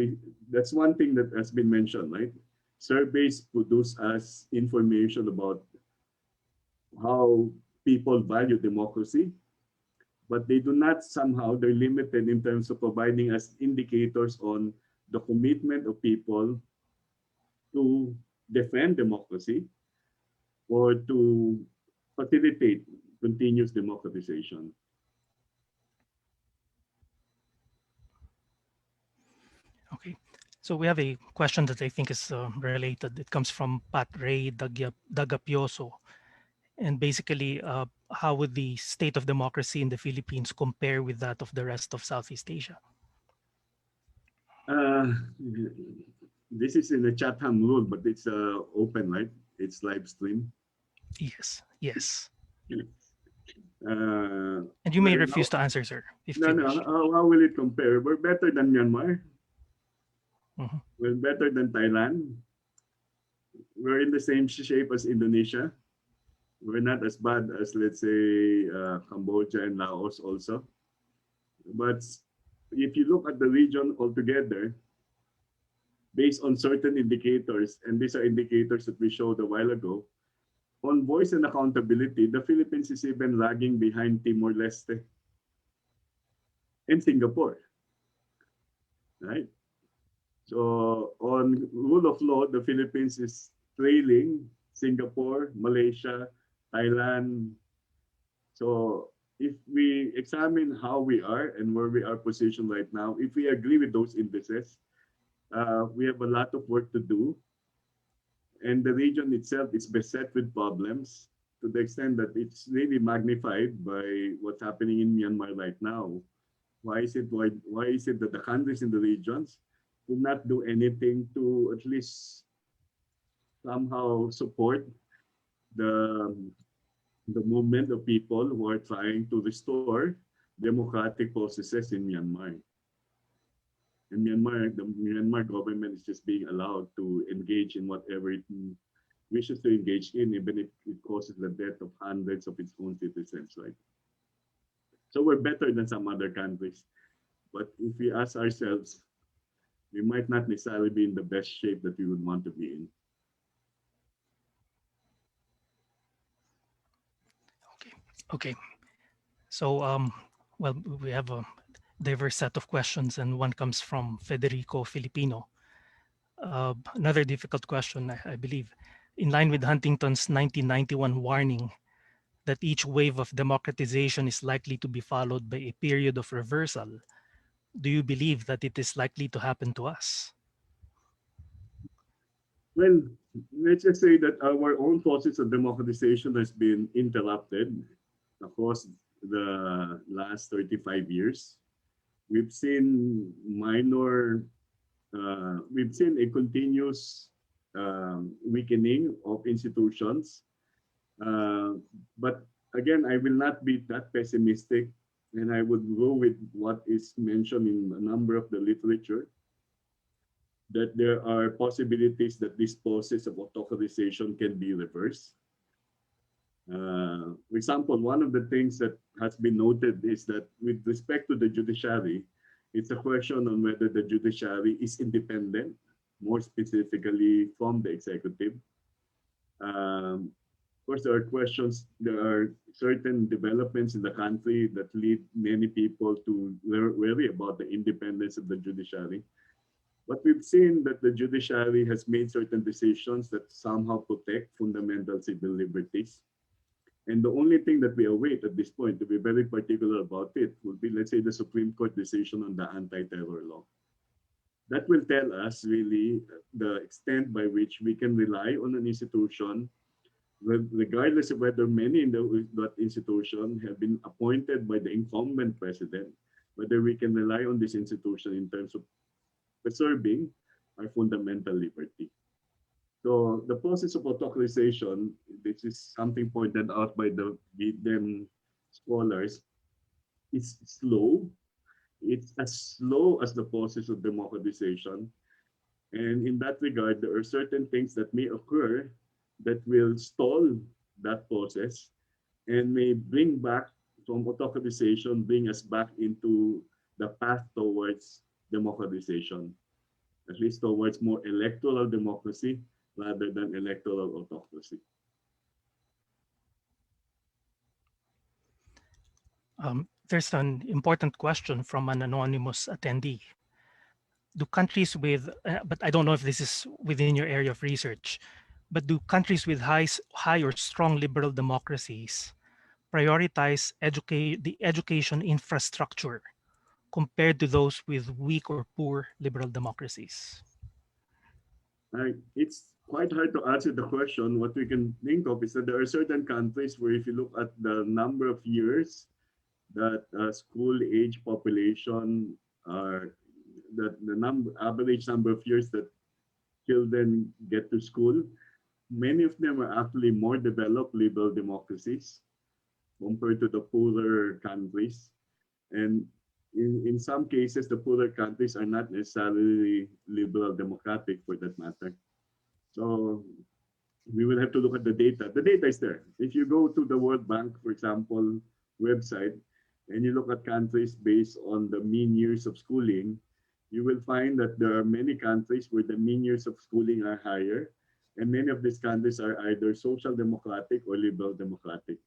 that's one thing that has been mentioned, right? Surveys produce us information about how people value democracy, but they do not somehow, they're limited in terms of providing us indicators on the commitment of people to defend democracy or to facilitate continuous democratization? Okay. So we have a question that I think is related. It comes from Pat Ray Dagapioso. And basically, how would the state of democracy in the Philippines compare with that of the rest of Southeast Asia? This is in the Chatham rule, but it's open, right? It's live stream. Yes, yes. And you may refuse to answer, sir, if you wish. How will it compare? We're better than Myanmar. Mhm. We're better than Thailand. We're in the same shape as Indonesia. We're not as bad as, let's say, Cambodia and Laos also. But if you look at the region altogether, based on certain indicators, and these are indicators that we showed a while ago, on voice and accountability, the Philippines is even lagging behind Timor-Leste and Singapore, right? So on rule of law, the Philippines is trailing Singapore, Malaysia, Thailand. So if we examine how we are and where we are positioned right now, if we agree with those indices, we have a lot of work to do. And the region itself is beset with problems to the extent that it's really magnified by what's happening in Myanmar right now. Why is it that the countries in the regions do not do anything to at least somehow support the movement of people who are trying to restore democratic processes in Myanmar? In Myanmar, the Myanmar government is just being allowed to engage in whatever it wishes to engage in, even if it causes the death of hundreds of its own citizens, right? So we're better than some other countries. But if we ask ourselves, we might not necessarily be in the best shape that we would want to be in. Okay. So, well, we have a diverse set of questions, and one comes from Federico Filipino. Another difficult question, I believe. In line with Huntington's 1991 warning that each wave of democratization is likely to be followed by a period of reversal, do you believe that it is likely to happen to us? Well, let's just say that our own process of democratization has been interrupted across the last 35 years. We've seen we've seen a continuous weakening of institutions. But again, I will not be that pessimistic, and I would go with what is mentioned in a number of the literature, that there are possibilities that this process of autocratization can be reversed. For example, one of the things that has been noted is that with respect to the judiciary, it's a question on whether the judiciary is independent, more specifically from the executive. Of course, there are certain developments in the country that lead many people to worry about the independence of the judiciary. But we've seen that the judiciary has made certain decisions that somehow protect fundamental civil liberties. And the only thing that we await at this point, to be very particular about it, would be, let's say, the Supreme Court decision on the anti-terror law. That will tell us really the extent by which we can rely on an institution, regardless of whether many in that institution have been appointed by the incumbent president, whether we can rely on this institution in terms of preserving our fundamental liberty. So the process of autocratization, this is something pointed out by the them scholars, is slow. It's as slow as the process of democratization. And in that regard, there are certain things that may occur that will stall that process and may bring back from autocratization, bring us back into the path towards democratization, at least towards more electoral democracy rather than electoral autocracy. There's an important question from an anonymous attendee. do countries with, but I don't know if this is within your area of research, but do countries with high or strong liberal democracies prioritize the education infrastructure compared to those with weak or poor liberal democracies? It's quite hard to answer the question. What we can think of is that there are certain countries where if you look at the number of years that school age population are, that the average number of years that children get to school, many of them are actually more developed liberal democracies compared to the poorer countries. And in some cases, the poorer countries are not necessarily liberal democratic for that matter. So we will have to look at the data. The data is there. If you go to the World Bank, for example, website, and you look at countries based on the mean years of schooling, you will find that there are many countries where the mean years of schooling are higher, and many of these countries are either social democratic or liberal democratic.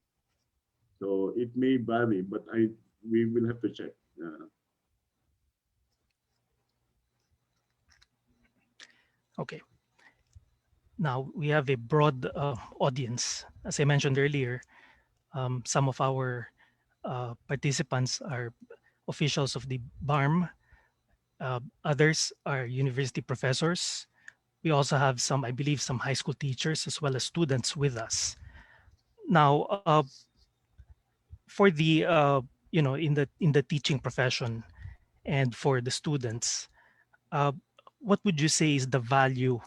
So it may vary, but we will have to check. Okay. Now we have a broad audience. As I mentioned earlier, some of our participants are officials of the BARM. Others are university professors. We also have some, I believe, some high school teachers as well as students with us. Now, for the in the teaching profession and for the students, what would you say is the value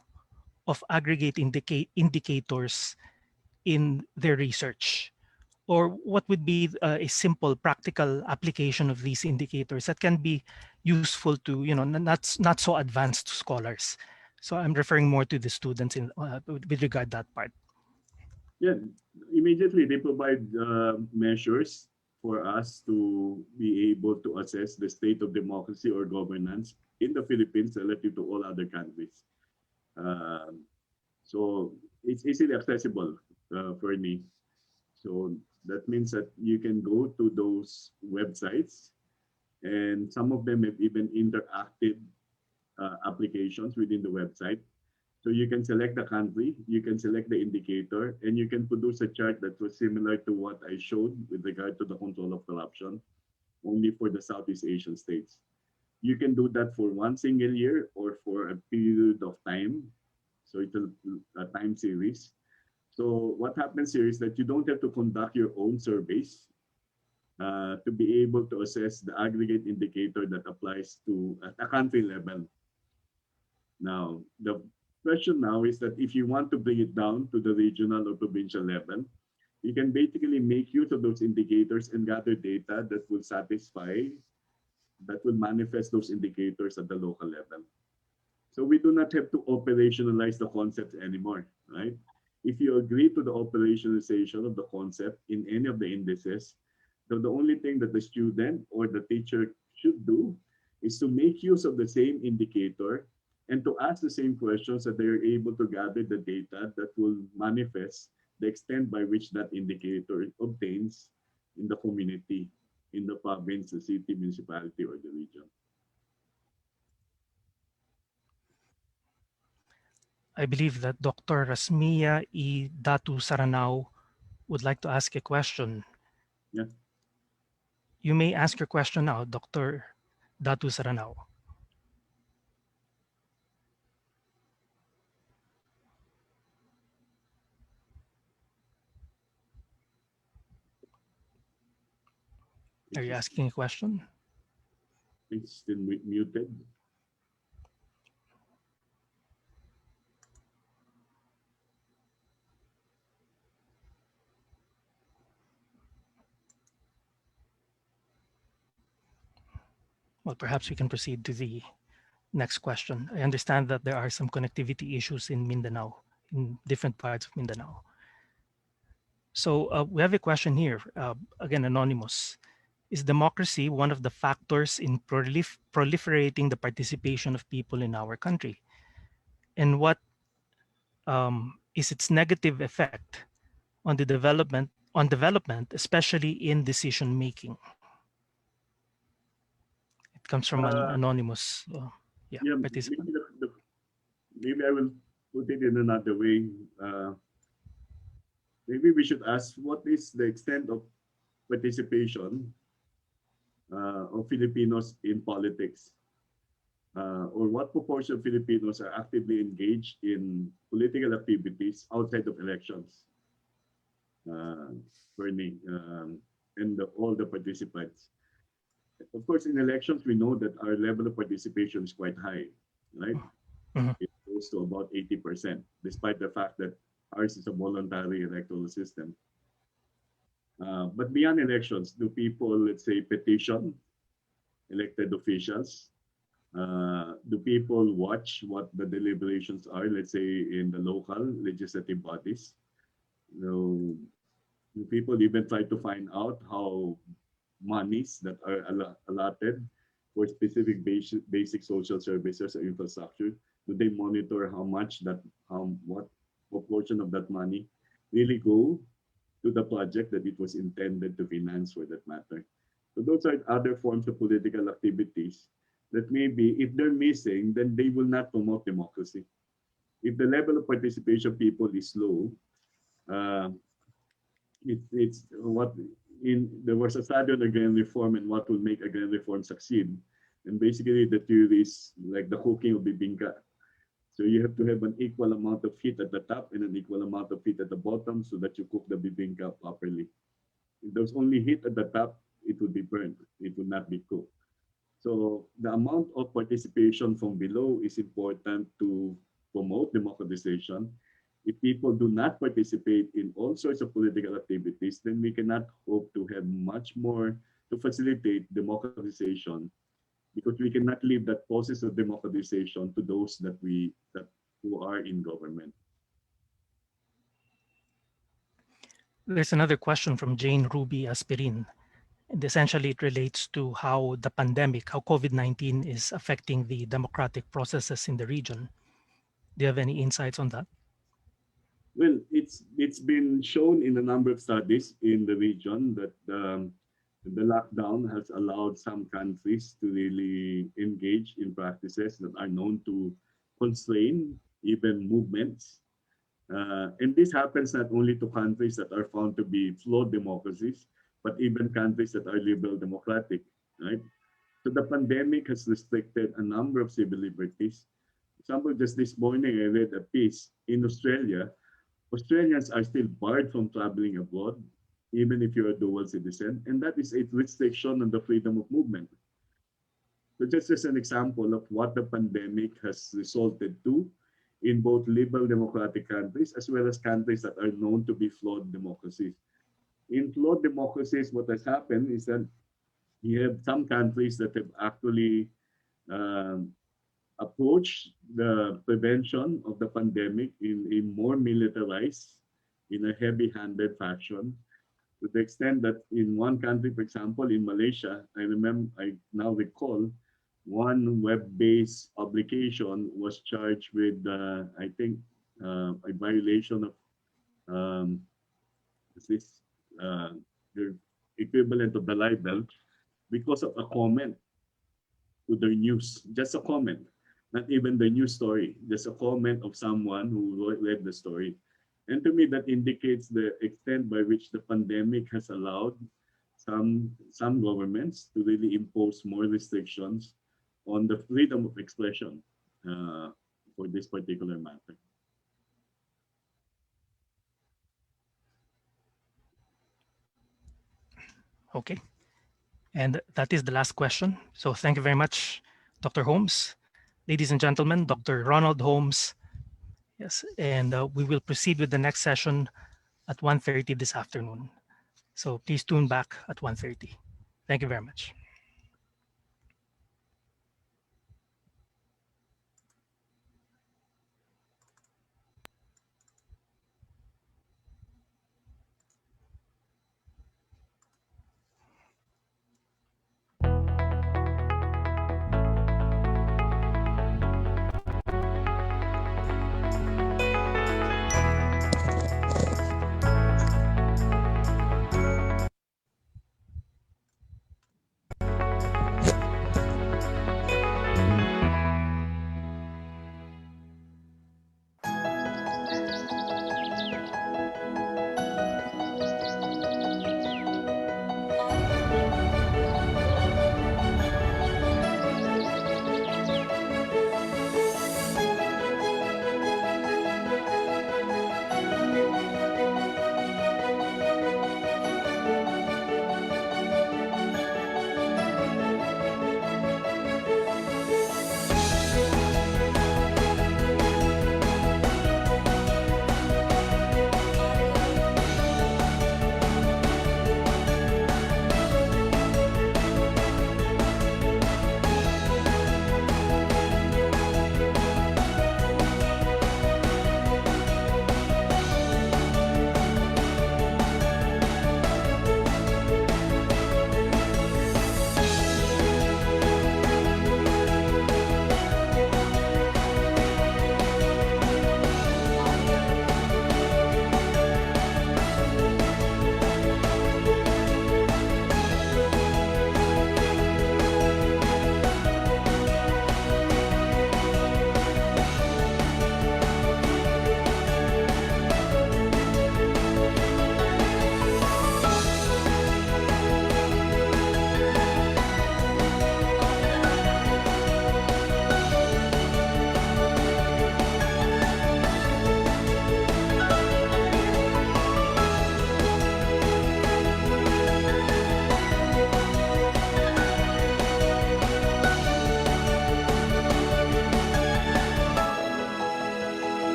of aggregate indicators in their research? Or what would be a simple practical application of these indicators that can be useful to, not so advanced scholars? So I'm referring more to the students with regard to that part. Yeah, immediately they provide measures for us to be able to assess the state of democracy or governance in the Philippines relative to all other countries. So it's easily accessible for me. So that means that you can go to those websites, and some of them have even interactive applications within the website. So you can select the country, you can select the indicator, and you can produce a chart that was similar to what I showed with regard to the control of corruption, only for the Southeast Asian states. You can do that for one single year or for a period of time. So it's a time series. So what happens here is that you don't have to conduct your own surveys to be able to assess the aggregate indicator that applies to a country level. Now, the question now is that if you want to bring it down to the regional or provincial level, you can basically make use of those indicators and gather data that will manifest those indicators at the local level. So we do not have to operationalize the concepts anymore, right? If you agree to the operationalization of the concept in any of the indices, then the only thing that the student or the teacher should do is to make use of the same indicator and to ask the same questions that they are able to gather the data that will manifest the extent by which that indicator obtains in the community, in the province, the city, municipality, or the region. I believe that Dr. Rasmia E. Datu Saranao would like to ask a question. Yeah. You may ask your question now, Dr. Datu Saranao. Are you asking a question? It's still muted. Well, perhaps we can proceed to the next question. I understand that there are some connectivity issues in Mindanao, in different parts of Mindanao. So we have a question here, again, anonymous. Is democracy one of the factors in proliferating the participation of people in our country? And what is its negative effect on the development, especially in decision making? It comes from an anonymous. Yeah, participant. maybe I will put it in another way. Maybe we should ask what is the extent of participation of Filipinos in politics, or what proportion of Filipinos are actively engaged in political activities outside of elections. Bernie, and all the participants. Of course, in elections, we know that our level of participation is quite high, right? It goes to about 80%, despite the fact that ours is a voluntary electoral system. But beyond elections, do people, let's say, petition elected officials? Do people watch what the deliberations are, let's say, in the local legislative bodies? Do people even try to find out how monies that are allotted for specific basic social services or infrastructure, do they monitor what proportion of that money really go to the project that it was intended to finance, for that matter? So those are other forms of political activities that maybe if they're missing, then they will not promote democracy. If the level of participation of people is low, it's what there was a study on agrarian reform and what will make agrarian reform succeed. And basically the theory is like the cooking of bibingka. So you have to have an equal amount of heat at the top and an equal amount of heat at the bottom so that you cook the bibingka properly. If there's only heat at the top, it would be burned. It would not be cooked. So the amount of participation from below is important to promote democratization. If people do not participate in all sorts of political activities, then we cannot hope to have much more to facilitate democratization, because we cannot leave that process of democratization to those who are in government. There's another question from Jane Ruby Aspirin. And essentially, it relates to how the pandemic, how COVID-19 is affecting the democratic processes in the region. Do you have any insights on that? Well, it's been shown in a number of studies in the region that the lockdown has allowed some countries to really engage in practices that are known to constrain even movements. And this happens not only to countries that are found to be flawed democracies, but even countries that are liberal democratic, right? So the pandemic has restricted a number of civil liberties. For example, just this morning, I read a piece in Australia. Australians are still barred from traveling abroad, even if you're a dual citizen, and that is a restriction on the freedom of movement. So just as an example of what the pandemic has resulted to in both liberal democratic countries as well as countries that are known to be flawed democracies. In flawed democracies, what has happened is that you have some countries that have actually approached the prevention of the pandemic in a more militarized, in a heavy-handed fashion, to the extent that in one country, for example, in Malaysia, I now recall, one web-based application was charged with, I think, a violation of the equivalent of the libel because of a comment to their news, just a comment, not even the news story, just a comment of someone who read the story. And to me, that indicates the extent by which the pandemic has allowed some governments to really impose more restrictions on the freedom of expression for this particular matter. Okay. And that is the last question. So thank you very much, Dr. Holmes. Ladies and gentlemen, Dr. Ronald Holmes. Yes, and we will proceed with the next session at 1:30 this afternoon. So please tune back at 1:30. Thank you very much.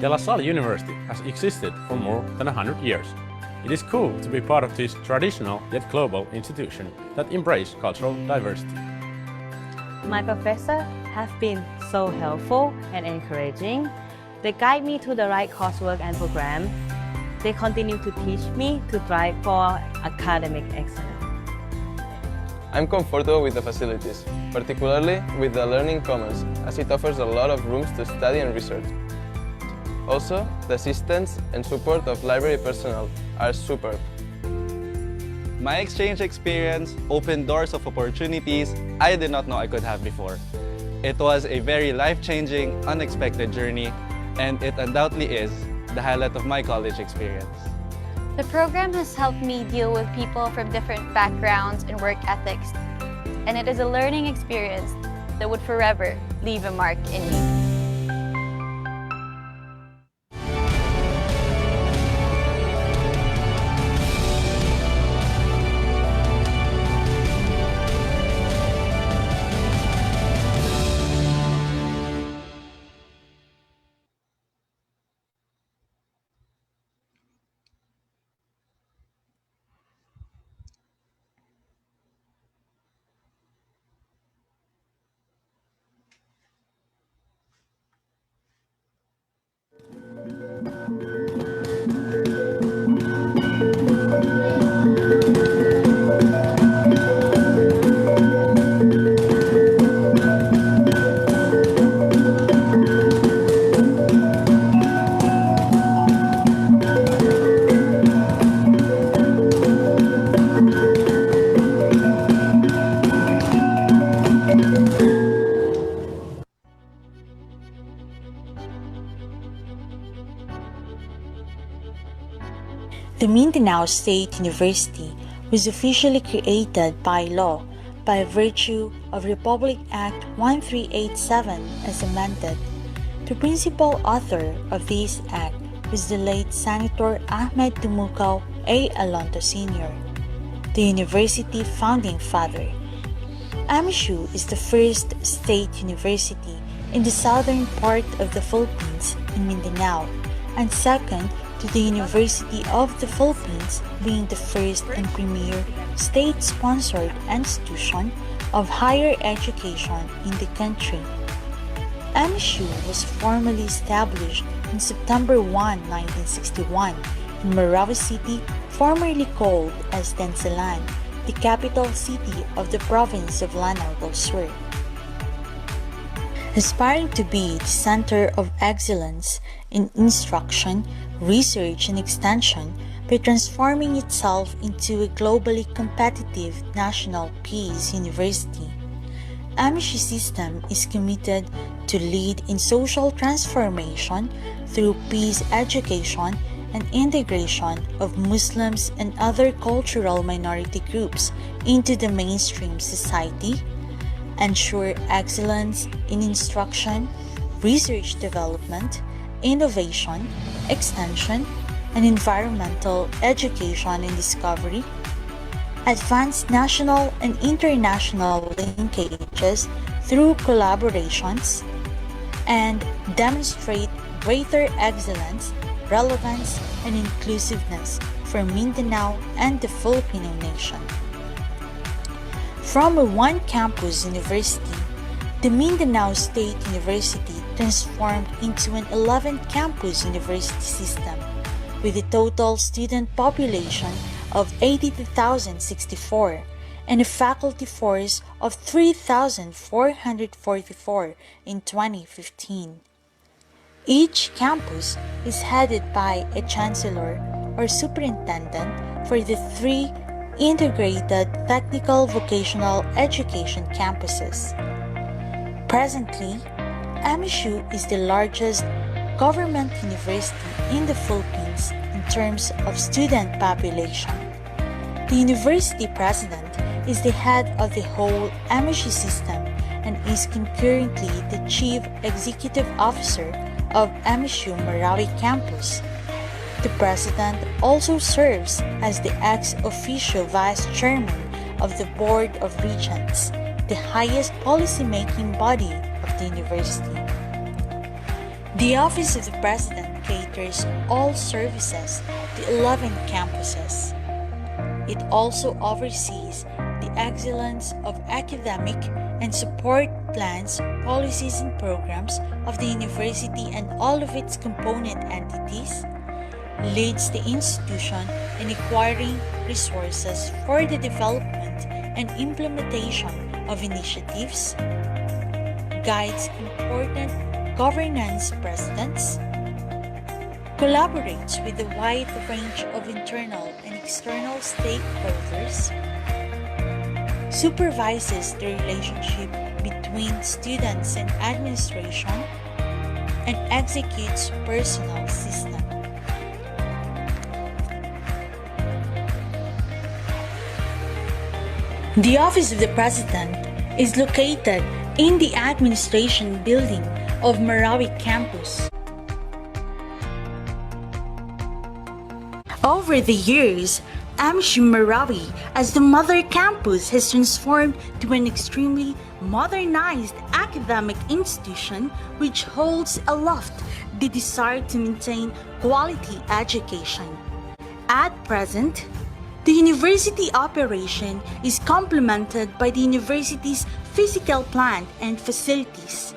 The LaSalle University has existed for more than 100 years. It is cool to be part of this traditional yet global institution that embraces cultural diversity. My professors have been so helpful and encouraging. They guide me to the right coursework and program. They continue to teach me to strive for academic excellence. I'm comfortable with the facilities, particularly with the Learning Commons, as it offers a lot of rooms to study and research. Also, the assistance and support of library personnel are superb. My exchange experience opened doors of opportunities I did not know I could have before. It was a very life-changing, unexpected journey, and it undoubtedly is the highlight of my college experience. The program has helped me deal with people from different backgrounds and work ethics, and it is a learning experience that would forever leave a mark in me. The Mindanao State University was officially created by law by virtue of Republic Act 1387 as amended. The principal author of this act was the late Senator Ahmed Tumukao A. Alonto Sr., the university founding father. MSU is the first state university in the southern part of the Philippines in Mindanao, and second to the University of the Philippines, being the first and premier state-sponsored institution of higher education in the country. MSU was formally established on September 1, 1961 in Marawi City, formerly called as Densalan, the capital city of the province of Lanao del Sur. Aspiring to be the center of excellence in instruction, research, and extension by transforming itself into a globally competitive national peace university, MSU System is committed to lead in social transformation through peace education and integration of Muslims and other cultural minority groups into the mainstream society, ensure excellence in instruction, research development, innovation, extension, and environmental education and discovery, advance national and international linkages through collaborations, and demonstrate greater excellence, relevance, and inclusiveness for Mindanao and the Filipino nation. From a one-campus university, the Mindanao State University transformed into an 11-campus university system with a total student population of 82,064 and a faculty force of 3,444 in 2015. Each campus is headed by a chancellor or superintendent for the 3 integrated technical vocational education campuses. Presently, MSU is the largest government university in the Philippines in terms of student population. The university president is the head of the whole MSU system and is concurrently the chief executive officer of MSU Marawi campus. The president also serves as the ex officio vice chairman of the Board of Regents, the highest policy-making body of the university. The office of the president caters all services to 11 campuses. It also oversees the excellence of academic and support plans, policies, and programs of the university and all of its component entities, leads the institution in acquiring resources for the development and implementation of initiatives, guides important governance precedents, collaborates with a wide range of internal and external stakeholders, supervises the relationship between students and administration, and executes personnel system. The Office of the President is located in the Administration Building of Marawi Campus. Over the years, AMSU Marawi as the mother campus has transformed to an extremely modernized academic institution which holds aloft the desire to maintain quality education. At present, the university operation is complemented by the university's physical plant and facilities.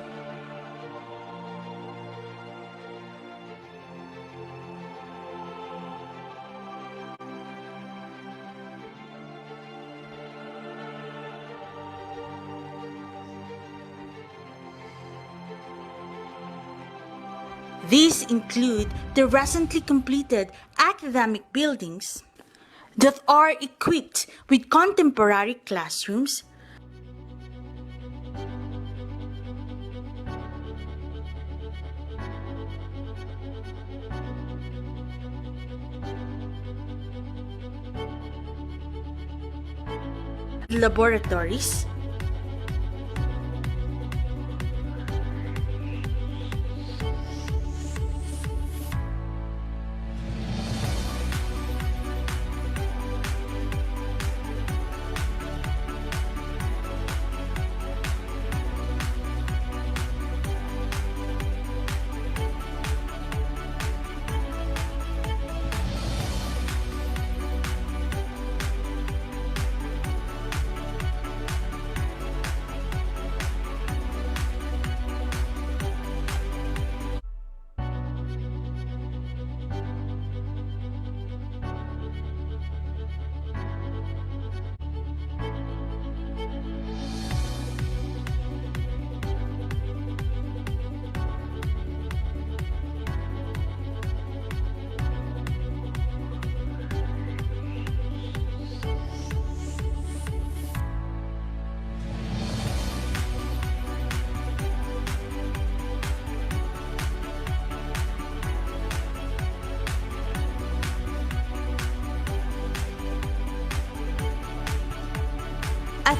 These include the recently completed academic buildings that are equipped with contemporary classrooms, laboratories,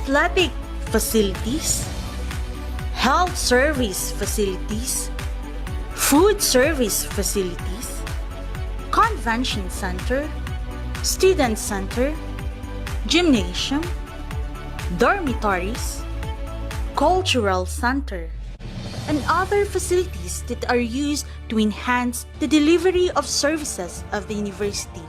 athletic facilities, health service facilities, food service facilities, convention center, student center, gymnasium, dormitories, cultural center, and other facilities that are used to enhance the delivery of services of the university.